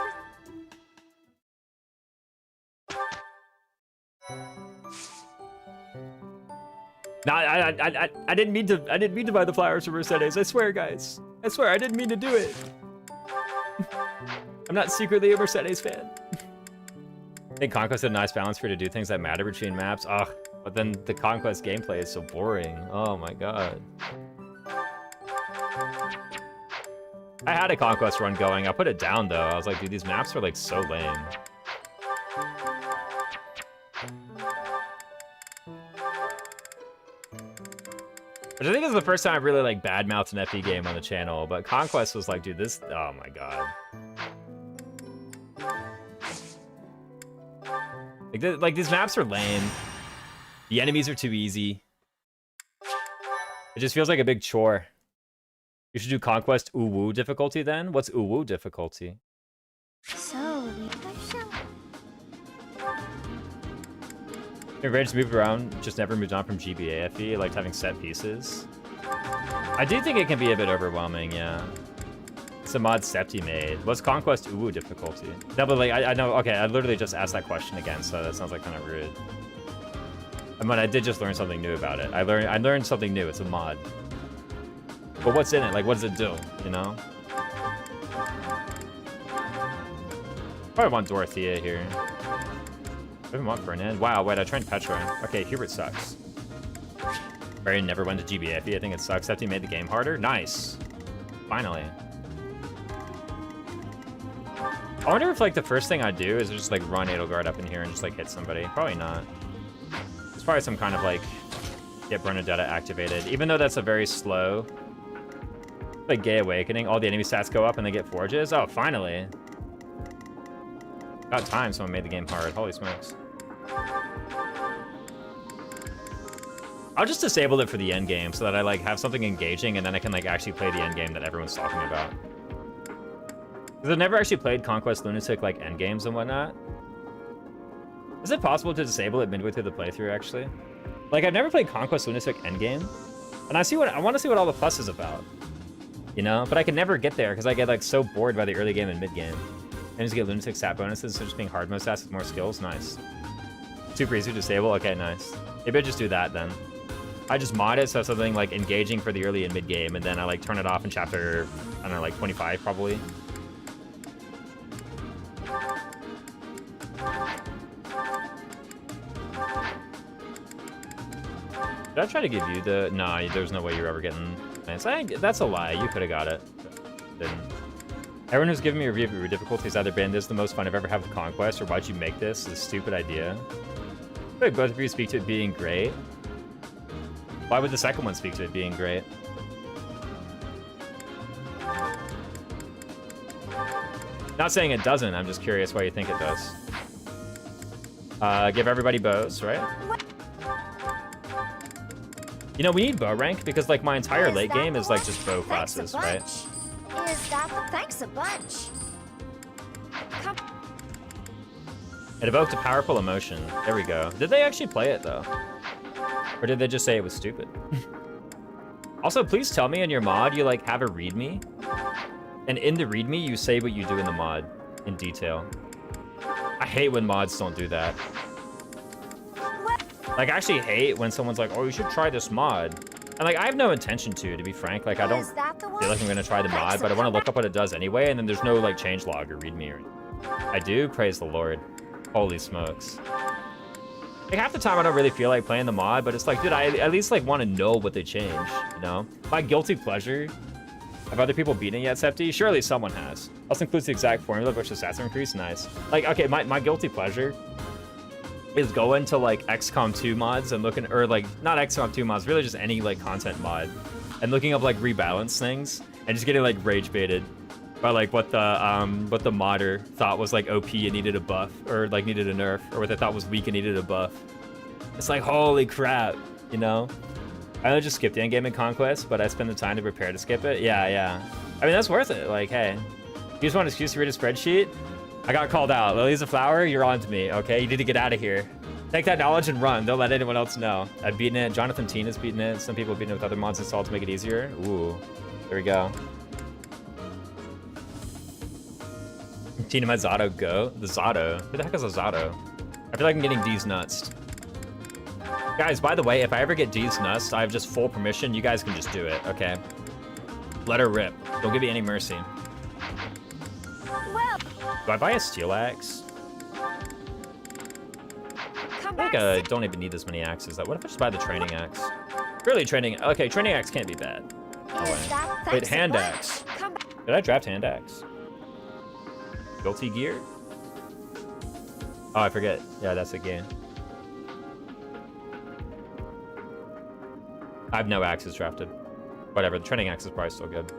No, I didn't mean to. I didn't mean to buy the flowers for Mercedes. I swear, guys. I swear, I didn't mean to do it. I'm not secretly a Mercedes fan. I think Conquest had a nice balance for you to do things that matter between maps. Ugh, but then the Conquest gameplay is so boring. Oh my god. I had a Conquest run going. I put it down though. I was like, dude, these maps are like so lame. Which I think is the first time I've really like badmouthed an FE game on the channel, but Conquest was like, dude, this, oh my god. Like these maps are lame. The enemies are too easy. It just feels like a big chore. You should do Conquest Uwu difficulty then? What's Uwu difficulty? So, Rage moved around, just never moved on from GBA FE, liked having set pieces. I do think it can be a bit overwhelming, yeah. It's a mod Septi made. What's Conquest Uwu difficulty? No, but like, I know, okay, I literally just asked that question again, so that sounds like kind of rude. I mean, I did just learn something new about it. I learned something new, it's a mod. But what's in it? Like, what does it do, you know? Probably want Dorothea here. I even want Fernand. Wow, wait, I tried Petra. Okay, Hubert sucks. Barry never went to GBFE. I think it sucks. Septi made the game harder. Nice. Finally. I wonder if, like, the first thing I do is just, like, run Edelgard up in here and just, like, hit somebody. Probably not. It's probably some kind of, like, get Bernadetta activated. Even though that's a very slow, like, Gay Awakening. All the enemy stats go up and they get forges. Oh, finally. About time someone made the game hard. Holy smokes. I'll just disable it for the end game so that I like have something engaging and then I can like actually play the end game that everyone's talking about. Because I've never actually played Conquest Lunatic like end games and whatnot. Is it possible to disable it midway through the playthrough actually? Like I've never played Conquest Lunatic end game, and I want to see what all the fuss is about, you know? But I can never get there because I get like so bored by the early game and mid game. And just get Lunatic stat bonuses, so just being hard mode stats with more skills, nice. Super easy to disable, okay, nice. Maybe I just do that then. I just mod it so something like engaging for the early and mid game, and then I like turn it off in chapter, I don't know, like 25 probably. Did I try to give you the... Nah, there's no way you're ever getting... I think that's a lie. You could have got it. Didn't. Everyone who's given me a review of your difficulties either been this is the most fun I've ever had with Conquest or why'd you make this? This stupid idea. Wait, both of you speak to it being great. Why would the second one speak to it being great? Not saying it doesn't, I'm just curious why you think it does. Give everybody bows, right? You know, we need bow rank because like my entire late game is like just bow classes, right? Is that the thanks a bunch? Come. It evoked a powerful emotion. There we go. Did they actually play it though? Or did they just say it was stupid? Also, please tell me in your mod you like have a readme. And in the readme you say what you do in the mod in detail. I hate when mods don't do that. Like, I actually hate when someone's like, oh, you should try this mod. And, like, I have no intention to be frank. Like, I don't feel like I'm going to try the mod, but I want to look up what it does anyway, and then there's no, like, changelog or readme or anything. I do? Praise the Lord. Holy smokes. Like, half the time I don't really feel like playing the mod, but it's like, dude, I at least, like, want to know what they changed, you know? My guilty pleasure... Have other people beaten it yet, Septi? Surely someone has. Also includes the exact formula, which is stats increase. Nice. Like, okay, my guilty pleasure is going to, like, XCOM 2 mods and looking... Or, like, not XCOM 2 mods, really just any, like, content mod. And looking up, like, rebalance things. And just getting, like, rage baited by, like, what the modder thought was, like, OP and needed a buff. Or, like, needed a nerf. Or what they thought was weak and needed a buff. It's like, holy crap, you know? I don't just skip the endgame in Conquest, but I spend the time to prepare to skip it. Yeah, yeah. I mean, that's worth it. Like, hey, you just want an excuse to read a spreadsheet? I got called out. Lily's a flower, you're on to me, okay? You need to get out of here. Take that knowledge and run. Don't let anyone else know. I've beaten it. Jonathan Teen has beaten it. Some people have beaten it with other mods installed to make it easier. Ooh, there we go. Tina, my Zato go. The Zato. Who the heck is a Zato? I feel like I'm getting D's nuts. Guys, by the way, if I ever get D's nuts, I have just full permission. You guys can just do it, okay? Let her rip. Don't give you any mercy. Well, do I buy a steel axe? I think I don't even need this many axes. What if I just buy the training axe? Really, training... Okay, training axe can't be bad. No way. Wait, hand axe. Did I draft hand axe? Guilty gear? Oh, I forget. Yeah, that's a game. I have no axes drafted. Whatever, the training axe is probably still good.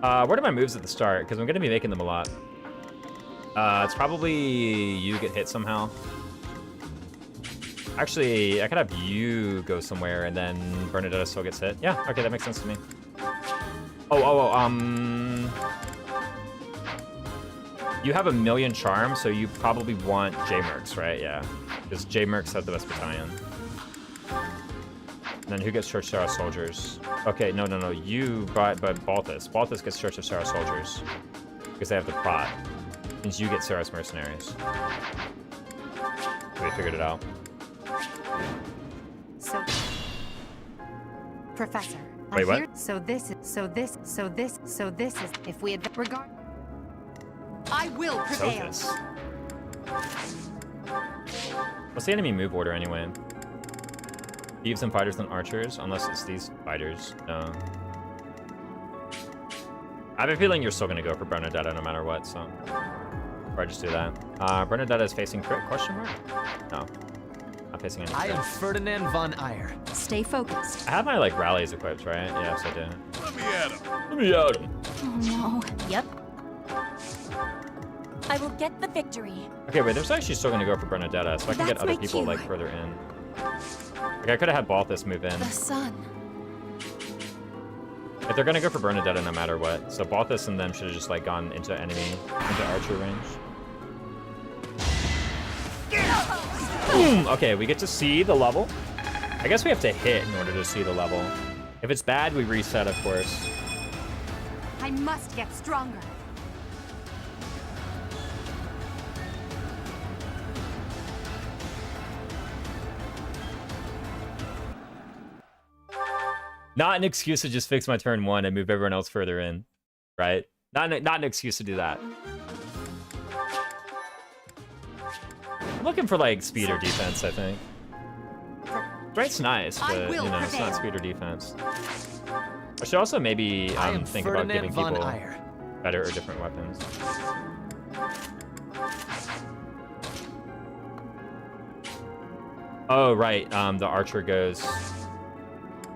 What are my moves at the start? Because I'm going to be making them a lot. It's probably you get hit somehow. Actually, I could have you go somewhere and then Bernadetta still gets hit. Yeah, okay, that makes sense to me. You have 1,000,000 charms, so you probably want J-Mercs, right? Yeah, because J-Mercs have the best battalion. And then who gets Church of Sarah Soldiers? Okay, no. You but Balthus. Balthus gets Church of Sarah Soldiers. Because they have the prot. Means you get Sarah's Mercenaries. We figured it out. So, Professor. Wait, what? So this is if we had regard. I will prevail. So what's the enemy move order anyway? Thieves and fighters and archers, unless it's these fighters. No. I have a feeling you're still gonna go for Bernadetta no matter what, so. Or I just do that. Bernadetta is facing crit, question mark? No. Not facing any I crit. am Ferdinand von Eyre. Stay focused. I have my, like, rallies equipped, right? Yes, I do. Let me at him. Let me at him. oh no. Yep. I will get the victory. Okay, wait, there's actually still gonna go for Bernadetta, so I can get That's other my people, cue. like, further in. Like, I could have had Balthus move in. The sun. If they're gonna go for Bernadetta no matter what. So Balthus and them should have just, like, gone into archer range. Boom! Okay, we get to see the level. I guess we have to hit in order to see the level. If it's bad, we reset, of course. I must get stronger. Not an excuse to just fix my turn 1 and move everyone else further in, right? Not an excuse to do that. I'm looking for, like, speed or defense, I think. Strength's nice, but you know, it's not speed or defense. I should also maybe think about giving people better or different weapons. Oh, right. The archer goes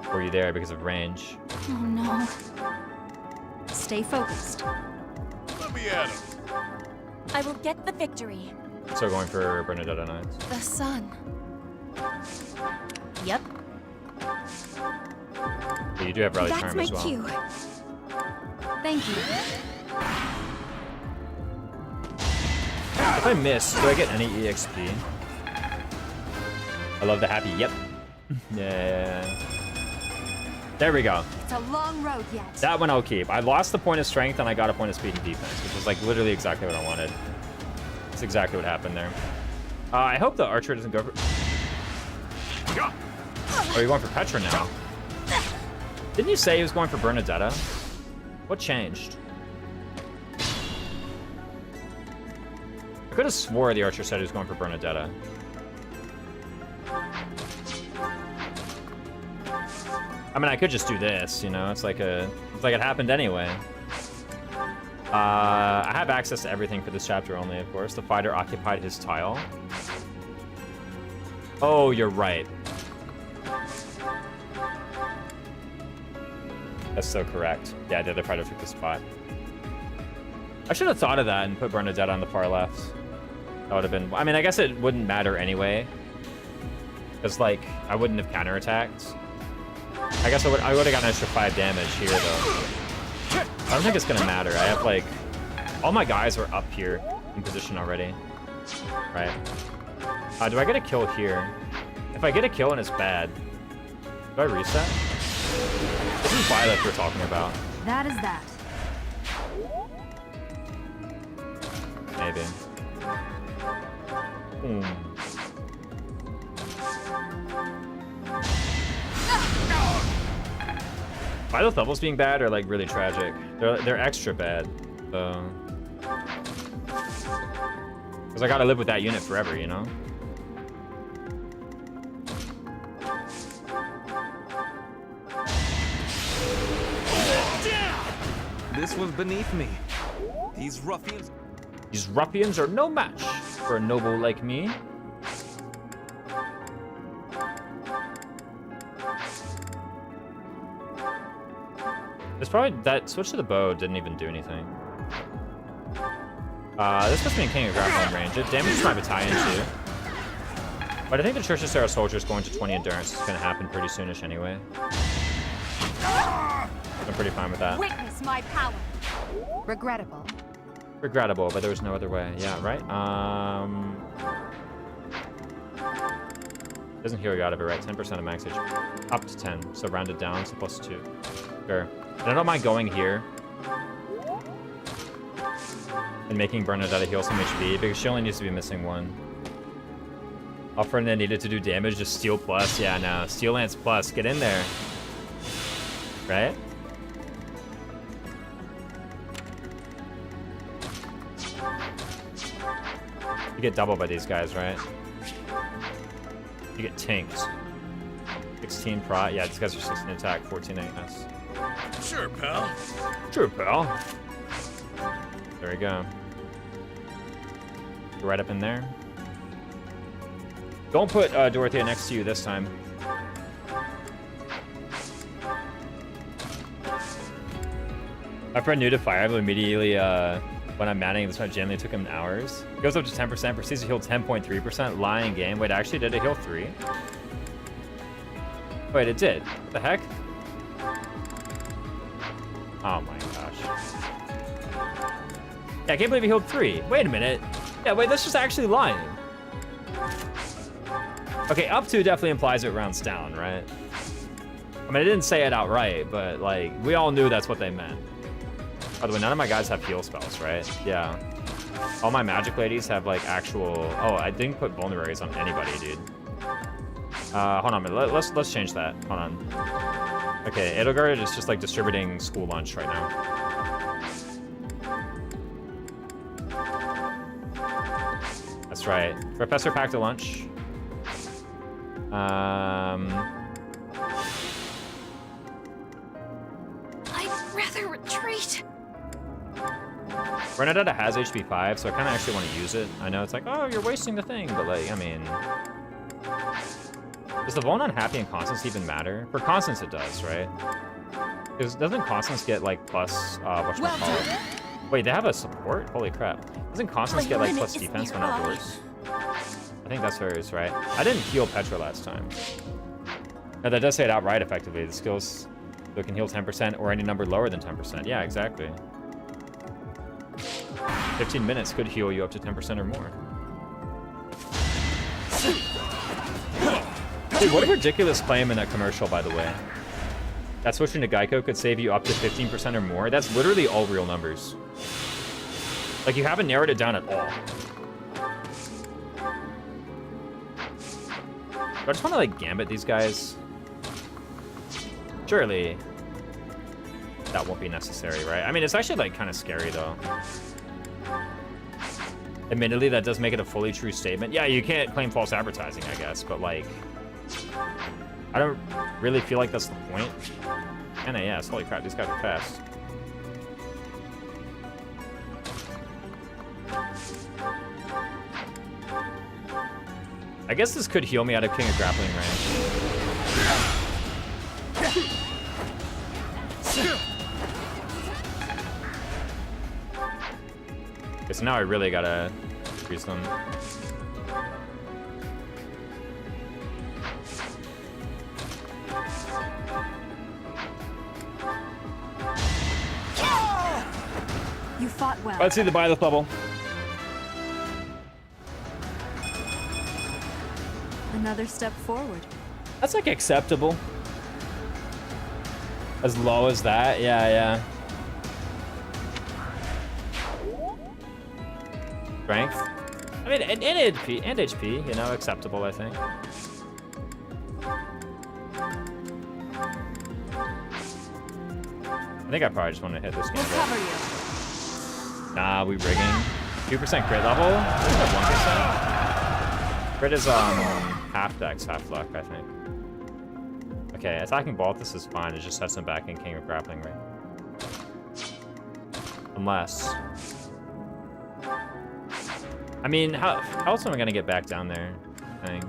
for you there because of range. Oh no. Stay focused. Let me at him. I will get the victory. So going for Bernadetta Knights. The sun. Yep. But you do have rally charm as well. That's my cue. Thank you. If I miss, do I get any EXP? I love the happy yep. Yeah. There we go. It's a long road yet. That one I'll keep. I lost the point of strength and I got a point of speed and defense, which was like literally exactly what I wanted. That's exactly what happened there. I hope the archer doesn't go for... Oh, you're going for Petra now. Didn't you say he was going for Bernadetta? What changed? I could have swore the archer said he was going for Bernadetta. I mean, I could just do this, you know? It's like it happened anyway. I have access to everything for this chapter only, of course. The fighter occupied his tile. Oh, you're right. That's so correct. Yeah, the other fighter took the spot. I should have thought of that and put Bernadette on the far left. That would have been... I mean, I guess it wouldn't matter anyway. Because, like, I wouldn't have counterattacked. I guess I would have gotten an extra 5 damage here, though. I don't think it's going to matter. I have, like... All my guys are up here in position already. Right. Do I get a kill here? If I get a kill and it's bad, do I reset? This is Violet we're talking about. That is that. Maybe. Violet levels being bad are like really tragic. They're extra bad. So... Because I gotta live with that unit forever, you know? This was beneath me. These ruffians... These ruffians are no match for a noble like me. It's probably... That switch to the bow didn't even do anything. This puts me in King of Grappling range. It damages my battalion too. But I think the Chichester soldiers going to 20 endurance is going to happen pretty soonish anyway. I'm pretty fine with that. Witness my power. Regrettable. Regrettable, but there was no other way. Yeah, right? Doesn't heal you out of it, right? 10% of max HP. Up to 10, so rounded down, so plus 2. Sure. And I don't mind going here and making Bernadetta heal some HP, because she only needs to be missing 1. Offering that needed to do damage, just Steel Plus. Yeah, no. Steel Lance Plus. Get in there. Right? You get doubled by these guys, right? You get tanked. 16 prot. Yeah, these guys are 16 attack, 14 AS. Sure, pal. Sure, pal. There we go. Go right up in there. Don't put Dorothea next to you this time. My friend new to Fire Emblem immediately, when I'm manning this one, generally took him hours. It goes up to 10%, proceeds to heal 10.3%. Lying game. Wait, actually, did it heal 3? Wait, it did. What the heck? Oh my gosh. Yeah, I can't believe he healed 3. Wait a minute. Yeah, wait, that's just actually lying. Okay, up to definitely implies it rounds down, right? I mean, I didn't say it outright, but like, we all knew that's what they meant. By the way, none of my guys have heal spells, right? Yeah. All my magic ladies have like actual... Oh, I didn't put vulneraries on anybody, dude. Hold on a minute. Let's change that. Hold on. Okay, Edelgard is just like distributing school lunch right now. That's right. Professor packed a lunch. I'd rather retreat. Renata has HP 5, so I kind of actually want to use it. I know it's like, oh, you're wasting the thing, but like, I mean, does the Vuln on Happy and Constance even matter? For Constance, it does, right? Because doesn't Constance get like plus whatchamacallit? Wait, they have a support? Holy crap! Doesn't Constance get like plus defense when outdoors? I think that's hers, right? I didn't heal Petra last time. No, that does say it outright effectively. The skills that can heal 10% or any number lower than 10%. Yeah, exactly. 15 minutes could heal you up to 10% or more. Dude, what a ridiculous claim in that commercial, by the way. That switching to Geico could save you up to 15% or more. That's literally all real numbers. Like, you haven't narrowed it down at all. Do I just want to, like, gambit these guys? Surely that won't be necessary, right? I mean, it's actually, like, kind of scary, though. Admittedly, that does make it a fully true statement. Yeah, you can't claim false advertising, I guess, but, like, I don't really feel like that's the point. NAS, holy crap, these guys are fast. I guess this could heal me out of King of Grappling range. Okay, so now I really gotta freeze them. You fought well. Let's see the Byleth bubble. Another step forward. That's like acceptable. As low as that, yeah. Strength. I mean, and HP, you know, acceptable, I think. I think I probably just want to hit this game. We'll cover you. Nah, we rigging. 2% crit level? What is that, 1%? Crit is half dex, half luck, I think. Okay, attacking Balthus is fine. It just sets him back in King of Grappling, right? Unless... I mean, how else am I gonna get back down there? Thing.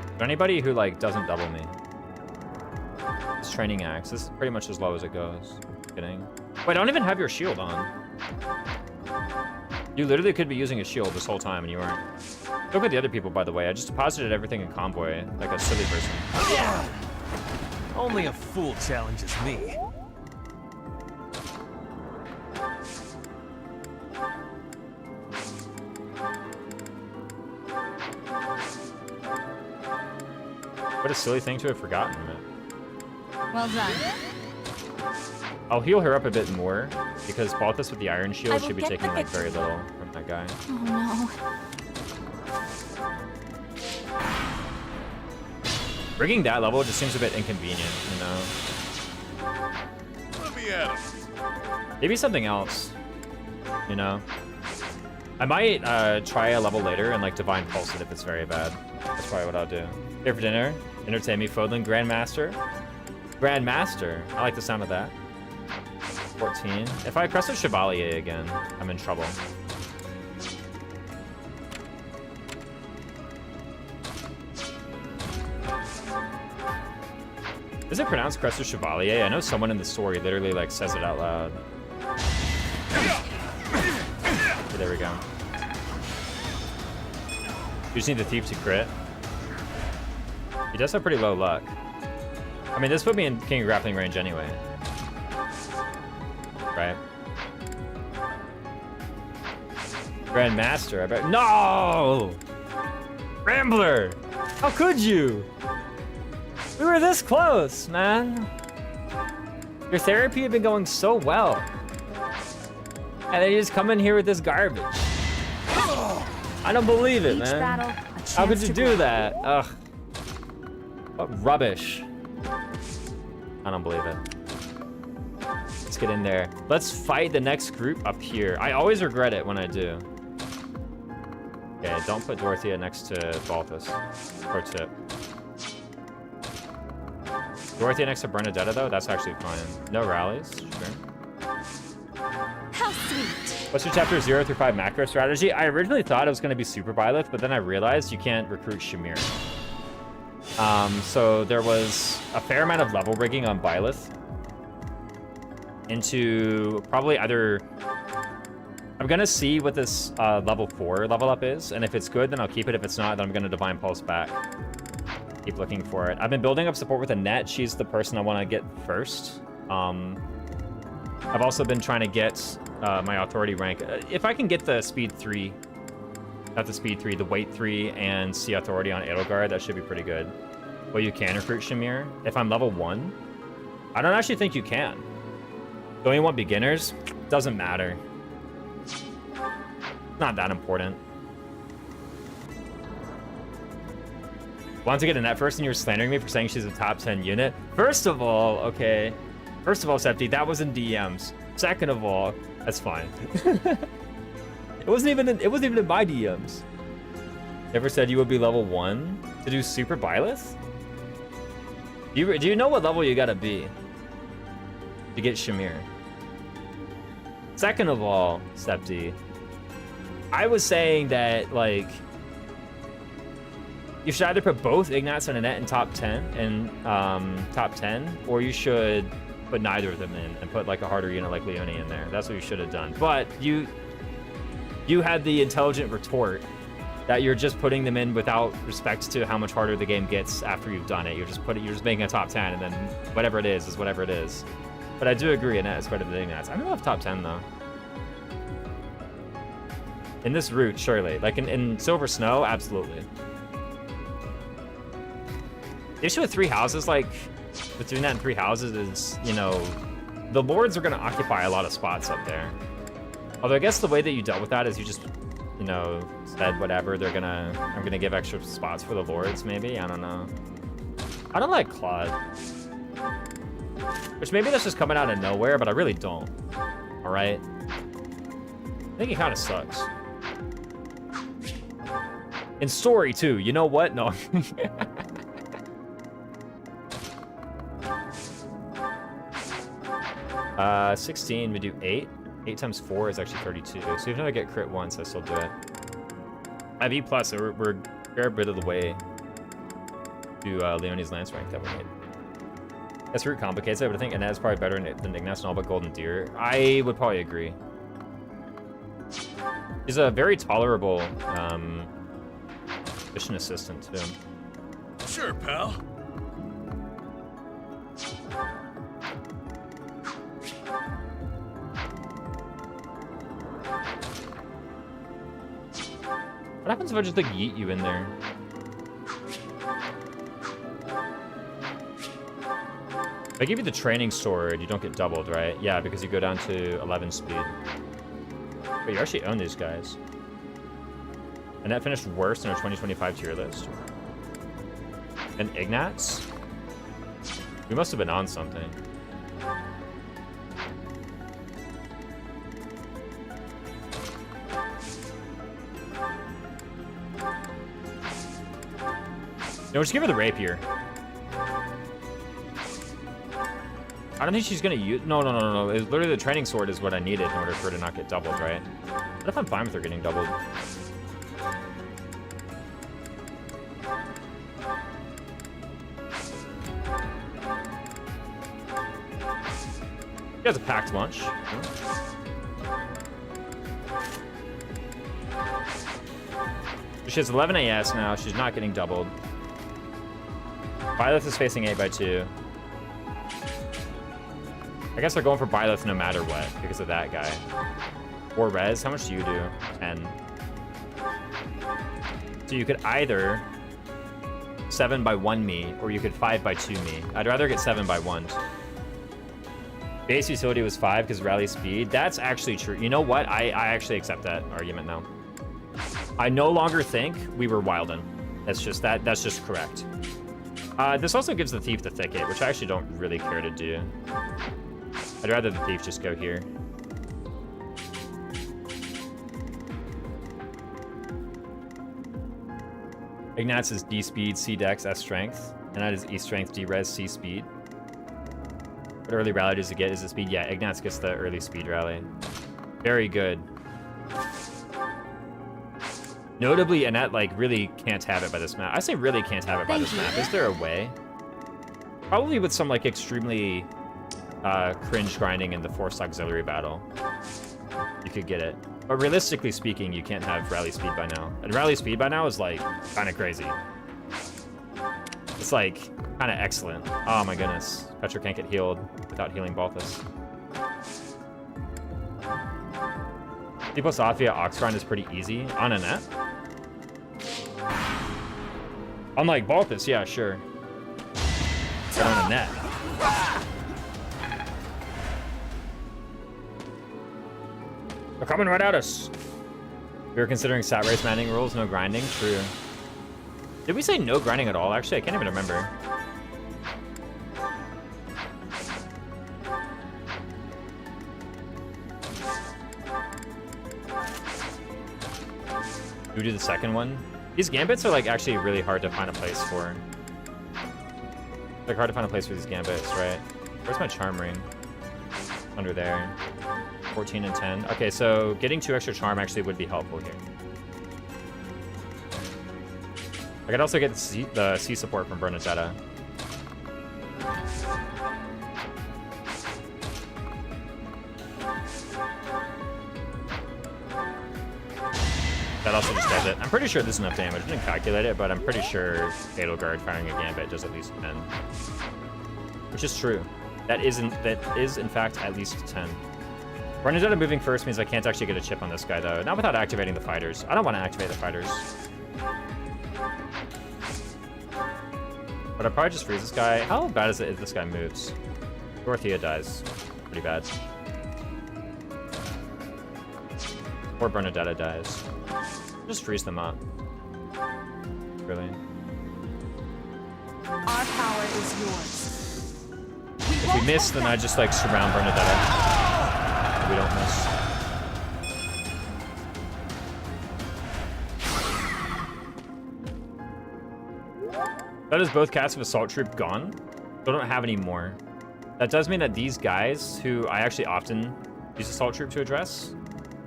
Is there anybody who like doesn't double me? This training axe. This is pretty much as low as it goes. Kidding. Wait, I don't even have your shield on. You literally could be using a shield this whole time and you weren't. Look at the other people, by the way. I just deposited everything in convoy like a silly person. Yeah. Only a fool challenges me. What a silly thing to have forgotten. Well done. I'll heal her up a bit more because Balthus with the Iron Shield should be taking like very little from that guy. Oh no. Rigging that level just seems a bit inconvenient, you know? Let me at him. Maybe something else, you know? I might try a level later and like Divine Pulse it if it's very bad. That's probably what I'll do. Here for dinner, entertain me, Fodlan. Grandmaster. Grandmaster. I like the sound of that. 14. If I press a Chevalier again, I'm in trouble. Is it pronounced Crescent Chevalier? I know someone in the story literally like says it out loud. Okay, there we go. You just need the thief to crit. He does have pretty low luck. I mean, this put me in King of Grappling range anyway. Right? Grandmaster, I bet. No! Rambler! How could you? We were this close, man. Your therapy had been going so well. And then you just come in here with this garbage. I don't believe it, man. How could you do that? Ugh. What rubbish. I don't believe it. get in there. Let's fight the next group up here. I always regret it when I do. Okay, don't put Dorothea next to Balthus. Pro tip. Dorothea next to Bernadetta, though? That's actually fine. No rallies? Sure. How sweet. What's your chapter 0 through 5 macro strategy? I originally thought it was going to be Super Byleth, but then I realized you can't recruit Shamir. So there was a fair amount of level rigging on Byleth into probably either... I'm going to see what this level 4 level up is, and if it's good, then I'll keep it. If it's not, then I'm going to Divine Pulse back. Keep looking for it. I've been building up support with Annette. She's the person I want to get first. I've also been trying to get my authority rank. If I can get the speed 3, not the speed 3, the weight 3, and see authority on Edelgard, that should be pretty good. Well, you can recruit Shamir. If I'm level 1, I don't actually think you can. Don't you want beginners? Doesn't matter. Not that important. Want to get Annette first, and you were slandering me for saying she's a top 10 unit? First of all, okay. First of all, Septi, that was in DMs. Second of all, that's fine. It wasn't even in my DMs. Never said you would be level 1 to do Super Byleth? Do you know what level you gotta be to get Shamir? Second of all, Septi, I was saying that, like, you should either put both Ignatz and Annette in top 10, or you should put neither of them in and put like a harder unit like Leonie in there. That's what you should have done. But you had the intelligent retort that you're just putting them in without respect to how much harder the game gets after you've done it. You're just making a top 10, and then whatever it is whatever it is. But I do agree, Annette is better than Ignatz. I don't know if top 10 though. In this route, surely. Like in Silver Snow, absolutely. The issue with 3 houses, like, with doing that in 3 houses is, you know, the lords are going to occupy a lot of spots up there. Although I guess the way that you dealt with that is you just, you know, said whatever, I'm gonna give extra spots for the lords, maybe? I don't know. I don't like Claude. Which maybe that's just coming out of nowhere, but I really don't. Alright? I think he kind of sucks. In story, too. You know what? No. 16, we do 8. 8 times 4 is actually 32. So even if I get crit once, I still do it. I have E+, so we're a fair bit of the way to Leonie's Lance rank that we made. This route complicates it, but I think Annette is probably better than Ignatz and all but Golden Deer. I would probably agree. He's a very tolerable mission assistant, too. Sure, pal. What happens if I just, like, yeet you in there? If I give you the training sword, you don't get doubled, right? Yeah, because you go down to 11 speed. But you actually own these guys. And that finished worse in our 2025 tier list. And Ignatz? We must have been on something. No, just give her the rapier. I don't think she's gonna use... No. It's literally the training sword is what I needed in order for her to not get doubled, right? What if I'm fine with her getting doubled? She has a packed lunch. She has 11 AS now. She's not getting doubled. Byleth is facing 8x2. I guess they're going for Byleth no matter what because of that guy. Or res. How much do you do? 10. So you could either 7x1 me, or you could 5x2 me. I'd rather get 7x1. Base utility was 5 because rally speed. That's actually true. You know what? I actually accept that argument now. I no longer think we were wildin'. That's just correct. This also gives the thief the thicket, which I actually don't really care to do. I'd rather the thief just go here. Ignatz is D speed, C dex, S strength. And that is E strength, D res, C speed. What early rally does it get? Is it speed? Yeah, Ignatz gets the early speed rally. Very good. Notably, Annette, like, really can't have it by this map. I say really can't have it by this map. Is there a way? Probably with some, like, extremely cringe grinding in the forced auxiliary battle. You could get it. But realistically speaking, you can't have rally speed by now. And rally speed by now is, like, kind of crazy. It's, like, kind of excellent. Oh, my goodness. Petra can't get healed without healing Balthus. D plus Athia Oxgrind is pretty easy on Annette. Unlike Balthus, yeah, sure. But on Annette. They're coming right at us. We were considering sat race maddening rules, no grinding. True. Did we say no grinding at all? Actually, I can't even remember. Do we do the second one? These gambits are like actually really hard to find a place for. Like hard to find a place for these gambits, right? Where's my charm ring? Under there. 14 and 10. Okay, so getting 2 extra charm actually would be helpful here. I could also get the C support from Bernadetta. That also just does it. I'm pretty sure this is enough damage. I didn't calculate it, but I'm pretty sure Edelgard firing a gambit does at least 10. Which is true. That is in fact at least 10. Bernadetta moving first means I can't actually get a chip on this guy though. Not without activating the fighters. I don't want to activate the fighters. But I'll probably just freeze this guy. How bad is it if this guy moves? Dorothea dies. Pretty bad. Or Bernadetta dies. Just freeze them up. Really. Our power is yours. If we miss, then I just like surround Bernadetta. If we don't miss. That is both casts of Assault Troop gone. So I don't have any more. That does mean that these guys, who I actually often use Assault Troop to address,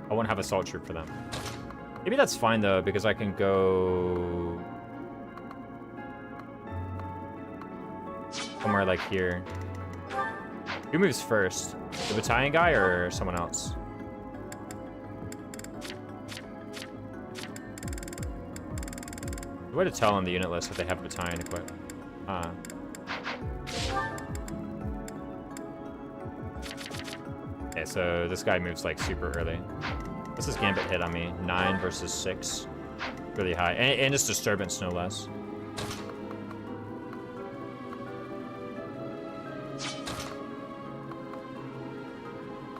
I won't have Assault Troop for them. Maybe that's fine though, because I can go somewhere like here. Who moves first? The battalion guy or someone else? The way to tell on the unit list if they have battalion equipped. Okay, so this guy moves like super early. What's this gambit hit on me? 9 versus 6. Really high. And it's disturbance, no less.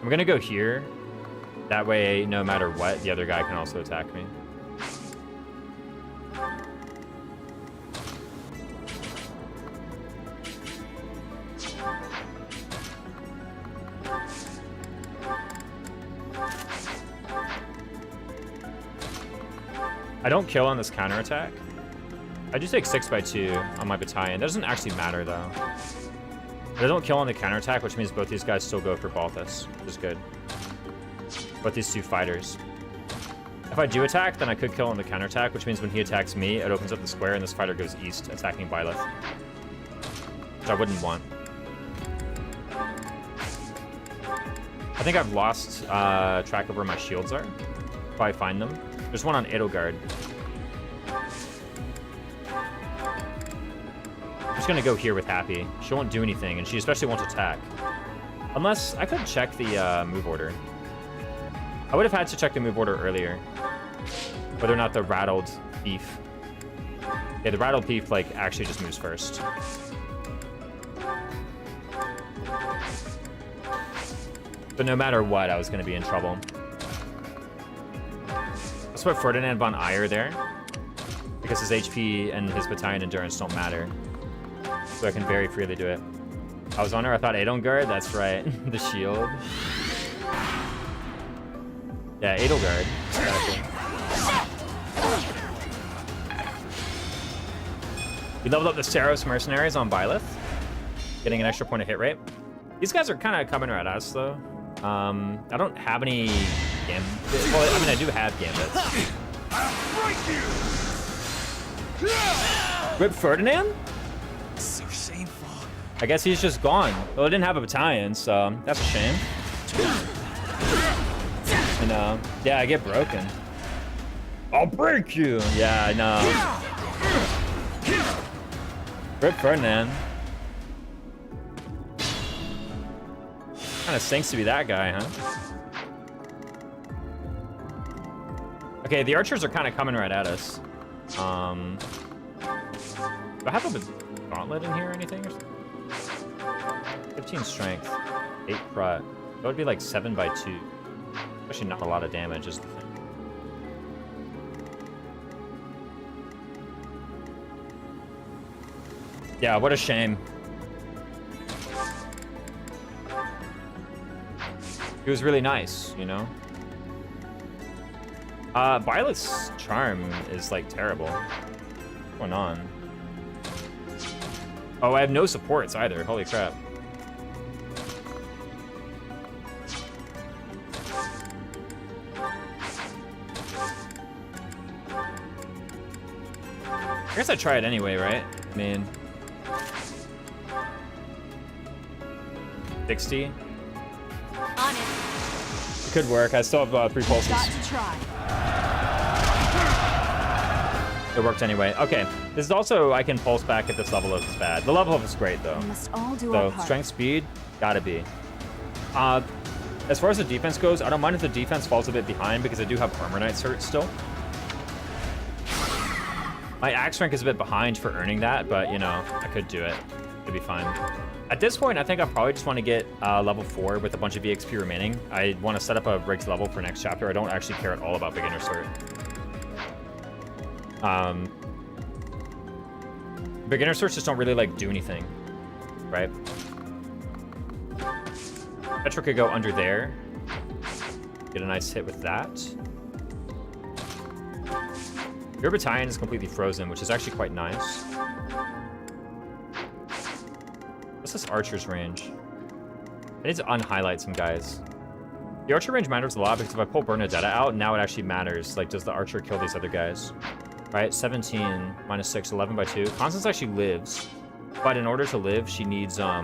I'm gonna go here. That way, no matter what, the other guy can also attack me. I don't kill on this counterattack. I do take 6x2 on my battalion. That doesn't actually matter though. But I don't kill on the counterattack, which means both these guys still go for Balthus, which is good. Both these 2 fighters. If I do attack, then I could kill on the counterattack, which means when he attacks me, it opens up the square and this fighter goes east, attacking Byleth. Which I wouldn't want. I think I've lost track of where my shields are. If I find them. There's one on Edelgard. I'm just gonna go here with Happy. She won't do anything, and she especially won't attack. Unless, I could check the move order. I would have had to check the move order earlier. Whether or not the rattled thief. Yeah, the rattled thief, like, actually just moves first. But no matter what, I was gonna be in trouble. Let's put Ferdinand von Eyre there. Because his HP and his battalion endurance don't matter. So I can very freely do it. I was on her. I thought Edelgard. That's right. The shield. Yeah, Edelgard. Exactly. We leveled up the Saros mercenaries on Byleth, getting an extra point of hit rate. These guys are kind of coming at us though. I don't have any gambits. Well, I mean, I do have gambits. Rip Ferdinand? So shameful. I guess he's just gone. Well, I didn't have a battalion, so that's a shame. And yeah, I get broken. I'll break you. Yeah, I know. Rip Ferdinand. Kind of stinks to be that guy, huh? Okay, the archers are kind of coming right at us. Do I have a gauntlet in here or anything? Or 15 strength, 8 prot. That would be like 7 by 2. Actually, not a lot of damage is the thing. Yeah, what a shame. He was really nice, you know? Violet's charm is like terrible. What's going on? Oh, I have no supports either. Holy crap. I guess I'd try it anyway, right? I mean... 60. On it. It could work. I still have 3 pulses. Got to try. It worked anyway. Okay. This is also, I can pulse back at this level if it's bad. The level up is great though. We must all do our So part. strength, speed, gotta be. As far as the defense goes, I don't mind if the defense falls a bit behind because I do have Armor Knight cert still. My axe rank is a bit behind for earning that, but you know, I could do it. It'd be fine. At this point, I think I probably just want to get level 4 with a bunch of EXP remaining. I want to set up a rigged level for next chapter. I don't actually care at all about beginner cert. Beginner certs just don't really like do anything, right? Petra could go under there. Get a nice hit with that. Your battalion is completely frozen, which is actually quite nice. What's this archer's range? I need to unhighlight some guys. The archer range matters a lot because if I pull Bernadetta out, now it actually matters. Like, does the archer kill these other guys? Right, 17 minus 6, 11 by 2. Constance actually lives, but in order to live, she needs to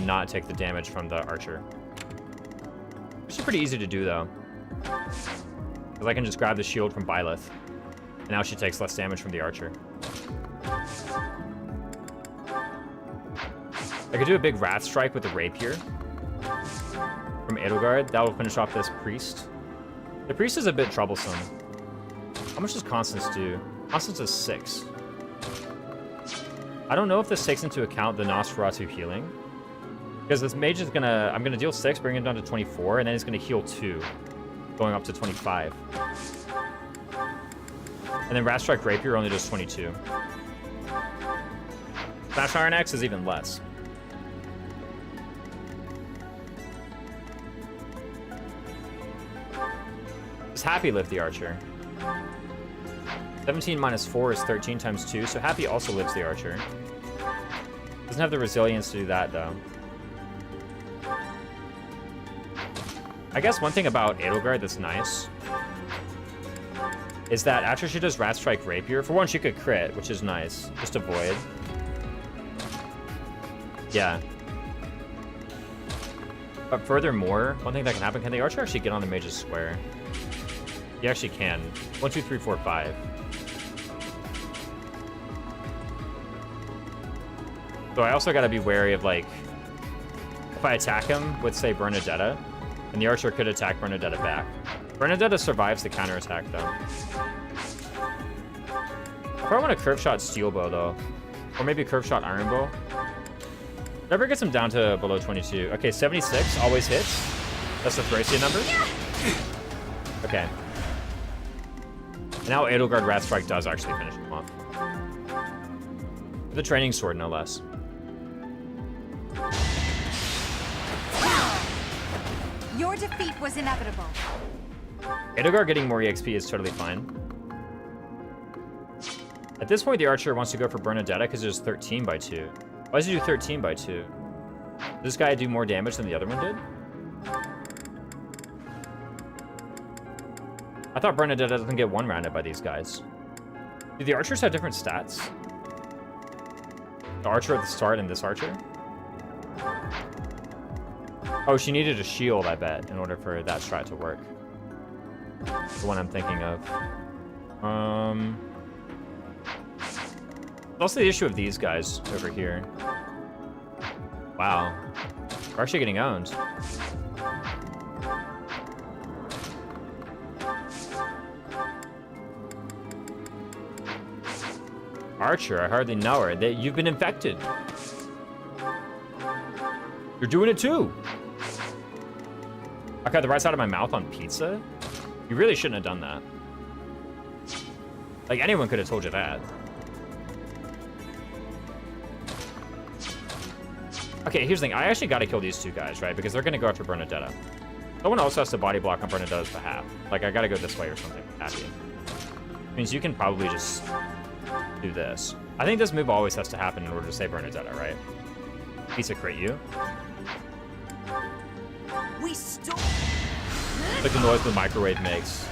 not take the damage from the archer. Which is pretty easy to do though, because I can just grab the shield from Byleth, and now she takes less damage from the archer. I could do a big Wrath Strike with the Rapier from Edelgard. That will finish off this Priest. The Priest is a bit troublesome. How much does Constance do? Constance is 6. I don't know if this takes into account the Nosferatu healing. Because this mage is gonna... I'm gonna deal 6, bring him down to 24, and then he's gonna heal 2, going up to 25. And then Wrath Strike Rapier only does 22. Smash Iron Axe is even less. Does Happy live the archer? 17 minus 4 is 13 times 2, so Happy also lives the archer. Doesn't have the resilience to do that, though. I guess one thing about Edelgard that's nice is that after she does Wrath Strike Rapier, for one, she could crit, which is nice. Just avoid. Yeah. But furthermore, one thing that can happen, can the archer actually get on the mage's square? He actually can. 1, 2, 3, 4, 5. So I also gotta be wary of, like, if I attack him with, say, Bernadetta, and the archer could attack Bernadetta back. Bernadetta survives the counterattack, though. I probably want a curve shot steel bow, though. Or maybe curve shot iron bow. Never gets him down to below 22. Okay, 76 always hits. That's the Thracian number. Okay. And now Edelgard Wrath Strike does actually finish him off. The training sword, no less. Your defeat was inevitable. Edelgard getting more EXP is totally fine. At this point, the archer wants to go for Bernadetta because there's 13 by 2. Why does he do 13 by 2? Does this guy do more damage than the other one did? I thought Bernadetta doesn't get one-rounded by these guys. Do the archers have different stats? The archer at the start and this archer? Oh, she needed a shield, I bet, in order for that strat to work. The one I'm thinking of. Also the issue of these guys over here. Wow. We're actually getting owned. Archer, I hardly know her. You've been infected. You're doing it too. I got the right side of my mouth on pizza? You really shouldn't have done that. Like, anyone could have told you that. Okay, here's the thing. I actually got to kill these two guys, right? Because they're going to go after Bernadetta. Someone else has to body block on Bernadetta's behalf. Like, I got to go this way or something. Happy. Means you can probably just do this. I think this move always has to happen in order to save Bernadetta, right? Pizza crit you. We stole. Like the noise the microwave makes.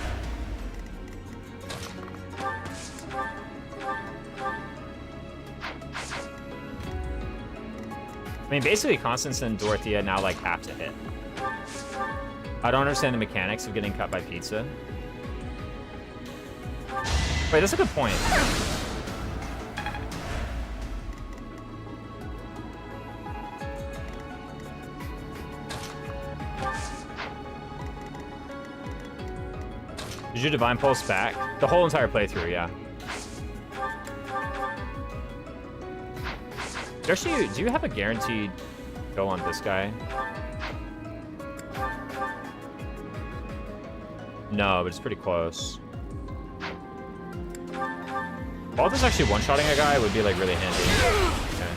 I mean, basically, Constance and Dorothea now, like, have to hit. I don't understand the mechanics of getting cut by pizza. Wait, that's a good point. Did you Divine Pulse back? The whole entire playthrough, yeah. Actually, do you have a guaranteed kill on this guy? No, but it's pretty close. Balt is actually one-shotting a guy would be like really handy. Okay.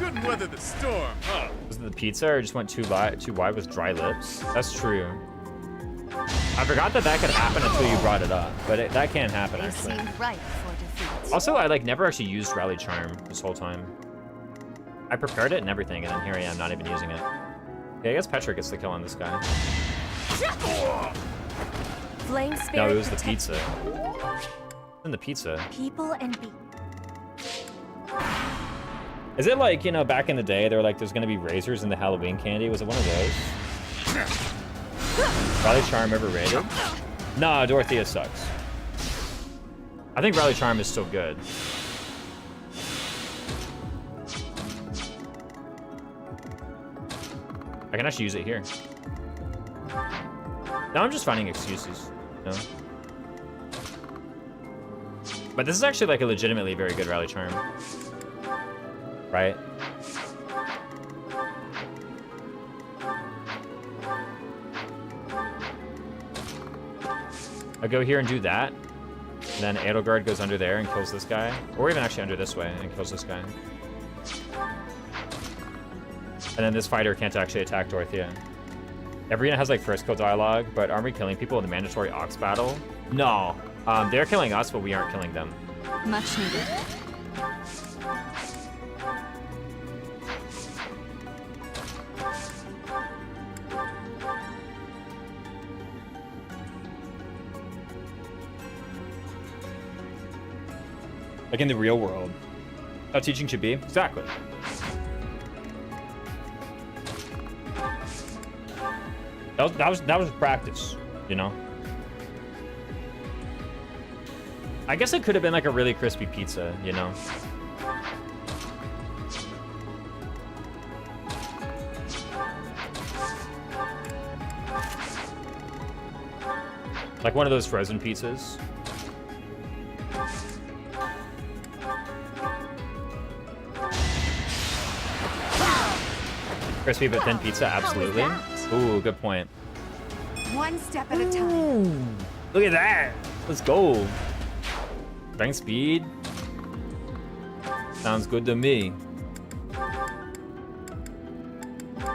Couldn't weather the storm, huh? Was it the pizza or just went too wide with dry lips? That's true. I forgot that could happen until you brought it up, but that can happen They actually. seemed ripe for defeat. Also, I like never actually used Rally Charm this whole time. I prepared it and everything, and then here I am not even using it. Okay, I guess Petra gets the kill on this guy. Flame spirit No, it was the protect- pizza. In the pizza. People and be. Is it like, you know, back in the day, they were like, there's gonna be razors in the Halloween candy? Was it one of those? Rally Charm overrated? Nah, Dorothea sucks. I think Rally Charm is still good. I can actually use it here. Now I'm just finding excuses, you know? But this is actually like a legitimately very good Rally Charm. Right? I go here and do that. And then Edelgard goes under there and kills this guy. Or even actually under this way and kills this guy. And then this fighter can't actually attack Dorothea. Everyone has like first kill dialogue, but aren't we killing people in the mandatory Ox battle? No. They're killing us, but we aren't killing them. Much needed. Like in the real world. How teaching should be. Exactly. That was practice, you know? I guess it could have been like a really crispy pizza, you know? Like one of those frozen pizzas. Crispy but thin pizza, absolutely. Ooh, good point. One step at a time. Look at that. Let's go. Strength speed. Sounds good to me.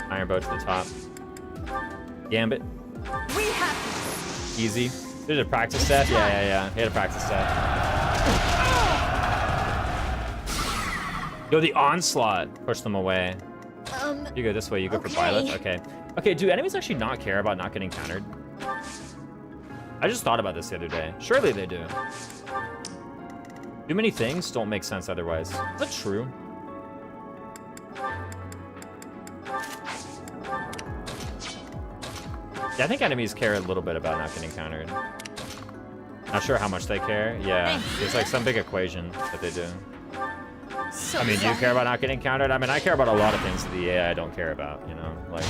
Iron bow to the top. Gambit. Easy. There's a practice step. Yeah. He had a practice step. Yo, the onslaught. Push them away. You go this way. You go for Violet. Okay. Okay, do enemies actually not care about not getting countered? I just thought about this the other day. Surely they do. Too many things don't make sense otherwise. Is that true? Yeah, I think enemies care a little bit about not getting countered. Not sure how much they care. Yeah, there's like some big equation that they do. I mean, do you care about not getting countered? I mean, I care about a lot of things that the AI don't care about, you know? Like,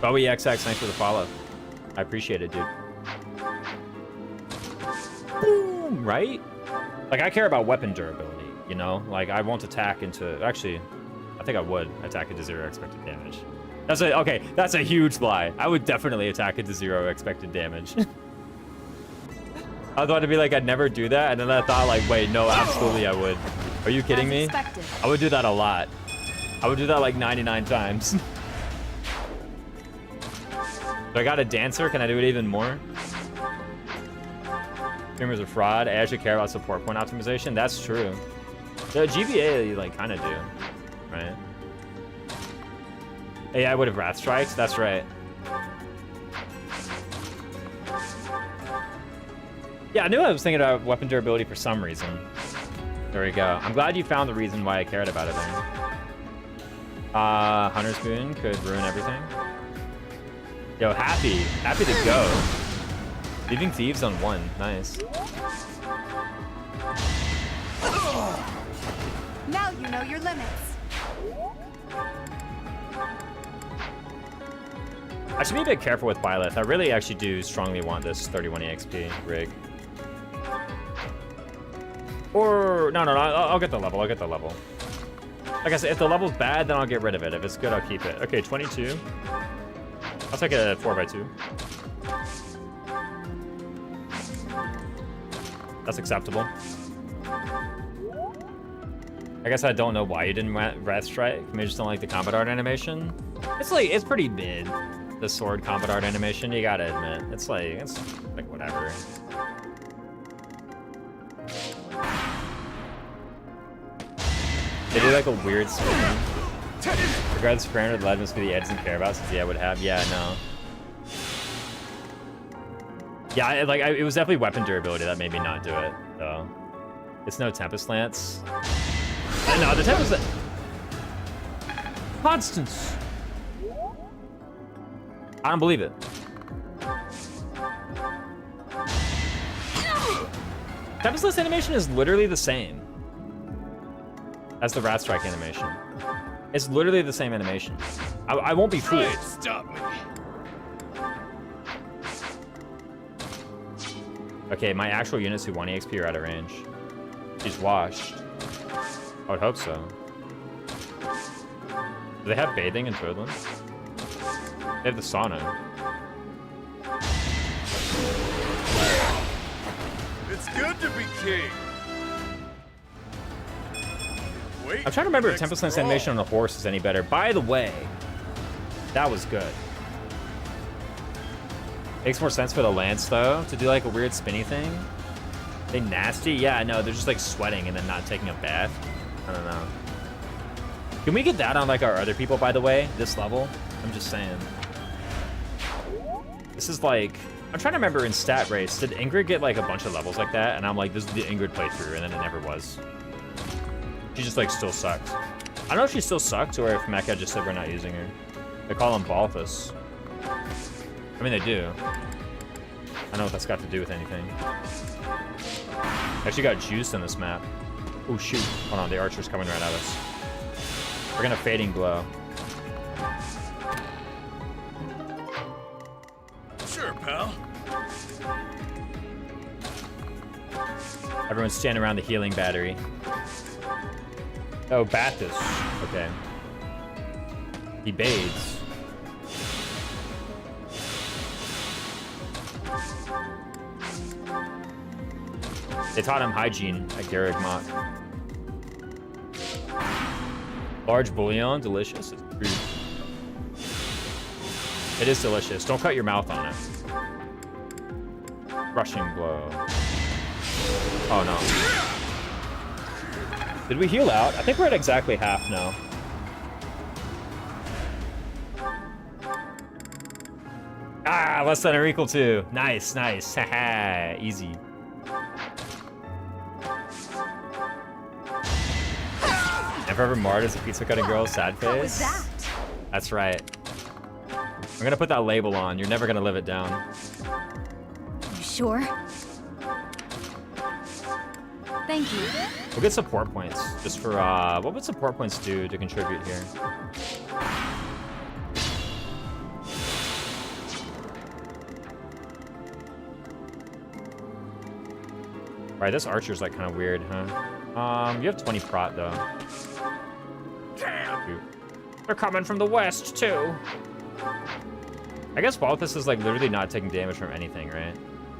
Bowie XX, thanks for the follow. I appreciate it, dude. Boom, right? Like, I care about weapon durability, you know? Like, I won't attack into... Actually, I think I would attack into 0 expected damage. That's a... Okay, that's a huge lie. I would definitely attack into 0 expected damage. I thought to be like, I'd never do that, and then I thought like, wait, no, absolutely I would. Are you kidding me? I would do that a lot. I would do that like 99 times. So I got a dancer, can I do it even more? Streamers are fraud. I actually care about support point optimization. That's true. The GBA, you like kind of do, right? Yeah, I would have Wrath Strikes. That's right. Yeah, I knew I was thinking about weapon durability for some reason. There we go. I'm glad you found the reason why I cared about it there. Hunter's Boon could ruin everything. Yo, happy to go. Leaving Thieves on 1. Nice. Now you know your limits. I should be a bit careful with Byleth. I really actually do strongly want this 31 EXP rig. Or, no, I'll get the level. Like I said, if the level's bad, then I'll get rid of it. If it's good, I'll keep it. Okay, 22. I'll take a 4x2. That's acceptable. I guess I don't know why you didn't Wrath Strike. Maybe you just don't like the combat art animation. It's pretty mid. The sword combat art animation, you gotta admit. It's like whatever. They do like a weird spin. Regards to parameter, the lead must be the edge and care about, since I would have. Yeah, no. Yeah, it was definitely weapon durability that made me not do it, though. It's no Tempest Lance. No, the Tempest Lance. Constance. I don't believe it. Tempest Lance animation is literally the same as the Wrath Strike animation. It's literally the same animation. I won't be fooled. Stop me. Okay, my actual units who 1 EXP are out of range. She's washed. I would hope so. Do they have bathing in Toadland? They have the sauna. It's good to be king. Wait, I'm trying to remember if next Tempest Lance draw. animation on the horse is any better. By the way, that was good. Makes more sense for the lance though, to do like a weird spinny thing. They nasty? Yeah, I know, they're just like sweating and then not taking a bath. I don't know. Can we get that on like our other people, by the way, this level? I'm just saying. This is like, I'm trying to remember in Stat Race, did Ingrid get like a bunch of levels like that? And I'm like, this is the Ingrid playthrough, and then it never was. She just like still sucks. I don't know if she still sucks or if Mecha just said we're not using her. They call him Balthus. I mean, they do. I don't know what that's got to do with anything. Actually got juice in this map. Oh shoot. Hold on, the archer's coming right at us. We're gonna Fading Blow. Sure, pal. Everyone's standing around the healing battery. Oh, Bathus. Okay. He bathes. They taught him hygiene at Garreg Mach. Large bouillon, delicious. It's true. It is delicious. Don't cut your mouth on it. Rushing blow. Oh no. Did we heal out? I think we're at exactly half now. Ah, less than or equal to. Nice, nice. Haha, easy. Never ever marred as a pizza cutting girl, sad face. What was that? That's right. I'm gonna put that label on. You're never gonna live it down. You sure? Thank you. We'll get support points just for what would support points do to contribute here? Right, this archer's like kind of weird, huh? You have 20 prot though. Damn! They're coming from the west too. I guess Balthus is like literally not taking damage from anything, right?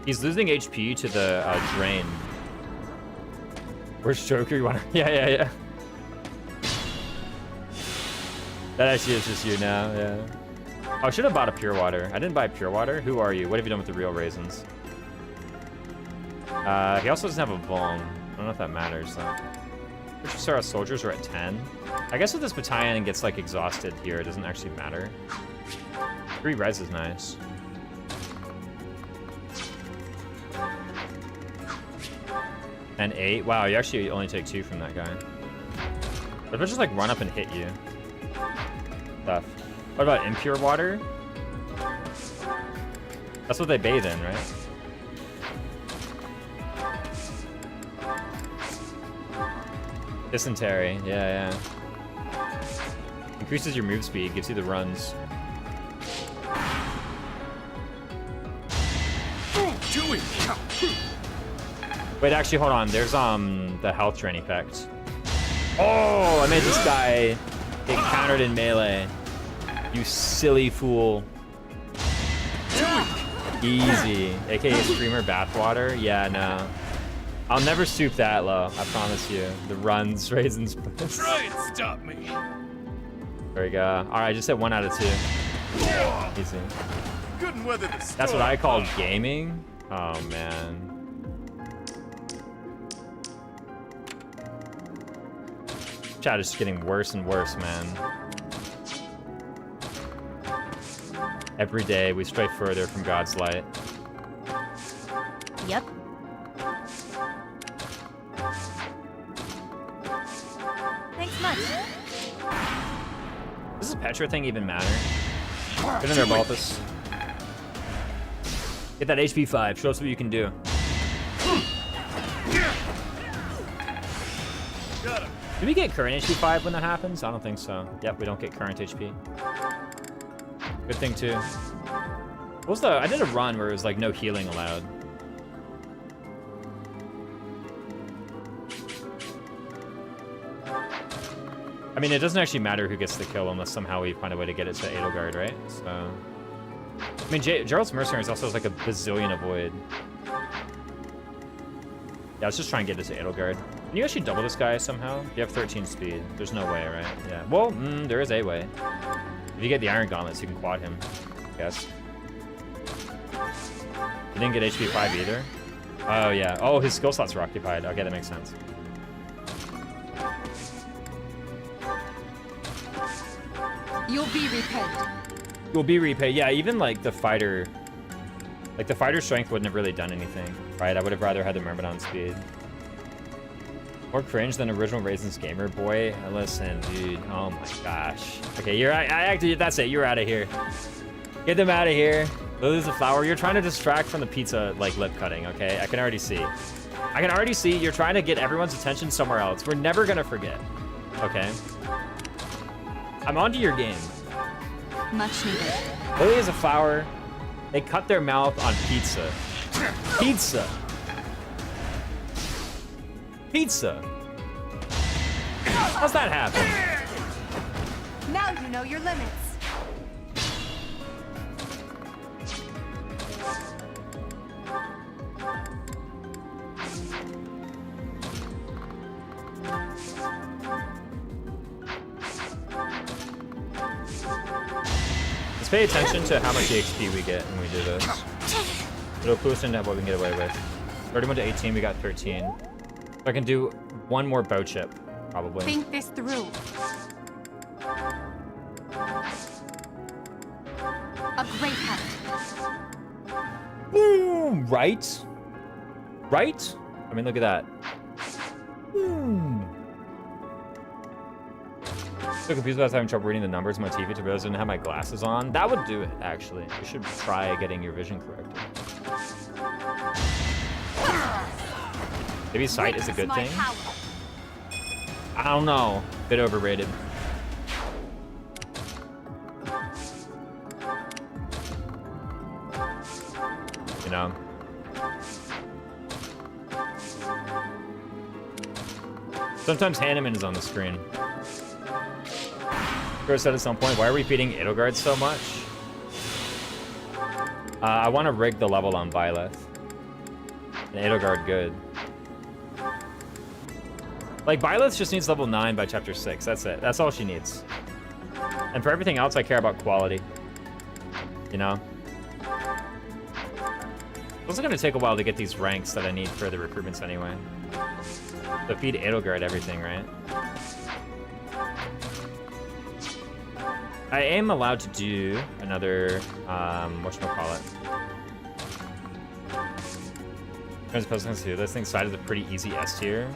He's losing HP to the drain. Where's Joker? You wanna? Yeah. That actually is just you now, yeah. Oh, I should have bought a pure water. I didn't buy pure water. Who are you? What have you done with the real raisins? He also doesn't have a Vuln. I don't know if that matters though. Which our soldiers are at 10. I guess if this battalion gets like exhausted here, it doesn't actually matter. 3 res is nice. And 8. Wow, you actually only take 2 from that guy. But if I just like run up and hit you. Stuff. What about impure water? That's what they bathe in, right? Dysentery, yeah. Increases your move speed, gives you the runs. Wait, actually, hold on. There's the health drain effect. Oh, I made this guy get countered in melee. You silly fool. Easy. AKA streamer bathwater. Yeah, no. I'll never stoop that low. I promise you. The runs, raisins. Try and stop me. There we go. All right, just hit 1 out of 2. Easy. Couldn't weather the storm. That's what I call gaming. Oh man. Chat is just getting worse and worse, man. Every day we stray further from God's light. Yep. Thanks much. Does this Petra thing even matter? Get in there, Balthus. Get that HP 5. Show us what you can do. Do we get current HP 5 when that happens? I don't think so. Yep, we don't get current HP. Good thing too. What was the? I did a run where it was like no healing allowed. I mean, it doesn't actually matter who gets the kill unless somehow we find a way to get it to Edelgard, right? So, I mean, Gerald's Mercenaries also has like a bazillion avoid. Yeah, let's just try and get it to Edelgard. Can you actually double this guy somehow? You have 13 speed. There's no way, right? Yeah. Well, there is a way. If you get the Iron Gauntlets, you can quad him, I guess. You didn't get HP 5 either? Oh, yeah. Oh, his skill slots were occupied. Okay, that makes sense. You'll be repaid. You'll be repaid. Yeah, even like the fighter strength wouldn't have really done anything, right? I would have rather had the Myrmidon speed. More cringe than original Raisins Gamer Boy. Listen, dude. Oh my gosh. Okay, that's it. You're out of here. Get them out of here. Lose the flower. You're trying to distract from the pizza like lip cutting. Okay, I can already see. I can already see you're trying to get everyone's attention somewhere else. We're never gonna forget. Okay. I'm onto your game. Much needed. Lily is a flower. They cut their mouth on pizza. Pizza. Pizza. How's that happen? Now you know your limits. pay attention to how much EXP we get when we do this. It'll clue us into what we can get away with. 31 to 18, we got 13. So I can do one more bow chip, probably. Think this through. A great help. Boom! Right? Right? I mean, look at that. Boom! So confused about having trouble reading the numbers on my TV to realize I didn't have my glasses on. That would do it, actually. You should try getting your vision corrected. Maybe sight is a good thing. I don't know. Bit overrated. You know? Sometimes Hanneman is on the screen. Chris said at some point, why are we feeding Edelgard so much? I want to rig the level on Byleth. And Edelgard good. Like, Byleth just needs level 9 by chapter 6. That's it. That's all she needs. And for everything else, I care about quality. You know? It's also going to take a while to get these ranks that I need for the recruitments anyway. So feed Edelgard everything, right? I am allowed to do another, whatchamacallit. This thing side is a pretty easy S tier.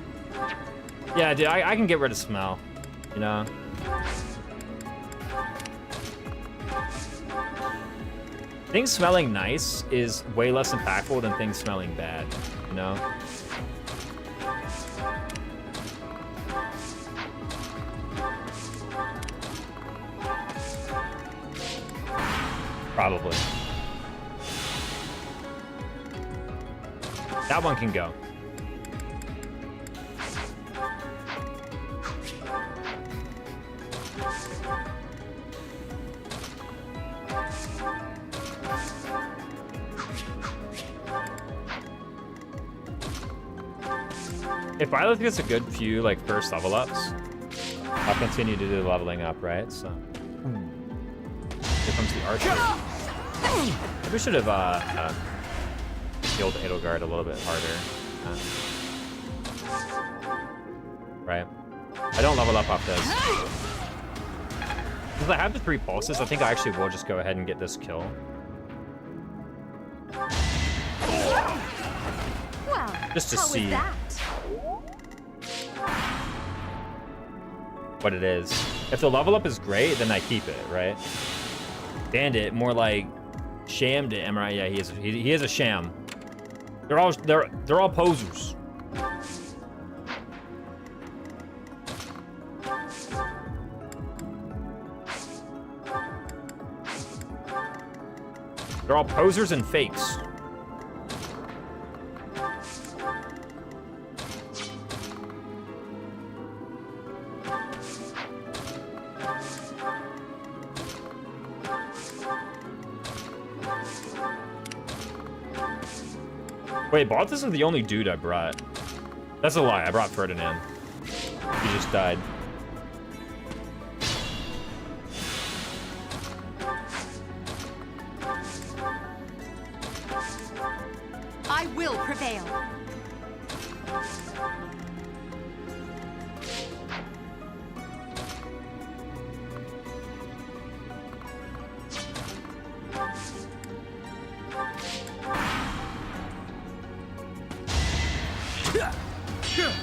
Yeah, dude, I can get rid of smell, you know? Things smelling nice is way less impactful than things smelling bad, you know? Probably. That one can go. If Byleth gets a good few, like, first level ups, I'll continue to do the leveling up, right? So. Here comes the archer. Maybe we should have healed Edelgard a little bit harder. Right. I don't level up off this. Because I have the 3 pulses, I think I actually will just go ahead and get this kill. Well, Just to how see was that? what it is. If the level up is great, then I keep it, right? Bandit, more like shammed it. Am I right? Yeah, he is a sham. They're all posers. They're all posers and fakes. Wait, Balthus is the only dude I brought. That's a lie. I brought Ferdinand. He just died. I will prevail.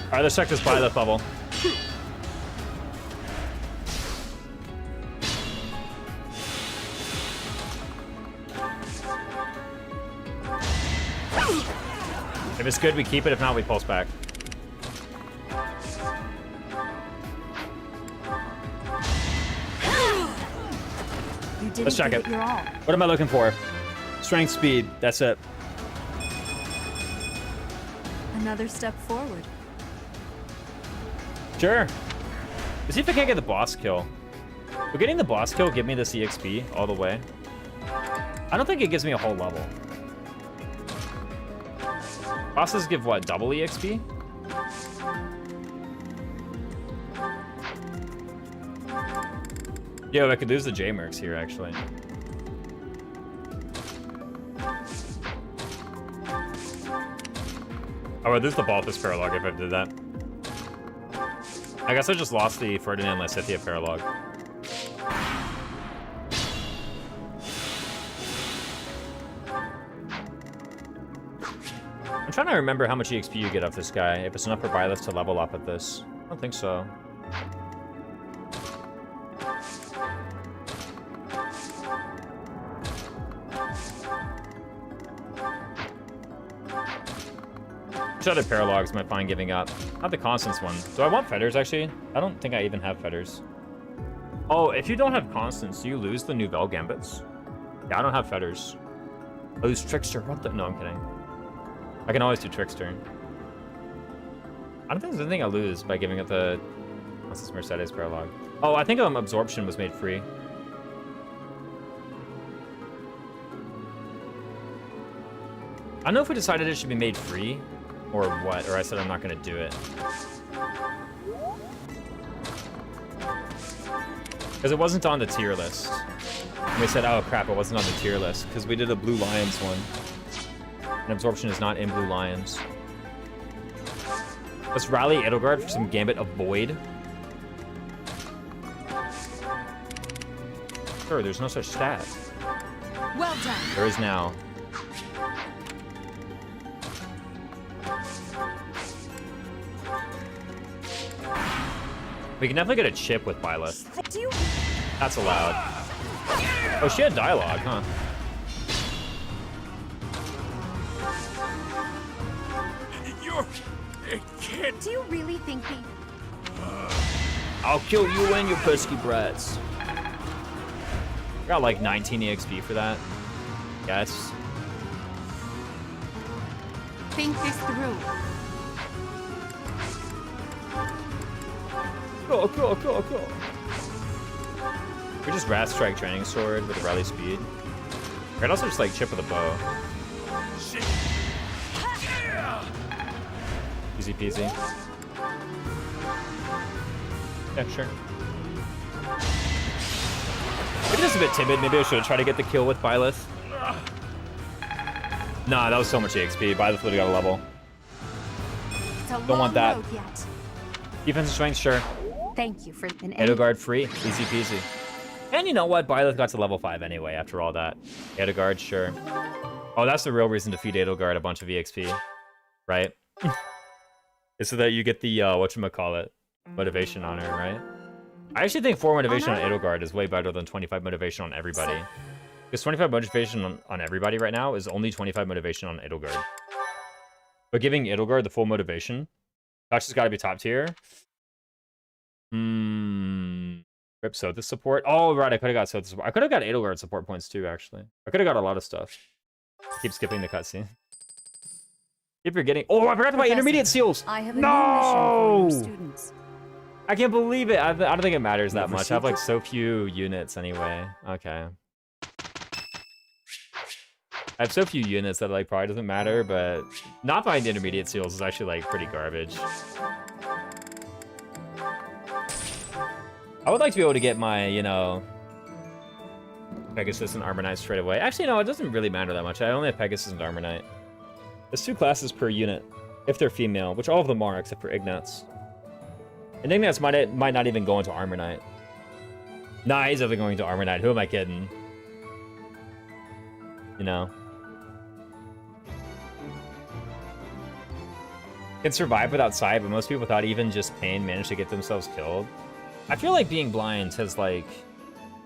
Alright, let's check this Byleth level. If it's good, we keep it. If not, we pulse back. Let's check it. What am I looking for? Strength, speed. That's it. Another step forward. Sure. Let's see if I can't get the boss kill. Will getting the boss kill give me this EXP all the way? I don't think it gives me a whole level. Bosses give what, double EXP? Yo, I could lose the J-Mercs here, actually. would lose the Balthus paralog if I did that. I guess I just lost the Ferdinand Lysithia paralog. I'm trying to remember how much EXP you get off this guy, if it's enough for Byleth to level up at this. I don't think so. Other paralogs am I fine giving up? Not the Constance one. Do I want fetters, actually? I don't think I even have fetters. Oh, if you don't have Constance, do you lose the Nouvelle Gambits? Yeah, I don't have fetters. I lose Trickster. What the? No, I'm kidding. I can always do Trickster. I don't think there's anything I lose by giving up the Constance Mercedes paralog. Oh, I think Absorption was made free. I don't know if we decided it should be made free. Or what? Or I said I'm not going to do it. Because it wasn't on the tier list. And we said, oh crap, it wasn't on the tier list. Because we did a Blue Lions one. And Absorption is not in Blue Lions. Let's rally Edelgard for some Gambit of Void. Sure, there's no such stat. Well done. There is now. We can definitely get a chip with Byleth. That's allowed. Oh, she had dialogue, huh? You're... It can't... Do you really think he... I'll kill you and your pesky brats. Got like 19 EXP for that. Yes. Think this through. Go. We just Wrath Strike Training Sword with a rally speed. We could also just like chip with a bow. Easy peasy. Yeah, sure. Maybe just a bit timid. Maybe I should have tried to get the kill with Byleth. Nah, that was so much EXP. Byleth would have got a level. Don't want that. Defensive strength, sure. Thank you for an Edelgard free, easy peasy. And you know what? Byleth got to level 5 anyway after all that. Edelgard, sure. Oh, that's the real reason to feed Edelgard a bunch of EXP, right? It's so that you get the, whatchamacallit, motivation on her, right? I actually think 4 motivation on Edelgard is way better than 25 motivation on everybody. Because 25 motivation on everybody right now is only 25 motivation on Edelgard. But giving Edelgard the full motivation, Touch has got to be top tier. Rip Sothis support. Oh, right, I could have got Sothis support. I could have got Edelgard support points too, actually. I could have got a lot of stuff. Keep skipping the cutscene. If you're getting... Oh, I forgot to buy intermediate seals! I have a new mission for your students. I can't believe it. I don't think it matters that much. I have like so few units anyway. Okay. I have so few units that like probably doesn't matter, but not buying the intermediate seals is actually like pretty garbage. I would like to be able to get my, you know, Pegasus and Armor Knight straight away. Actually, no, it doesn't really matter that much. I only have Pegasus and Armor Knight. There's 2 classes per unit, if they're female, which all of them are, except for Ignatz. And Ignatz might not even go into Armor Knight. Nah, he's definitely going to Armor Knight. Who am I kidding? You know. Can survive without sight, but most people without even just pain manage to get themselves killed. I feel like being blind has like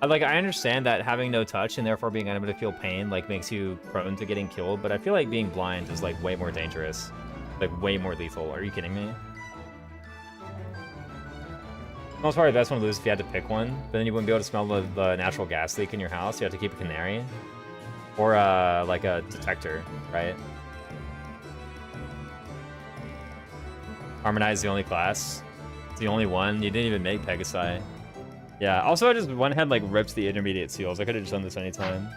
I understand that having no touch and therefore being unable to feel pain like makes you prone to getting killed, but I feel like being blind is like way more dangerous, like way more lethal. Are you kidding me? Most probably the best one to lose if you had to pick one, but then you wouldn't be able to smell the natural gas leak in your house. You have to keep a canary or like a detector, right? Armor Knight is the only class. It's the only one. You didn't even make Pegasi. Yeah, also I just went ahead and like ripped the intermediate seals. I could have just done this anytime.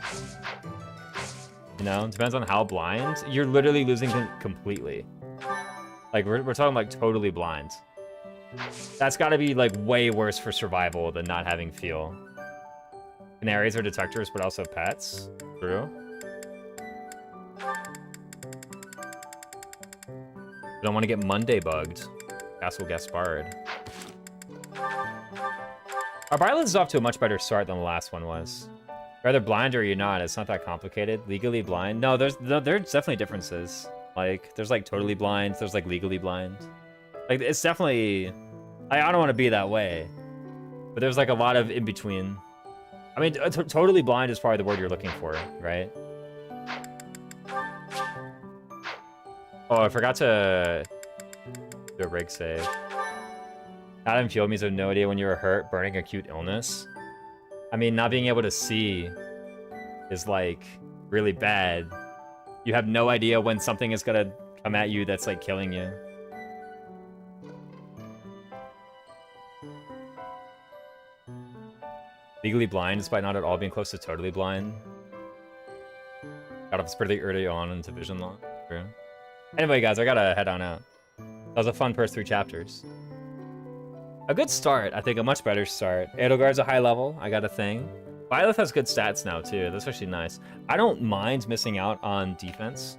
You know, it depends on how blind. You're literally losing completely. Like we're talking like totally blind. That's gotta be like way worse for survival than not having feel. Canaries are detectors, but also pets. True. Don't want to get Monday bugged. Castle Gaspard. Our Byleth is off to a much better start than the last one was. You're either blind or you're not. It's not that complicated. Legally blind? No, there's definitely differences. Like, there's like totally blind. There's like legally blind. Like, it's definitely... I don't want to be that way. But there's like a lot of in between. I mean, totally blind is probably the word you're looking for, right? Oh, I forgot to do a rig save. Adam fueled me, so no idea when you were hurt, burning acute illness. I mean, not being able to see is like really bad. You have no idea when something is gonna come at you that's like killing you. Legally blind, despite not at all being close to totally blind. Got off pretty early on into vision loss. True. Anyway, guys, I gotta head on out. That was a fun first 3 chapters. A good start, I think, a much better start. Edelgard's a high level, I got a thing. Byleth has good stats now, too. That's actually nice. I don't mind missing out on defense.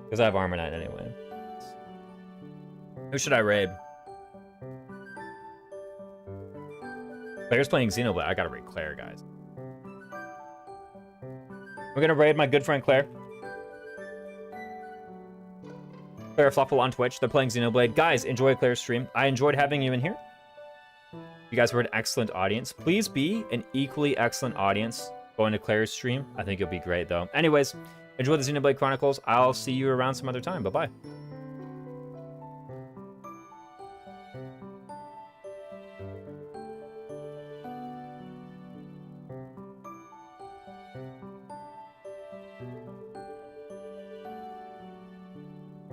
Because I have Armor Knight anyway. Who should I raid? Claire's playing Xenoblade. I gotta raid Claire, guys. We're gonna raid my good friend Claire. Claire Fluffle on Twitch. They're playing Xenoblade. Guys, enjoy Claire's stream. I enjoyed having you in here. You guys were an excellent audience. Please be an equally excellent audience going to Claire's stream. I think you'll be great, though. Anyways, enjoy the Xenoblade Chronicles. I'll see you around some other time. Bye-bye.